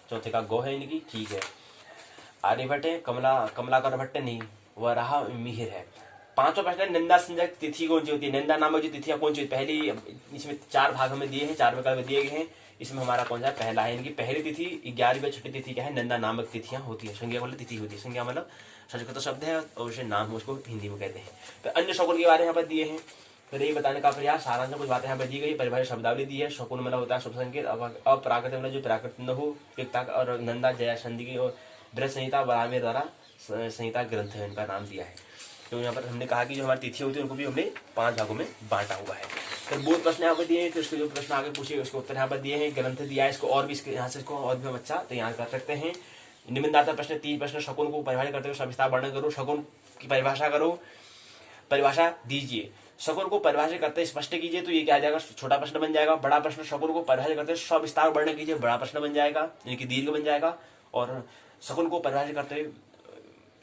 चौथे का गो है इनकी, ठीक है। आर्यभट्ट है, कमलाकर भट्ट नहीं, वराह मिहिर है। पांचवा प्रश्न है निंदा संज्ञक तिथि कौन सी होती है। निंदा नामक जो तिथियां कौन सी होती है। पहली, इसमें 4 भाग हमें दिए हैं, 4 विकल्प दिए गए हैं। इसमें हमारा कौन सा पहला है, इनकी पहली तिथि 11वीं छठी तिथि क्या है, निंदा नामक तिथियां होती है। संज्ञा मतलब तिथि होती है, संज्ञा मतलब संस्कृत शब्द है और उसे नाम उसको हिंदी में कहते हैं। तो अन्य शकुन के बारे में यहाँ पर दिए हैं, फिर ये बताने का प्रयास सारांश में कुछ बातें यहाँ पर दी गई। परिभाषा शब्दावली दी है। शकुन मतलब होता है शुभ संकेत, अप्राकृत मतलब जो प्राकृत न हो, एकता और नंदा जया संधि की और बृहत संहिता बरामे द्वारा संहिता ग्रंथ है, इनका नाम दिया है। तो यहाँ पर हमने कहा कि जो हमारी तिथि होती है उनको भी हमने 5 भागों में बांटा हुआ है। फिर बोध प्रश्न यहाँ पर दिए हैं, तो उसके जो प्रश्न आगे पूछे उसके उत्तर यहाँ पर दिए हैं। ग्रंथ दिया है, इसको और भी इसके यहाँ से इसको और भी हम अच्छा तैयार कर सकते हैं। निम्नदाता प्रश्न 3 प्रश्न। शकुन को परिभाषित करते हुए सविस्तार वर्णन करो। शकुन की परिभाषा करो, परिभाषा दीजिए। शकुन को परिभाषित करते स्पष्ट कीजिए, तो ये क्या आ जाएगा, छोटा प्रश्न बन जाएगा। बड़ा प्रश्न, शकुन को परिभाषित करते सविस्तार वर्णन कीजिए, बड़ा प्रश्न बन जाएगा, यानी कि दीर्घ बन जाएगा। और शकुन को परिभाषित करते हुए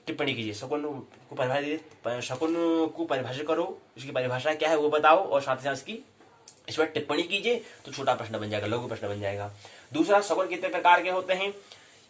टिप्पणी कीजिए। शकुन को परिभाषित करो, उसकी परिभाषा क्या है वो बताओ, और साथ ही साथ इसकी इस पर टिप्पणी कीजिए, तो छोटा प्रश्न बन जाएगा, लघु प्रश्न बन जाएगा। दूसरा, शकुन कितने प्रकार के होते हैं,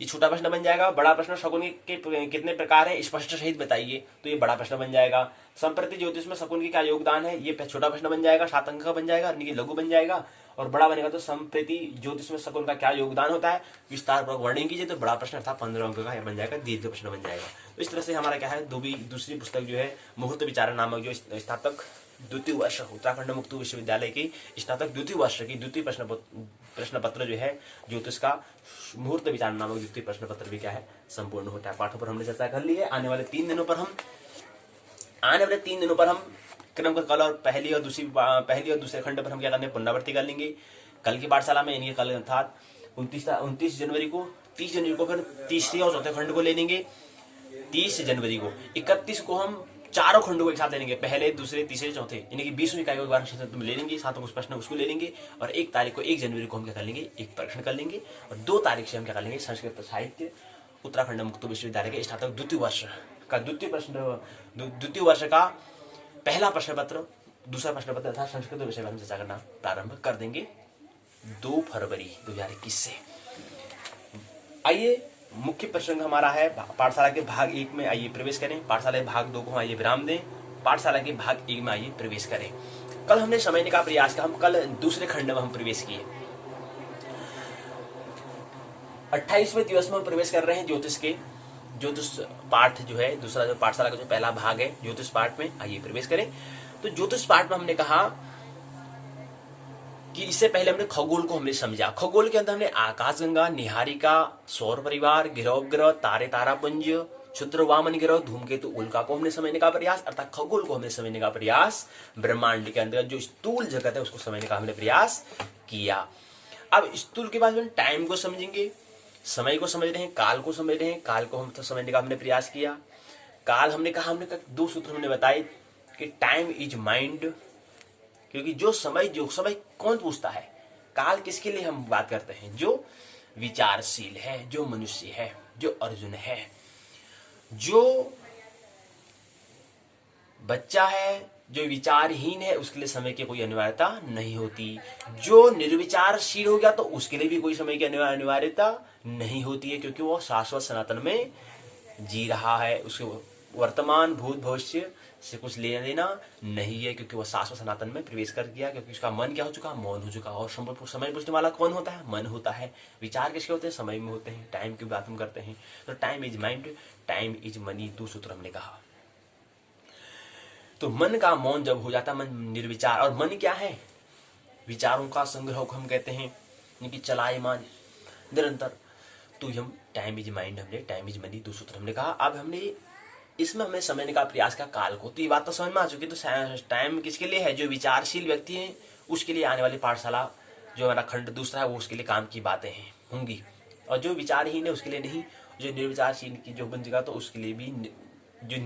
ये छोटा प्रश्न बन जाएगा। बड़ा प्रश्न, शकुन के कितने प्रकार है स्पष्ट सहित बताइए, तो ये बड़ा प्रश्न बन जाएगा। संप्रति ज्योतिष में शकुन की क्या योगदान है, ये छोटा प्रश्न बन जाएगा, 7 अंक का बन जाएगा, लघु बन जाएगा। और बड़ा बनेगा तो संप्रति ज्योतिष में शकुन का क्या योगदान होता है विस्तार पूर्वक वर्णन कीजिए, तो बड़ा प्रश्न अर्थात 15 अंक का बन जाएगा, दीर्घ प्रश्न बन जाएगा। तो इस तरह से हमारा क्या है, दूसरी पुस्तक जो है मुहूर्त विचार नामक, जो स्नातक द्वितीय वर्ष उत्तराखंड मुक्त विश्वविद्यालय की स्नातक द्वितीय वर्ष की द्वितीय प्रश्न पत्र जो है ज्योतिष का मुहूर्त विचार नामक द्वितीय प्रश्न पत्र भी क्या है संपूर्ण होता है। पाठों पर हमने चर्चा कर ली है। आने वाले 3 दिनों पर हम क्रम का कल और पहली और दूसरे खंड पर हम क्या करने पुनरावृत्ति कर लेंगे कल की पाठशाला में। यानी कल अर्थात 29 जनवरी को, 30 जनवरी को फिर तीसरे और चौथे खंड को ले लेंगे। 30 जनवरी को, 31 को हम चारों खंडों को एक साथ ले लेंगे, पहले, दूसरे, तीसरे, चौथे, यानी कि 20वीं इकाई को एक बार में ले लेंगे, साथ में कुछ प्रश्न उसको ले लेंगे। और 1 तारीख को 1 जनवरी को हम क्या कर लेंगे, एक प्रश्न कर लेंगे। और 2 तारीख से हम क्या कर लेंगे, संस्कृत साहित्य उत्तराखंड मुक्त विश्वविद्यालय के स्नातक द्वितीय वर्ष का पहला प्रश्न पत्र, दूसरा प्रश्न पत्र तथा संस्कृत विषय पर हम चर्चा करना प्रारंभ कर देंगे 2 फरवरी 2021 से। आइए, मुख्य प्रसंग हमारा है पाठशाला के भाग 1 में आइए प्रवेश करें। पाठशाला के भाग 2 को आइए विराम दें, पाठशाला के भाग 1 में आइए प्रवेश करें। कल हमने समझने का प्रयास किया, हम कल दूसरे खंड में हम प्रवेश किए। 28वें दिवस में हम प्रवेश कर रहे हैं ज्योतिष पाठ जो है, दूसरा जो पाठशाला का जो पहला भाग है ज्योतिष पाठ में आइए प्रवेश करें। तो ज्योतिष पाठ में हमने कहा कि इससे पहले हमने खगोल को हमने समझा। खगोल के अंदर हमने आकाशगंगा, निहारिका, सौर परिवार, गिरह ग्रह, तारे तारापुंज, क्षुद्र वामन ग्रह, धूमकेतु, उल्का को हमने समझने का प्रयास, अर्थात खगोल को हमने समझने का प्रयास, ब्रह्मांड के अंदर जो स्थूल जगत है उसको समझने का हमने प्रयास किया। अब स्थूल के बाद हम टाइम को समझेंगे, समय को समझ रहे हैं, काल को समझ रहे हैं, काल को हम समझने का हमने प्रयास किया। काल हमने कहा 2 सूत्र हमने बताए कि टाइम इज माइंड, क्योंकि जो समय कौन पूछता है, काल किसके लिए हम बात करते हैं, जो विचारशील है, जो मनुष्य है, जो अर्जुन है, जो बच्चा है, जो विचारहीन है, उसके लिए समय की कोई अनिवार्यता नहीं होती। जो निर्विचारशील हो गया तो उसके लिए भी कोई समय की अनिवार्यता नहीं होती है, क्योंकि वो शाश्वत सनातन में जी रहा है, उसके वर्तमान भूत भविष्य से कुछ लेना देना नहीं है, क्योंकि वह शाश्वत सनातन में प्रवेश कर गया, क्योंकि उसका मन क्या हो चुका, मौन हो चुका। और समय पूछने वाला कौन होता है, मन होता है। विचार किसके होते हैं, समय में होते हैं। टाइम की बात हम करते हैं, तो time is mind, time is money, 2 सूत्र हमने कहा। तो मन का मौन जब हो जाता है, मन निर्विचार, और मन क्या है, विचारों का संग्रह को हम कहते हैं, यानी कि चलायमान निरंतर। तो हम टाइम इज माइंड हमने, टाइम इज मनी, 2 सूत्र हमने कहा। अब हमने इसमें हमें समझने का प्रयास का काल को, तो ये बात तो समझ में आ चुकी। तो टाइम किसके लिए है, जो विचारशील व्यक्ति है उसके लिए आने वाली पाठशाला जो हमारा खंड दूसरा है वो उसके लिए काम की बातें हैं होंगी, और जो विचारहीन है उसके लिए नहीं। जो निर्विचारशील की जो बन जगह, तो उसके लिए भी जो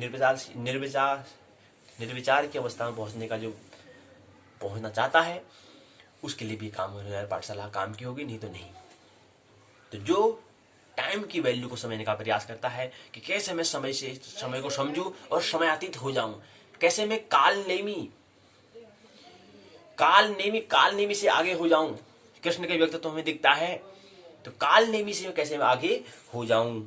निर्विचार की अवस्था में पहुंचना चाहता है उसके लिए भी काम होने वाली पाठशाला काम की होगी, नहीं तो नहीं। तो जो टाइम की वैल्यू को समझने का प्रयास करता है कि कैसे मैं समय को समझूं और समयातीत हो जाऊं, कैसे मैं काल नेमी से आगे हो जाऊं। कृष्ण के व्यक्तित्व हमें दिखता है, तो काल नेमी से कैसे मैं आगे हो जाऊं।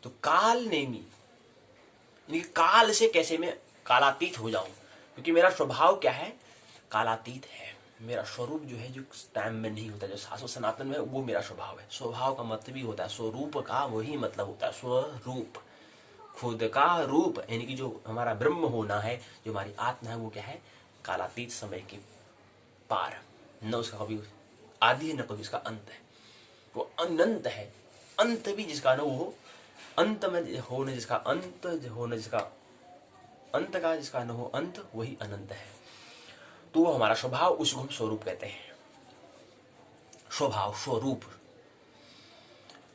तो काल नेमी यानी कि काल से कैसे मैं कालातीत हो जाऊं, क्योंकि मेरा स्वभाव क्या है, कालातीत है। मेरा स्वरूप जो है, जो टाइम में नहीं होता, जो शाश्वत सनातन में, वो मेरा स्वभाव है। स्वभाव का मतलब ही होता है, स्वरूप का वही मतलब होता है, स्वरूप, खुद का रूप, यानी कि जो हमारा ब्रह्म होना है, जो हमारी आत्मा है, वो क्या है, कालातीत, समय के पार, न उसका कभी आदि है न कभी उसका अंत है, वो अनंत है। अंत भी जिसका न वो अंत में हो, न जिसका अंत हो, न जिसका अंत का जिसका न हो अंत, वही अनंत है। तो वो हमारा स्वभाव, उसको हम स्वरूप कहते हैं। स्वभाव, स्वरूप,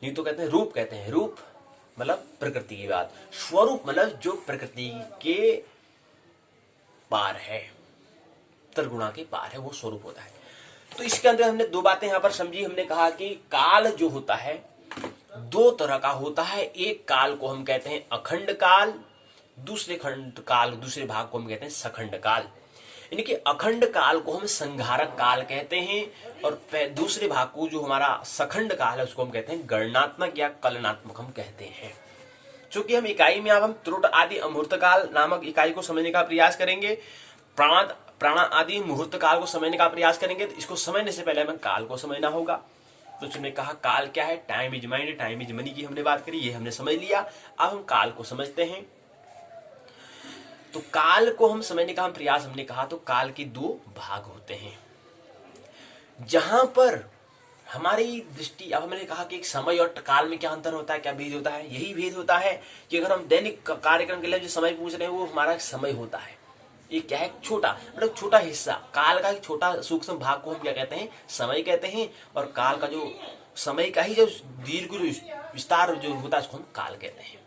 नहीं तो कहते हैं रूप, कहते हैं रूप मतलब प्रकृति की बात, स्वरूप मतलब जो प्रकृति के पार है, त्रिगुणा के पार है, वो स्वरूप होता है। तो इसके अंदर हमने दो बातें यहां पर समझी। हमने कहा कि काल जो होता है दो तरह का होता है। एक काल को हम कहते हैं अखंड काल, दूसरे खंड काल, दूसरे भाग को हम कहते हैं सखंड काल। यानी कि अखंड काल को हम संघारक काल कहते हैं, और दूसरे भाग को जो हमारा सखंड काल है उसको हम कहते हैं गणनात्मक या कलनात्मक हम कहते हैं। चूंकि हम इकाई में अब हम त्रुट आदि अमूर्त काल नामक इकाई को समझने का प्रयास करेंगे, प्राण आदि मुहूर्त काल को समझने का प्रयास करेंगे, तो इसको समझने से पहले हमें काल को समझना होगा। तो तुमने कहा काल क्या है, time is mind, time is money की हमने बात करी, ये हमने समझ लिया। अब हम काल को समझते हैं। तो काल को हम समझने का हम प्रयास, हमने कहा तो काल के दो भाग होते हैं, जहां पर हमारी दृष्टि, अब हमने कहा कि एक समय और काल में क्या अंतर होता है, क्या भेद होता है। यही भेद होता है कि अगर हम दैनिक कार्यक्रम के लिए जो समय पूछ रहे हैं वो हमारा समय होता है, ये क्या है, छोटा, मतलब छोटा हिस्सा, काल का छोटा सूक्ष्म भाग को हम क्या कहते हैं, समय कहते हैं। और काल का जो समय का ही जो दीर्घ विस्तार जो होता है उसको हम काल कहते हैं।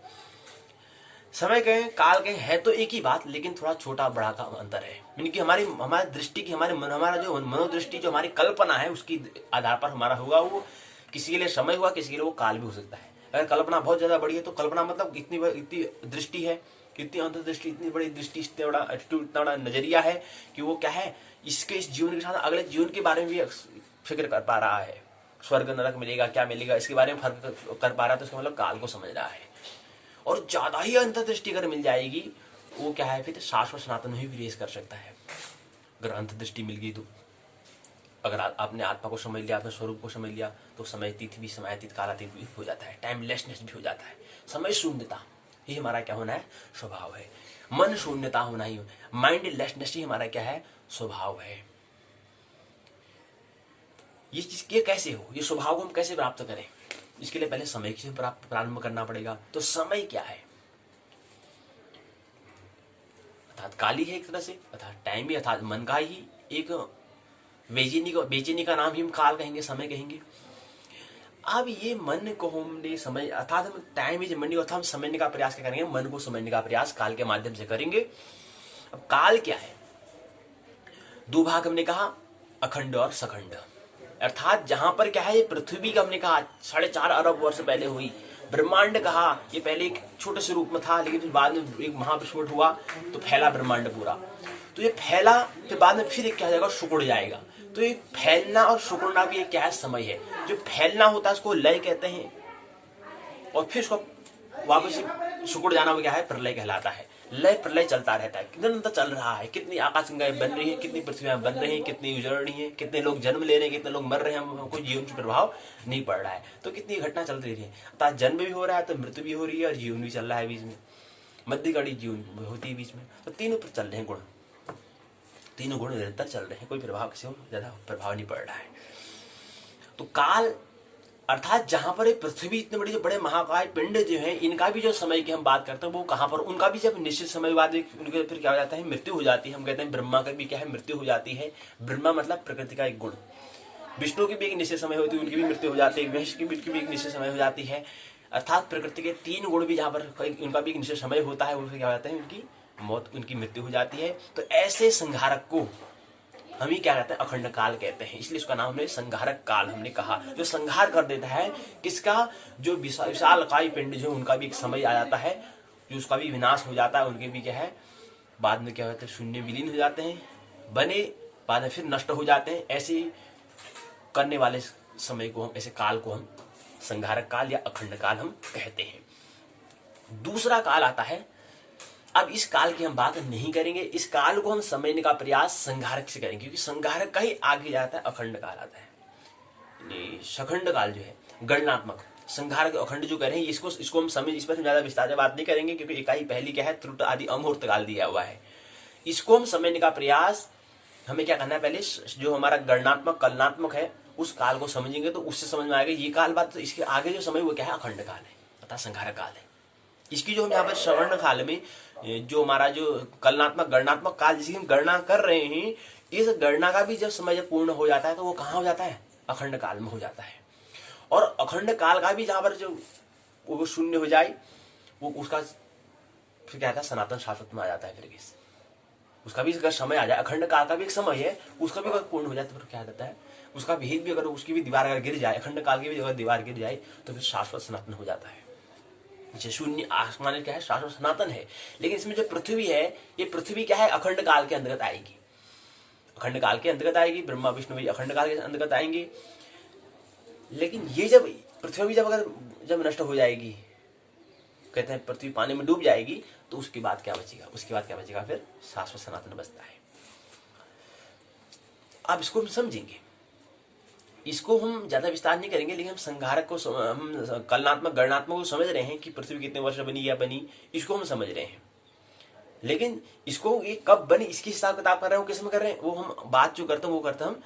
समय कहें काल कहें है तो एक ही बात, लेकिन थोड़ा छोटा बड़ा का अंतर है। यानी कि हमारी दृष्टि की, हमारा जो मनोदृष्टि, जो हमारी कल्पना है, उसकी आधार पर हमारा होगा वो, किसी के लिए समय हुआ, किसी के लिए वो काल भी हो सकता है। अगर कल्पना बहुत ज्यादा बड़ी है तो कल्पना मतलब इतनी दृष्टि है, इतनी अंतर्दृष्टि, इतनी बड़ी दृष्टि, इतना बड़ा एटीट्यूड, इतना बड़ा नजरिया है कि वो क्या है, इसके इस जीवन के साथ अगले जीवन के बारे में भी फिक्र कर पा रहा है। स्वर्ग नरक मिलेगा, क्या मिलेगा, इसके बारे में फर्क कर पा रहा है, तो इसका मतलब काल को समझ रहा है। और ज्यादा ही अंतर्दृष्टि अगर मिल जाएगी, वो क्या है, फिर शाश्वत सनातन में भी प्रवेश कर सकता है। अगर अंतर्दृष्टि मिल गई तो, अगर आपने आत्मा को समझ लिया, अपने स्वरूप को समझ लिया, तो समयातीत भी, समयातीत कालातीत भी हो जाता है, टाइमलेसनेस भी हो जाता है। समय शून्यता ही हमारा क्या होना है, स्वभाव है। मन शून्यता होना ही, माइंडलेसनेस ही हमारा क्या है, स्वभाव है। ये चीज ये कैसे हो, ये स्वभाव को हम कैसे प्राप्त करें, इसके लिए पहले समय से प्रारंभ करना पड़ेगा। तो समय क्या है, अर्थात काली है एक तरह से, अर्थात टाइम भी, अर्थात मन का ही एक बेचैनी का नाम ही हम काल कहेंगे, समय कहेंगे। अब ये मन को हमने समय, अर्थात हम टाइम इज मनी, अर्थात हम समझने का प्रयास क्या करेंगे, मन को समझने का प्रयास काल के माध्यम से करेंगे। अब काल क्या है, दो भाग हमने कहा, अखंड और सखंड। अर्थात जहां पर क्या है, ये पृथ्वी का हमने कहा 4.5 अरब वर्ष पहले हुई, ब्रह्मांड कहा ये पहले एक छोटे से रूप में था, लेकिन फिर बाद में एक महाविस्फोट हुआ तो फैला ब्रह्मांड पूरा। तो ये फैला, फिर बाद में फिर एक क्या जाएगा, सिकुड़ जाएगा। तो ये फैलना और सिकुड़ना भी एक क्या है, समय है। जो फैलना होता है उसको लय कहते हैं, और फिर उसको वापस सिकुड़ जाना वो क्या है, प्रलय कहलाता है। लय प्रलय चलता रहता है, निरंतर चल रहा है। कितनी आकाशगंगाएं बन रही है, कितनी पृथ्वियां बन रही है, कितनी उजड़ रही है, कितने लोग जन्म ले रहे हैं, कितने लोग मर रहे हैं, हमको जीवन पर प्रभाव नहीं पड़ रहा है। तो कितनी घटना चल रही है, अर्थात जन्म भी हो रहा है तो मृत्यु भी हो रही है, और जीवन भी चल रहा है बीच में, मध्य कड़ी जीवन होती है बीच में। तो तीनों पर चल रहे हैं गुण, तीनों गुण निरंतर चल रहे हैं, कोई प्रभाव किसी को ज्यादा प्रभाव नहीं पड़ रहा है। तो काल अर्थात जहां पर पृथ्वी इतने बड़े, जो बड़े महाकाय पिंड जो हैं, इनका भी जो समय की हम बात करते हैं वो कहां पर, उनका भी जब निश्चित समय बाद उनके फिर क्या हो जाता है, मृत्यु हो जाती है। हम कहते हैं ब्रह्मा का भी क्या है, मृत्यु हो जाती है। ब्रह्मा मतलब प्रकृति का एक गुण, विष्णु की भी एक निश्चित समय होती है, उनकी भी मृत्यु हो जाती है, महेश की भी एक निश्चित समय हो जाती है। अर्थात प्रकृति के 3 गुण भी जहां पर उनका भी एक निश्चित समय होता है, वो क्या हो जाता है, उनकी मौत, उनकी मृत्यु हो जाती है। तो ऐसे संहारक को हम ही क्या कहते हैं, अखंड काल कहते हैं। इसलिए उसका नाम हमने संहारक काल हमने कहा, जो संहार कर देता है किसका, जो विशाल काय पिंड जो उनका भी एक समय आ जाता है, जो उसका भी विनाश हो जाता है, उनके भी क्या है, बाद में क्या होता है, शून्य विलीन हो जाते हैं, बने बाद में फिर नष्ट हो जाते हैं। ऐसे करने वाले समय को हम, ऐसे काल को हम संहारक काल या अखंड काल हम कहते हैं। दूसरा काल आता है अब इस काल की हम बात नहीं करेंगे, इस काल को हम समझने का प्रयास संघारक से करेंगे, क्योंकि संघारक का ही आगे जाता है अखंड काल आता है। सखंड काल जो है गणनात्मक, संघारक अखंड जो कह रहे हैं इसको हम समझ, इस पर ज्यादा विस्तार से बात नहीं करेंगे, क्योंकि इकाई पहली क्या है, त्रुट आदि अमुहूर्त काल दिया हुआ है। इसको हम समझने का प्रयास, हमें क्या करना है, पहले जो हमारा गणनात्मक कलनात्मक है उस काल को समझेंगे तो उससे समझ में आएगा ये काल बात, तो इसके आगे जो समय वो क्या है, अखंड काल है तथा संघारक काल है। इसकी जो हम यहाँ पर श्रवण काल में जो हमारा जो कलनात्मक गणनात्मक काल जिसकी हम गणना कर रहे हैं, इस गणना का भी जब समय जब पूर्ण हो जाता है तो वो कहाँ हो जाता है, अखंड काल में हो जाता है। और अखंड काल का भी जहां पर जो वो शून्य हो जाए, वो उसका फिर क्या था, सनातन शाश्वत में आ जाता है। फिर उसका भी अगर समय आ जाए, अखंड काल का भी एक समय है, उसका भी अगर पूर्ण हो जाए तो फिर क्या जाता है, उसका भेद भी अगर उसकी भी दीवार अगर गिर जाए, अखंड काल की भी अगर दीवार गिर जाए तो फिर शाश्वत सनातन हो जाता है। शून्य आसमान क्या है, शाश्वत सनातन है। लेकिन इसमें जो पृथ्वी है, ये पृथ्वी क्या है, अखंड काल के अंतर्गत आएगी, अखंड काल के अंतर्गत आएगी। ब्रह्मा विष्णु भी अखंड काल के अंतर्गत आएंगे। लेकिन ये जब पृथ्वी जब नष्ट हो जाएगी, कहते हैं पृथ्वी पानी में डूब जाएगी, तो उसके बाद क्या बचेगा, उसके बाद क्या बचेगा, फिर शाश्वत सनातन बचता है। अब इसको हम समझेंगे, इसको हम ज्यादा विस्तार नहीं करेंगे, लेकिन हम संघारक को हम कलनात्मक गणनात्मक को समझ रहे हैं कि पृथ्वी कितने वर्ष बनी या बनी, इसको हम समझ रहे हैं। लेकिन इसको ये कब बनी इसकी हिसाब किताब कर रहे हो, किस में कर रहे हैं, वो हम बात जो करते हैं वो करते हैं हम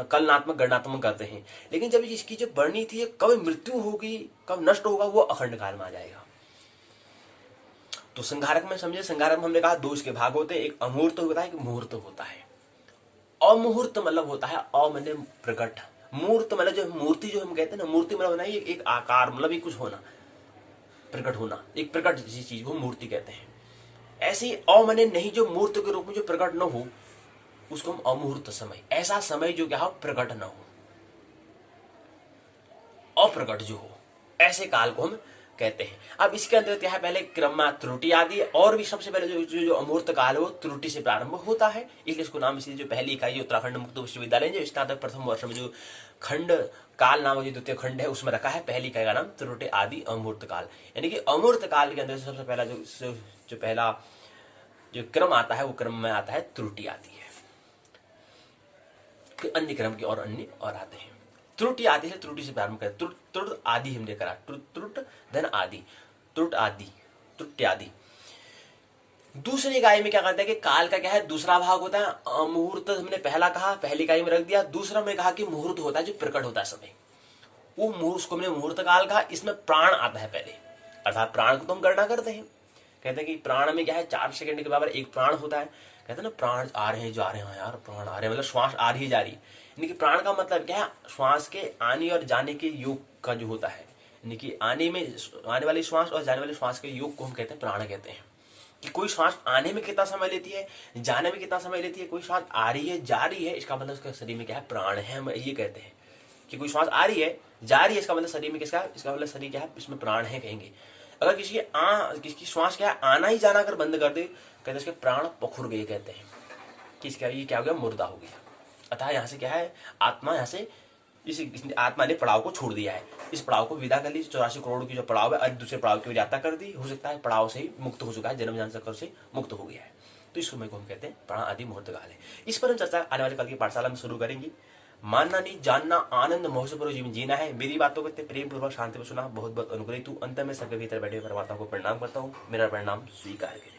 कलनात्मक गणनात्मक करते हैं। लेकिन जब इसकी जो बढ़नी थी, कब मृत्यु होगी, कब नष्ट होगा, वो अखंड काल में आ जाएगा। तो संघारक में समझे, संघारक में हमने कहा दो इसके भाग होते हैं, एक अमूर्त होता है, एक मुहूर्त होता है। अमुहूर्त मतलब होता है मैंने प्रकट, मूर्त मतलब जो मूर्ति जो हम कहते हैं ना, मूर्ति मतलब बनाई एक आकार, मतलब एक कुछ होना, प्रकट होना, एक प्रकट चीज को मूर्ति कहते हैं। ऐसे ही मैंने नहीं, जो मूर्त के रूप में जो प्रकट न हो, उसको हम अमुहूर्त समय, ऐसा समय जो क्या हो, प्रकट न हो, अप्रकट जो हो, ऐसे काल को हम कहते हैं। अब इसके अंदर क्या है, पहले क्रम त्रुटि आदि, और भी सबसे पहले जो अमूर्त काल है वो त्रुटि से प्रारंभ होता है, इसलिए इसको नाम, इसलिए जो पहली इकाई उत्तराखंड मुक्त विश्वविद्यालय जो स्नातक प्रथम वर्ष में जो खंड काल नामक जो द्वितीय खंड है उसमें रखा है, पहली इकाई का नाम त्रुटि आदि अमूर्त काल। यानी कि अमूर्त काल के अंदर सबसे पहला जो पहला जो क्रम आता है, वो क्रम में आता है त्रुटि आती है, फिर अन्य क्रम के और अन्य और आते हैं। त्रुटि आदि है, त्रुटि से प्रारंभ करें, त्रुट आदि हमने करा, त्रुट धन आदि, त्रुट आदि, त्रुटि आदि। दूसरी इकाई में क्या करता है कि काल का क्या है, दूसरा भाग होता है मुहूर्त, हमने पहला कहा, पहली इकाई में रख दिया। दूसरा में कहा कि मुहूर्त होता है जो प्रकट होता है समय, वो उसको हमने मुहूर्त काल कहा। इसमें प्राण आता है पहले, अर्थात प्राण को तो हम गणना करते हैं, कहते हैं कि प्राण में क्या है, 4 सेकंड के बराबर एक प्राण होता है। कहते हैं ना, प्राण आ रहे हैं जा रहे हैं, यार प्राण आ रहे हैं मतलब श्वास आ रही जा रही, यानी कि प्राण का मतलब क्या है, श्वास के आने और जाने के योग का जो होता है, यानी कि आने वाली श्वास और जाने वाले श्वास के योग को हम कहते हैं प्राण कहते हैं। कि कोई श्वास आने में कितना समय लेती है, जाने में कितना समय लेती है, कोई श्वास आ रही है जा रही है, इसका मतलब उसके शरीर में क्या है, प्राण है। हम ये कहते हैं कि कोई श्वास आ रही है जा रही है, इसका मतलब शरीर में किसका, इसका मतलब शरीर क्या है, इसमें प्राण है कहेंगे। अगर किसी श्वास क्या है, आना ही जाना अगर बंद कर दे, कहते हैं इसके प्राण पखुर गए, कहते हैं कि इसका ये क्या हो गया, मुर्दा हो गया। अतः यहाँ से क्या है, आत्मा यहाँ से इस आत्मा ने पड़ाव को छोड़ दिया है, इस पड़ाव को विदा कर ली। 84 करोड़ की जो पड़ाव है, दूसरे पड़ाव की यात्रा कर दी, हो सकता है पड़ाव से ही मुक्त हो चुका है, जन्म जन्म चक्र से मुक्त हो गया है। तो इस समय को हम कहते हैं प्राण आदि मुहूर्त काल है। इस पर हम चर्चा आने वाले कल की पाठशाला में शुरू करेंगे। मानना नहीं, जानना, आनंद महोत्सव जीवन जीना है। मेरी बातों को प्रेम पूर्वक शांति में सुना, बहुत बहुत अनुग्रहित हूँ। अंत में सबके भीतर बैठे परमात्मा को प्रणाम करता हूँ, मेरा प्रणाम स्वीकार करें।